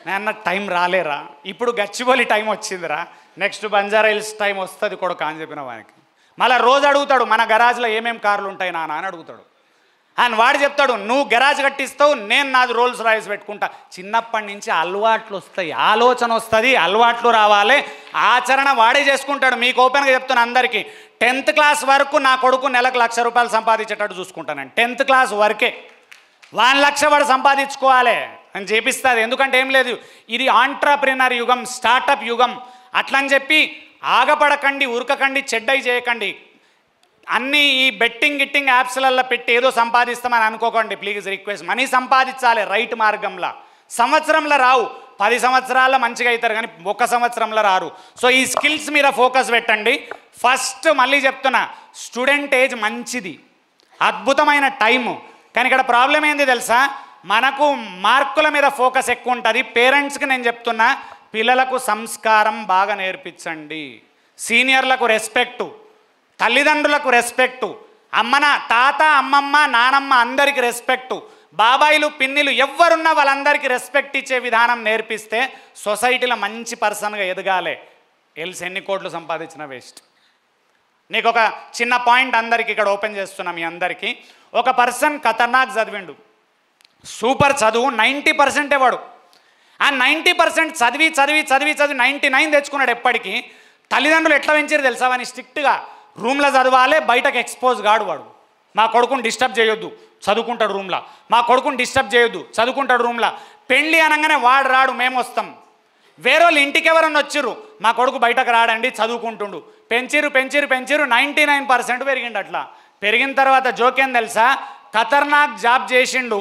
నేను అన్న టైం రాలేరా, ఇప్పుడు గచ్చిబౌలి టైం వచ్చిందిరా, నెక్స్ట్ బంజారా హిల్స్ టైం వస్తుంది కొడుకు అని చెప్పిన వానికి. మళ్ళీ రోజు అడుగుతాడు మన గరాజ్లో ఏమేమి కార్లు ఉంటాయి నాన్న అని అడుగుతాడు. అని వాడు చెప్తాడు నువ్వు గరాజ్ కట్టిస్తావు, నేను నాది రోల్స్ రాయిస్ పెట్టుకుంటా. చిన్నప్పటి నుంచి అలవాట్లు వస్తాయి, ఆలోచన వస్తుంది, అలవాట్లు రావాలి, ఆచరణ వాడే చేసుకుంటాడు. మీకు ఓపెన్గా చెప్తున్నా అందరికీ, 10th క్లాస్ వరకు నా కొడుకు నెలకు ₹1,00,000 సంపాదించేటట్టు చూసుకుంటాను. 10th క్లాస్ వరకే 1,00,000 వాడు సంపాదించుకోవాలి అని చేపిస్తుంది. ఎందుకంటే ఏం లేదు, ఇది ఆంట్రప్రినర్ యుగం, స్టార్టప్ యుగం. అట్లని చెప్పి ఆగపడకండి, ఉరకకండి, చెడ్డై చేయకండి. అన్నీ ఈ బెట్టింగ్ యాప్స్లలో పెట్టి ఏదో సంపాదిస్తామని అనుకోకండి ప్లీజ్, రిక్వెస్ట్. మనీ సంపాదించాలి రైట్ మార్గంలో. సంవత్సరంలో రావు, 10 సంవత్సరాల్లో మంచిగా అవుతారు కానీ 1 సంవత్సరంలో రారు. సో ఈ స్కిల్స్ మీద ఫోకస్ పెట్టండి. ఫస్ట్ మళ్ళీ చెప్తున్నా, స్టూడెంట్ ఏజ్ మంచిది, అద్భుతమైన టైము. కానీ ఇక్కడ ప్రాబ్లం ఏంది తెలుసా, మనకు మార్కుల మీద ఫోకస్ ఎక్కువ ఉంటుంది. పేరెంట్స్కి నేను చెప్తున్నా, పిల్లలకు సంస్కారం బాగా నేర్పించండి. సీనియర్లకు రెస్పెక్టు, తల్లిదండ్రులకు రెస్పెక్టు, తాత అమ్మమ్మ నానమ్మ అందరికీ రెస్పెక్టు, బాబాయిలు పిన్నిలు ఎవరున్నా వాళ్ళందరికీ రెస్పెక్ట్ ఇచ్చే విధానం నేర్పిస్తే సొసైటీలో మంచి పర్సన్గా ఎదగాలి. ఎన్ని కోట్లు సంపాదించిన వేస్ట్. నీకు ఒక చిన్న పాయింట్ అందరికీ ఇక్కడ ఓపెన్ చేస్తున్నా మీ అందరికీ. ఒక పర్సన్ ఖతర్నాక్ చదివిండు, సూపర్ చదువు, 90% వాడు. ఆ 90% చదివి 99 తెచ్చుకున్నాడు. ఎప్పటికీ తల్లిదండ్రులు ఎట్లా పెంచారు తెలుసా, వాని స్ట్రిక్ట్గా రూమ్లో చదవాలి, బయటకు ఎక్స్పోజ్ కాడు వాడు. మా కొడుకుని డిస్టర్బ్ చేయొద్దు, చదువుకుంటాడు రూమ్లో. మా కొడుకుని డిస్టర్బ్ చేయొద్దు, చదువుకుంటాడు రూమ్లో. పెళ్ళి అనగానే వాడు రాడు, మేము వస్తాం. వేరే వాళ్ళు ఇంటికి ఎవరన్నా వచ్చిర్రు, మా కొడుకు బయటకు రాడండి, చదువుకుంటుండు. పెంచిరు 99% పెరిగిండు. అట్లా పెరిగిన తర్వాత జోకేం తెలుసా, ఖతర్నాక్ జాబ్ చేసిండు.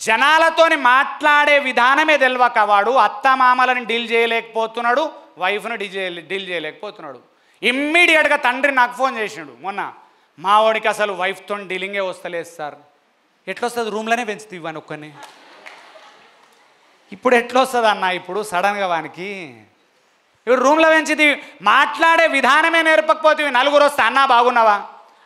జనాలతోని మాట్లాడే విధానమే తెలియక వాడు అత్తమామలను డీల్ చేయలేకపోతున్నాడు, వైఫ్ను డీల్ చేయలేకపోతున్నాడు. ఇమ్మీడియట్గా తండ్రి నాకు ఫోన్ చేసిండు మొన్న, మా వాడికి అసలు వైఫ్తో డీలింగే వస్తలేదు సార్. ఎట్లొస్తుంది, రూమ్లోనే పెంచుతూ ఇవ్వని ఒక్కని, ఇప్పుడు ఎట్లొస్తుంది అన్న, ఇప్పుడు సడన్గా వానికి ఇప్పుడు రూమ్లో పెంచిది మాట్లాడే విధానమే నేర్పకపోతే నలుగురు వస్తే అన్న బాగున్నావా,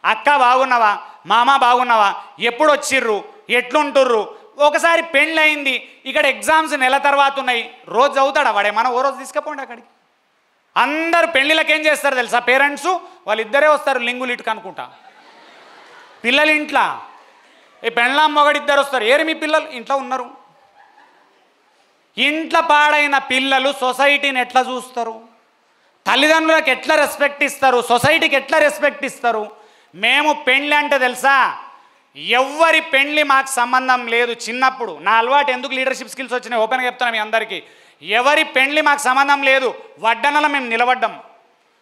అక్క బాగున్నావా, మామ బాగున్నావా, ఎప్పుడు వచ్చిర్రు, ఎట్లుంటుర్రు. ఒకసారి పెళ్ళయింది, ఇక్కడ ఎగ్జామ్స్ నెల తర్వాత ఉన్నాయి, రోజు చదువుతాడా వాడే, మనం ఓ రోజు తీసుకుపోండి అక్కడికి. అందరు పెళ్ళిళ్ళకి ఏం చేస్తారు తెలుసా, పేరెంట్స్ వాళ్ళిద్దరే వస్తారు లింగులు ఇటుకు అనుకుంటా, పిల్లలు ఇంట్లో. ఈ పెళ్ళాం మొగడిద్దరు వస్తారు, ఏరి మీ పిల్లలు ఇంట్లో ఉన్నారు. ఇంట్లో పాడైన పిల్లలు సొసైటీని ఎట్లా చూస్తారు, తల్లిదండ్రులకు ఎట్లా రెస్పెక్ట్ ఇస్తారు, సొసైటీకి ఎట్లా రెస్పెక్ట్ ఇస్తారు. మేము పెళ్ళి అంటే తెలుసా, ఎవ్వరి పెళ్ళి మాకు సంబంధం లేదు. చిన్నప్పుడు నా అలవాటు ఎందుకు లీడర్షిప్ స్కిల్స్ వచ్చినాయి ఓపెన్గా చెప్తాను మీ అందరికీ. ఎవరి పెళ్ళి మాకు సంబంధం లేదు, వడ్డనలో మేము నిలబడ్డాం.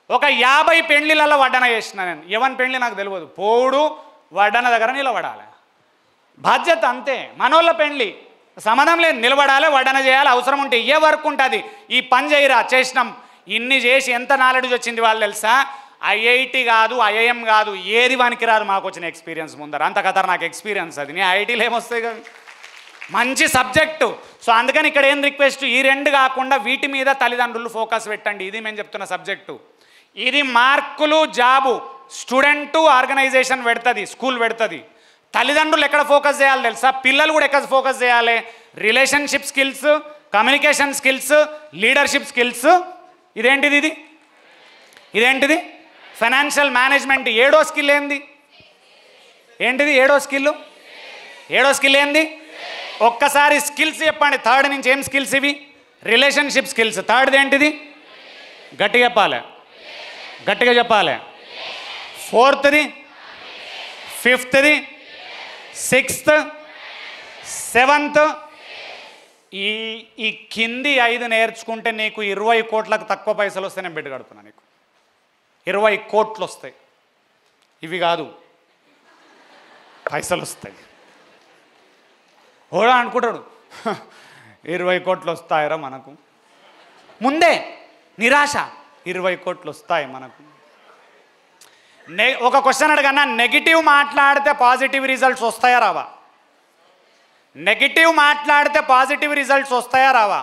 ఒక 50 పెళ్ళిళ్ళలో వడ్డన చేసిన నేను, ఎవరి పెళ్ళి నాకు తెలియదు, పోడు వడ్డన దగ్గర నిలబడాలి, బాధ్యత అంతే. మనోళ్ళ పెళ్ళి సంబంధం లేదు, నిలబడాలి, వడ్డన చేయాలి, అవసరం ఉంటే ఏ వర్క్ ఉంటుంది, ఈ పని చేయరా, చేసినాం. ఇన్ని చేసి ఎంత నాలెడ్జ్ వచ్చింది వాళ్ళు తెలుసా, IIT కాదు, IIM కాదు, ఏది వానికి రాదు, మాకు వచ్చిన ఎక్స్పీరియన్స్ ముందర. అంత కథ నాకు ఎక్స్పీరియన్స్ అది. నీ IITలో ఏమొస్తాయి కదా, మంచి సబ్జెక్టు. సో అందుకని ఇక్కడ ఏం రిక్వెస్ట్, ఈ 2 కాకుండా వీటి మీద తల్లిదండ్రులు ఫోకస్ పెట్టండి. ఇది మేము చెప్తున్న సబ్జెక్టు. ఇది మార్కులు జాబు స్టూడెంటు ఆర్గనైజేషన్ పెడుతుంది, స్కూల్ పెడుతుంది. తల్లిదండ్రులు ఎక్కడ ఫోకస్ చేయాలి తెలుసా, పిల్లలు కూడా ఎక్కడ ఫోకస్ చేయాలి, relationship skills, communication skills, leadership skills. ఇదేంటిది, ఇదేంటిది ఫైనాన్షియల్ మేనేజ్మెంట్. 7వ స్కిల్ ఏంది, ఏంటిది 7వ స్కిల్ ఏంది, ఒక్కసారి స్కిల్స్ చెప్పండి. 3rd నుంచి ఏం స్కిల్స్ ఇవి, రిలేషన్షిప్ స్కిల్స్. 3rd ఏంటిది, గట్టిగా చెప్పాలి. 4th, 5th, 6th, 7th. ఈ కింది 5 నేర్చుకుంటే నీకు 20 కోట్లకు తక్కువ పైసలు వస్తే నేను బెడ్ కడుతున్నా, నీకు 20 కోట్లు వస్తాయి. ఇవి కాదు, పైసలు వస్తాయి. ఓడా అనుకుంటాడు 20 కోట్లు వస్తాయరా మనకు, ముందే నిరాశ. 20 కోట్లు వస్తాయి మనకు. ఒక క్వశ్చన్ అడగన్నా, నెగిటివ్ మాట్లాడితే పాజిటివ్ రిజల్ట్స్ వస్తాయా రావా, నెగిటివ్ మాట్లాడితే పాజిటివ్ రిజల్ట్స్ వస్తాయా రావా,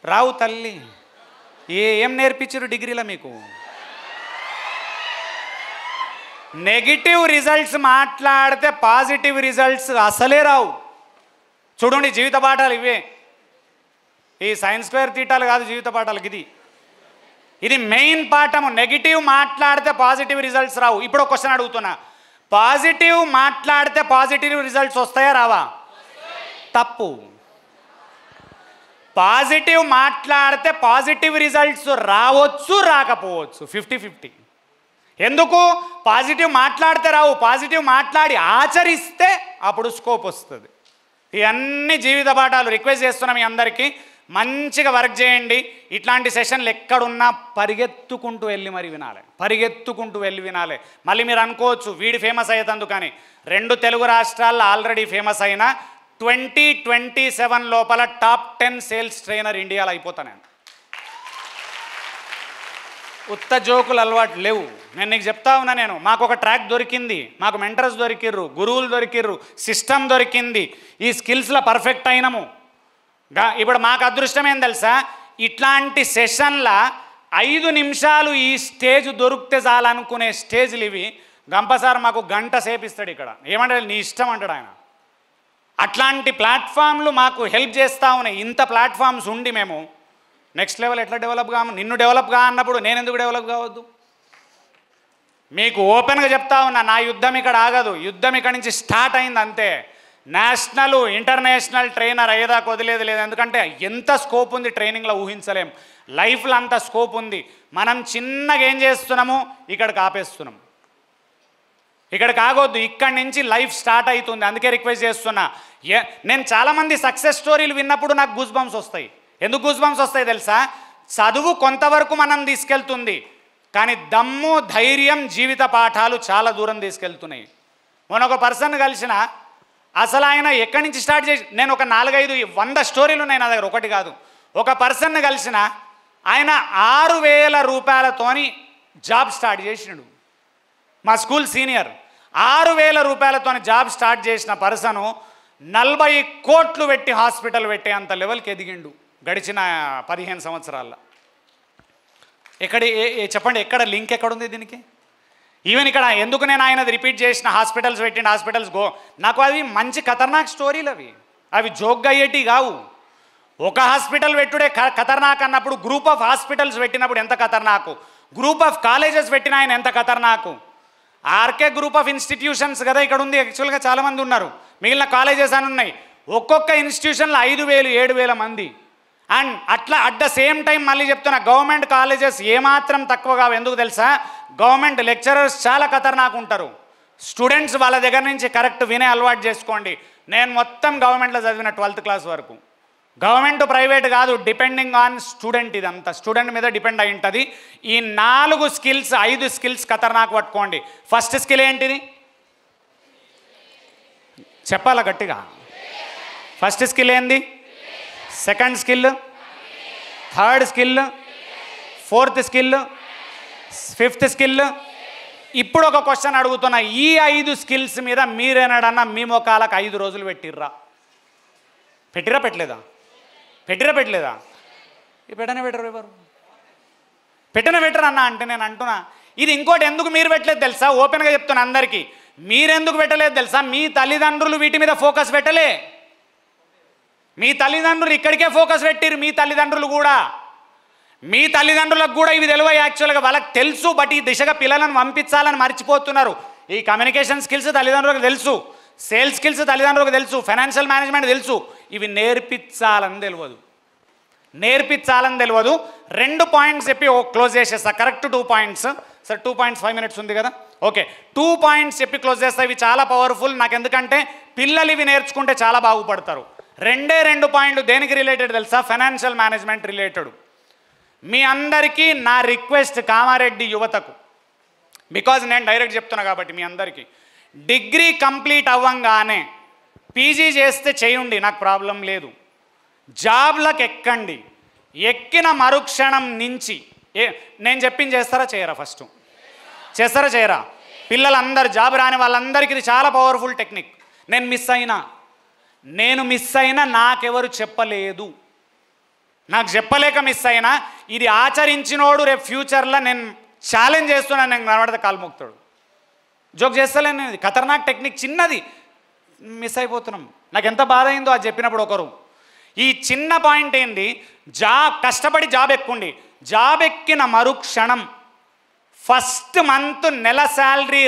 రావు తల్లి. ఏం నేర్పించారు డిగ్రీలో మీకు, నెగిటివ్ రిజల్ట్స్ మాట్లాడితే పాజిటివ్ రిజల్ట్స్ అసలే రావు. చూడండి జీవిత పాఠాలు ఇవే. ఈ సైన్స్ స్క్వేర్ తీటాలు కాదు జీవిత పాఠాలకి, ఇది మెయిన్ పాఠము. నెగిటివ్ మాట్లాడితే పాజిటివ్ రిజల్ట్స్ రావు. ఇప్పుడు ఒక క్వశ్చన్ అడుగుతున్నా, పాజిటివ్ మాట్లాడితే పాజిటివ్ రిజల్ట్స్ వస్తాయా రావా? తప్పు. పాజిటివ్ మాట్లాడితే పాజిటివ్ రిజల్ట్స్ రావచ్చు రాకపోవచ్చు, 50-50. ఎందుకు? పాజిటివ్ మాట్లాడితే రావు, పాజిటివ్ మాట్లాడి ఆచరిస్తే అప్పుడు స్కోప్ వస్తుంది. ఇవన్నీ జీవిత పాఠాలు. రిక్వెస్ట్ చేస్తున్నాం మీ అందరికీ, మంచిగా వర్క్ చేయండి. ఇట్లాంటి సెషన్లు ఎక్కడున్నా పరిగెత్తుకుంటూ వెళ్ళి మరి వినాలి, పరిగెత్తుకుంటూ వెళ్ళి వినాలి. మళ్ళీ మీరు అనుకోవచ్చు వీడి ఫేమస్ అయ్యేందుకు కానీ, 2 తెలుగు రాష్ట్రాల్లో ఆల్రెడీ ఫేమస్ అయిన 2027 లోపల టాప్ 10 సేల్స్ ట్రైనర్ ఇండియాలో అయిపోతా నేను. ఉత్త జోకులు అలవాటు లేవు. నేను నీకు చెప్తా ఉన్నా, మాకు ఒక ట్రాక్ దొరికింది, మాకు మెంటర్స్ దొరికిర్రు, గురువులు దొరికిర్రు, సిస్టమ్ దొరికింది, ఈ స్కిల్స్లో పర్ఫెక్ట్ అయినాము. ఇప్పుడు మాకు అదృష్టం ఏం తెలుసా, ఇట్లాంటి సెషన్ల 5 నిమిషాలు ఈ స్టేజ్ దొరికితే చాలనుకునే స్టేజ్లు ఇవి. గంపసార్ మాకు గంట సేపిస్తాడు ఇక్కడ, ఏమంటాడు నీ ఇష్టం అంటాడు ఆయన. అట్లాంటి ప్లాట్ఫామ్లు మాకు హెల్ప్ చేస్తూ ఉన్నాయి. ఇంత ప్లాట్ఫామ్స్ ఉండి మేము నెక్స్ట్ లెవెల్ ఎట్లా డెవలప్ కాము? నిన్ను డెవలప్ కా అన్నప్పుడు నేను ఎందుకు డెవలప్ కావద్దు? మీకు ఓపెన్గా చెప్తా ఉన్నా, నా యుద్ధం ఇక్కడ ఆగదు, యుద్ధం ఇక్కడ నుంచి స్టార్ట్ అయింది అంతే. నేషనల్ ఇంటర్నేషనల్ ట్రైనర్ అయ్యేదాకా వదిలేదు లేదు. ఎందుకంటే ఎంత స్కోప్ ఉంది ట్రైనింగ్లో ఊహించలేం. లైఫ్లో అంత స్కోప్ ఉంది. మనం చిన్నగా ఏం చేస్తున్నాము, ఇక్కడికి ఆపేస్తున్నాం. ఇక్కడ కాగొద్దు, ఇక్కడి నుంచి లైఫ్ స్టార్ట్ అవుతుంది. అందుకే రిక్వెస్ట్ చేస్తున్నా. నేను చాలామంది సక్సెస్ స్టోరీలు విన్నప్పుడు నాకు గూస్ బంప్స్ వస్తాయి. ఎందుకు గూస్ బంప్స్ వస్తాయి తెలుసా? చదువు కొంతవరకు మనం తీసుకెళ్తుంది, కానీ దమ్ము ధైర్యం జీవిత పాఠాలు చాలా దూరం తీసుకెళ్తున్నాయి. మొన్న ఒక పర్సన్ కలిసిన, అసలు ఆయన ఎక్కడి నుంచి స్టార్ట్ చేసి, నేను ఒక 400-500 స్టోరీలు ఉన్నాయి నా దగ్గర, ఒకటి కాదు. ఒక పర్సన్ని కలిసిన, ఆయన 6,000 రూపాయలతోని జాబ్ స్టార్ట్ చేసినాడు. మా స్కూల్ సీనియర్. 6,000 రూపాయలతో జాబ్ స్టార్ట్ చేసిన పర్సను 40 కోట్లు పెట్టి హాస్పిటల్ పెట్టే అంత లెవెల్కి ఎదిగిండు గడిచిన 15 సంవత్సరాల్లో. చెప్పండి, ఎక్కడ లింక్ ఎక్కడుంది దీనికి? ఈవెన్ ఇక్కడ ఎందుకు నేను ఆయనది రిపీట్ చేసిన, హాస్పిటల్స్ పెట్టిండి, హాస్పిటల్స్ గో, నాకు అవి మంచి ఖతర్నాక్ స్టోరీలు. అవి జోక్గా అయ్యేటి కావు. ఒక హాస్పిటల్ పెట్టుడే ఖతర్నాక్ అన్నప్పుడు, గ్రూప్ ఆఫ్ హాస్పిటల్స్ పెట్టినప్పుడు ఎంత ఖతర్నాకు, గ్రూప్ ఆఫ్ కాలేజెస్ పెట్టిన ఆయన ఎంత ఖతర్నాకు. ఆర్కే గ్రూప్ ఆఫ్ ఇన్స్టిట్యూషన్స్ కదా ఇక్కడ ఉంది. యాక్చువల్గా చాలామంది ఉన్నారు, మిగిలిన కాలేజెస్ అని ఉన్నాయి. ఒక్కొక్క ఇన్స్టిట్యూషన్లో 5,000-7,000 మంది. అండ్ అట్లా అట్ ద సేమ్ టైం మళ్ళీ చెప్తున్నా, గవర్నమెంట్ కాలేజెస్ ఏమాత్రం తక్కువ కావు. ఎందుకు తెలుసా? గవర్నమెంట్ లెక్చరర్స్ చాలా ఖతర్నాక్ ఉంటారు. స్టూడెంట్స్ వాళ్ళ దగ్గర నుంచి కరెక్ట్ వినే అలవాటు చేసుకోండి. నేను మొత్తం గవర్నమెంట్లో చదివిన 12th క్లాస్ వరకు. గవర్నమెంట్ ప్రైవేట్ కాదు, డిపెండింగ్ ఆన్ స్టూడెంట్. ఇదంతా స్టూడెంట్ మీద డిపెండ్ అయి ఉంటుంది. ఈ 4 స్కిల్స్ 5 స్కిల్స్ ఖతర్నాక్ పట్టుకోండి. ఫస్ట్ స్కిల్ ఏంటిది చెప్పాలా గట్టిగా? ఫస్ట్ స్కిల్ ఏంది? Second skill, third skill, 4th skill, 5th skill. ఇప్పుడు ఒక క్వశ్చన్ అడుగుతున్నా, ఈ 5 స్కిల్స్ మీద మీరేనాడన్నా మీ మొక్కలకు 5 రోజులు పెట్టిర్రా? పెట్టలేదా? పెట్టనే పెట్టరు ఎవరు? పెట్టరు అన్న అంటే నేను అంటున్నా, ఇది ఇంకోటి ఎందుకు మీరు పెట్టలేదు తెలుసా? ఓపెన్గా చెప్తున్నా అందరికీ, మీరెందుకు పెట్టలేదు తెలుసా? మీ తల్లిదండ్రులు వీటి మీద ఫోకస్ పెట్టలే. మీ తల్లిదండ్రులు ఇక్కడికే ఫోకస్ పెట్టిరు. మీ తల్లిదండ్రులకు కూడా ఇవి తెలివై. యాక్చువల్గా వాళ్ళకి తెలుసు, బట్ ఈ దిశగా పిల్లలను పంపించాలని మర్చిపోతున్నారు. ఈ కమ్యూనికేషన్ స్కిల్స్ తల్లిదండ్రులకు తెలుసు, సేల్స్ స్కిల్స్ తల్లిదండ్రులకు తెలుసు, ఫైనాన్షియల్ మేనేజ్మెంట్ తెలుసు. ఇవి నేర్పించాలని తెలియదు. 2 పాయింట్స్ చెప్పి క్లోజ్ చేసేస్తా. Correct 2 points sir. 2 points 5 minutes ఉంది కదా, ఓకే. 2 పాయింట్స్ చెప్పి క్లోజ్ చేస్తా. ఇవి చాలా పవర్ఫుల్ నాకు, ఎందుకంటే పిల్లలు ఇవి నేర్చుకుంటే చాలా బాగుపడతారు. 2 పాయింట్లు దేనికి రిలేటెడ్ తెలుసా? Financial management related. మీ అందరికీ నా రిక్వెస్ట్, కామారెడ్డి యువతకు, బికాజ్ నేను డైరెక్ట్ చెప్తున్నా కాబట్టి మీ అందరికీ, డిగ్రీ కంప్లీట్ అవ్వంగానే పీజీ చేస్తే చేయండి, నాకు ప్రాబ్లం లేదు. జాబ్లకు ఎక్కండి. ఎక్కిన మరుక్షణం నుంచి నేను చెప్పింది చేస్తారా చేయరా? ఫస్ట్ చేస్తారా చేయరా? పిల్లలందరూ జాబ్ రాని వాళ్ళందరికీ ఇది చాలా పవర్ఫుల్ టెక్నిక్. నేను మిస్ అయినా నాకెవరు చెప్పలేదు, నాకు చెప్పలేక మిస్ అయినా, ఇది ఆచరించినోడు రేపు ఫ్యూచర్లో నేను ఛాలెంజ్ చేస్తున్నాను, నేను కనబడితే కాలు మోగుతాడు. జోక్ చేస్తలేను, ఇది ఖతర్నాక్ టెక్నిక్, చిన్నది మిస్ అయిపోతున్నాం. నాకు ఎంత బాధ అయిందో అది చెప్పినప్పుడు ఒకరు. ఈ చిన్న పాయింట్ ఏంది, కష్టపడి జాబ్ ఎక్కుండి, జాబ్ ఎక్కిన మరుక్షణం ఫస్ట్ మంత్ నెల శాలరీ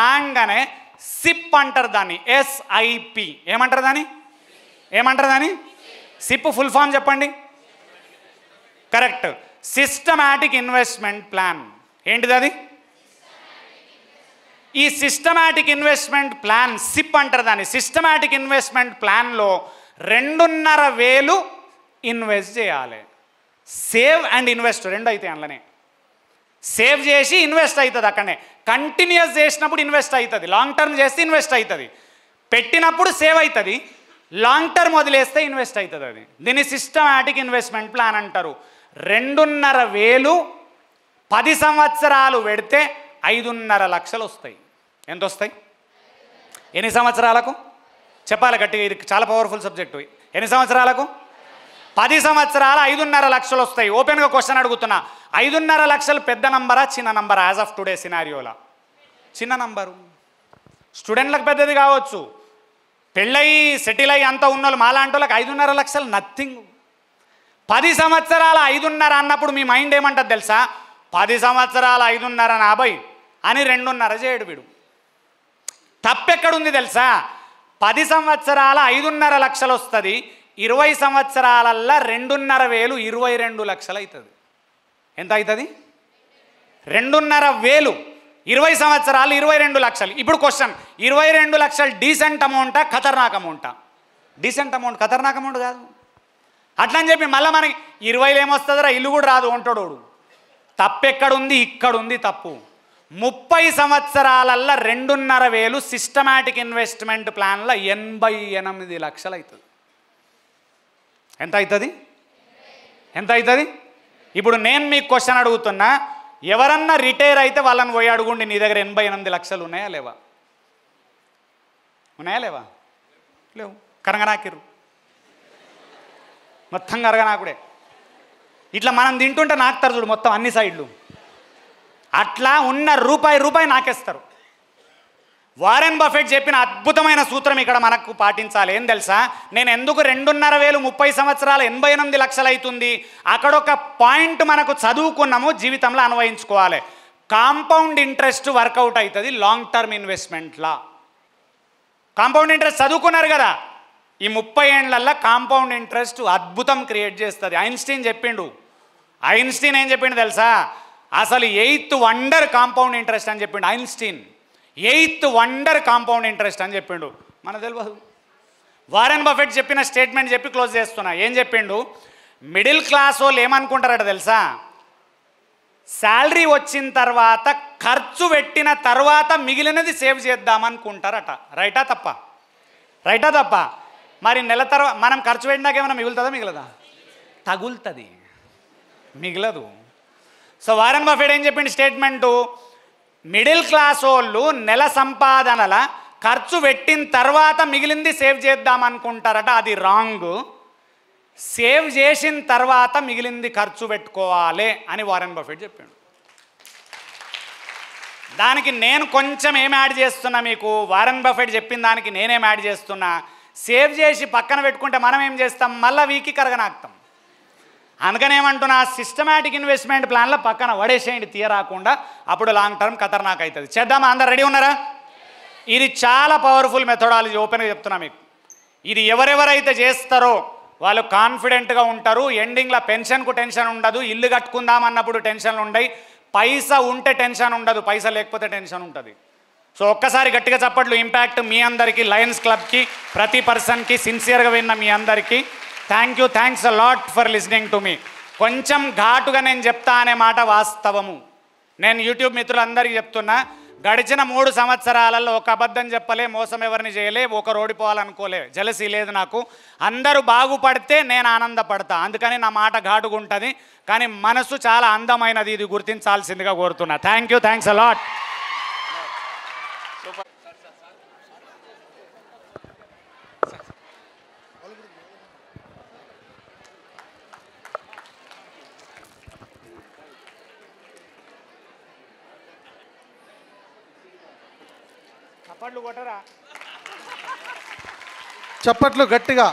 రాగానే సిప్ అంటారు దాన్ని, SIP. ఏమంటారు దాన్ని? సిప్ ఫుల్ ఫామ్ చెప్పండి. Correct, systematic investment plan. ఏంటిది అది? ఈ సిస్టమాటిక్ ఇన్వెస్ట్మెంట్ ప్లాన్, సిప్ అంటారు దాన్ని. సిస్టమాటిక్ ఇన్వెస్ట్మెంట్ ప్లాన్లో 2,500,000 ఇన్వెస్ట్ చేయాలి. సేవ్ అండ్ ఇన్వెస్ట్ రెండు అవుతాయి అందులోనే. సేవ్ చేసి ఇన్వెస్ట్ అవుతుంది అక్కడనే. కంటిన్యూస్ చేసినప్పుడు ఇన్వెస్ట్ అవుతుంది, లాంగ్ టర్మ్ చేస్తే ఇన్వెస్ట్ అవుతుంది. పెట్టినప్పుడు సేవ్ అవుతుంది, లాంగ్ టర్మ్ వదిలేస్తే ఇన్వెస్ట్ అవుతుంది. అది దీన్ని సిస్టమాటిక్ ఇన్వెస్ట్మెంట్ ప్లాన్ అంటారు. 2,500,000 10 సంవత్సరాలు పెడితే 5.5 లక్షలు వస్తాయి. ఎంత వస్తాయి? ఎన్ని సంవత్సరాలకు చెప్పాలి గట్టిగా, ఇది చాలా పవర్ఫుల్ సబ్జెక్టు. ఎన్ని సంవత్సరాలకు? 10 సంవత్సరాలు 5.5 లక్షలు వస్తాయి. ఓపెన్గా క్వశ్చన్ అడుగుతున్నా, 5.5 లక్షలు పెద్ద నంబరా చిన్న నంబరా? యాజ్ ఆఫ్ టుడే సినారియోలా చిన్న నంబరు. స్టూడెంట్లకు పెద్దది కావచ్చు, పెళ్ళయి సెటిల్ అయ్యి అంతా ఉన్న వాళ్ళు మాలాంటి వాళ్ళకి 5.5 లక్షలు నథింగ్. 10 సంవత్సరాల 5.5 అన్నప్పుడు మీ మైండ్ ఏమంటుంది తెలుసా? 10 సంవత్సరాల 5.5 50 అని 2.5 చేయడు వీడు. తప్పెక్కడుంది తెలుసా? 10 సంవత్సరాల 5.5 లక్షలు వస్తుంది, 20 సంవత్సరాలల్లా 2,500,000 22 లక్షలు అవుతుంది. ఎంత అవుతుంది? 2,500,000 20 సంవత్సరాలు 22 లక్షలు. ఇప్పుడు క్వశ్చన్, 22 లక్షలు డీసెంట్ అమౌంటా ఖతర్నాక్ అమౌంటా? డీసెంట్ అమౌంట్, ఖతర్నాక్ అమౌంట్ కాదు. అట్లా అని చెప్పి మళ్ళీ మనకి 20 ఏమొస్తుందిరా, ఇల్లు కూడా రాదు అంటాడు. తప్పెక్కడుంది? ఇక్కడుంది తప్పు. 30 సంవత్సరాలల్లా 2,500,000 సిస్టమాటిక్ ఇన్వెస్ట్మెంట్ ప్లాన్లో 88 లక్షలు అవుతుంది. ఎంత అవుతుంది? ఇప్పుడు నేను మీకు క్వశ్చన్ అడుగుతున్నా, ఎవరన్నా రిటైర్ అయితే వాళ్ళని పోయి అడుగుండి, నీ దగ్గర 88 లక్షలు ఉన్నాయా లేవా? లేవు. కరగనాకిర్రు, మొత్తం కరగనాకుడే. ఇట్లా మనం తింటుంటే నాకుతారు చూడు మొత్తం అన్ని సైడ్లు, అట్లా ఉన్న రూపాయి నాకేస్తారు. వారెన్ బఫెట్ చెప్పిన అద్భుతమైన సూత్రం ఇక్కడ మనకు పాటించాలి. ఏం తెలుసా? నేను ఎందుకు 2,500,000 30 సంవత్సరాలు 88 లక్షలు అవుతుంది, అక్కడ ఒక పాయింట్ మనకు చదువుకున్నాము, జీవితంలో అన్వయించుకోవాలి. కాంపౌండ్ ఇంట్రెస్ట్ వర్కౌట్ అవుతుంది లాంగ్ టర్మ్ ఇన్వెస్ట్మెంట్లా. కాంపౌండ్ ఇంట్రెస్ట్ చదువుకున్నారు కదా, ఈ 30 ఏళ్లల్లో కాంపౌండ్ ఇంట్రెస్ట్ అద్భుతం క్రియేట్ చేస్తుంది. ఐన్స్టీన్ చెప్పిండు. ఐన్స్టీన్ ఏం చెప్పిండు తెలుసా? అసలు 8th వండర్ కాంపౌండ్ ఇంట్రెస్ట్ అని చెప్పిండు Einstein. 8th wonder compound interest అని చెప్పిండు. మనకు తెలియదు. వారెన్ బఫెట్ చెప్పిన స్టేట్మెంట్ చెప్పి క్లోజ్ చేస్తున్నా. ఏం చెప్పిండు? మిడిల్ క్లాస్ వాళ్ళు ఏమనుకుంటారట తెలుసా? శాలరీ వచ్చిన తర్వాత ఖర్చు పెట్టిన తర్వాత మిగిలినది సేవ్ చేద్దామనుకుంటారట. రైటా తప్ప? మరి నెల తర్వాత మనం ఖర్చు పెట్టినాక ఏమైనా మిగులుతుందా? తగులుతుంది, మిగలదు. సో వారెన్ బఫెట్ ఏం చెప్పిండు స్టేట్మెంటు? మిడిల్ క్లాస్ వాళ్ళు నెల సంపాదనల ఖర్చు పెట్టిన తర్వాత మిగిలింది సేవ్ చేద్దామనుకుంటారట. అది రాంగ్. సేవ్ చేసిన తర్వాత మిగిలింది ఖర్చు పెట్టుకోవాలి అని వారెన్ బఫెట్ చెప్పాడు. దానికి నేను కొంచెం ఏం యాడ్ చేస్తున్నా మీకు, వారెన్ బఫెట్ చెప్పిన దానికి నేనేం యాడ్ చేస్తున్నా, సేవ్ చేసి పక్కన పెట్టుకుంటే మనం ఏం చేస్తాం, మళ్ళీ వీకి కరగనాకుతాం. అందుకని ఏమంటున్నా, సిస్టమాటిక్ ఇన్వెస్ట్మెంట్ ప్లాన్లో పక్కన వడేసేయండి, తీయరాకుండా, అప్పుడు లాంగ్ టర్మ్ ఖతర్నాక్ అవుతుంది. చేద్దామా? అందరు రెడీ ఉన్నారా? ఇది చాలా పవర్ఫుల్ మెథడాలజీ, ఓపెన్గా చెప్తున్నా మీకు. ఇది ఎవరెవరైతే చేస్తారో వాళ్ళు కాన్ఫిడెంట్గా ఉంటారు. ఎండింగ్లో పెన్షన్కు టెన్షన్ ఉండదు, ఇల్లు కట్టుకుందాం అన్నప్పుడు టెన్షన్లు ఉండయి, పైసా ఉంటే టెన్షన్ ఉండదు, పైసా లేకపోతే టెన్షన్ ఉంటుంది. సో ఒక్కసారి గట్టిగా చప్పట్లు. ఇంపాక్ట్ మీ అందరికీ, లయన్స్ క్లబ్కి, ప్రతి పర్సన్కి, సిన్సియర్గా విన్న మీ అందరికీ thanks a lot for listening to me. కొంచెం ఘాటుగా నేను చెప్తా అనే మాట వాస్తవము. నేను యూట్యూబ్ మిత్రులందరికీ చెప్తున్నా, గడిచిన 3 సంవత్సరాలలో ఒక అబద్ధం చెప్పలే, మోసం ఎవరిని చేయలే, ఒకరు ఓడిపోవాలనుకోలే, జలసీ లేదు నాకు. అందరూ బాగుపడితే నేను ఆనందపడతా, అందుకని నా మాట ఘాటుగా ఉంటుంది, కానీ మనసు చాలా అందమైనది, ఇది గుర్తించాల్సిందిగా కోరుతున్నా. Thanks a lot. చప్పట్లు కొట్టరా? చప్పట్లు గట్టిగా.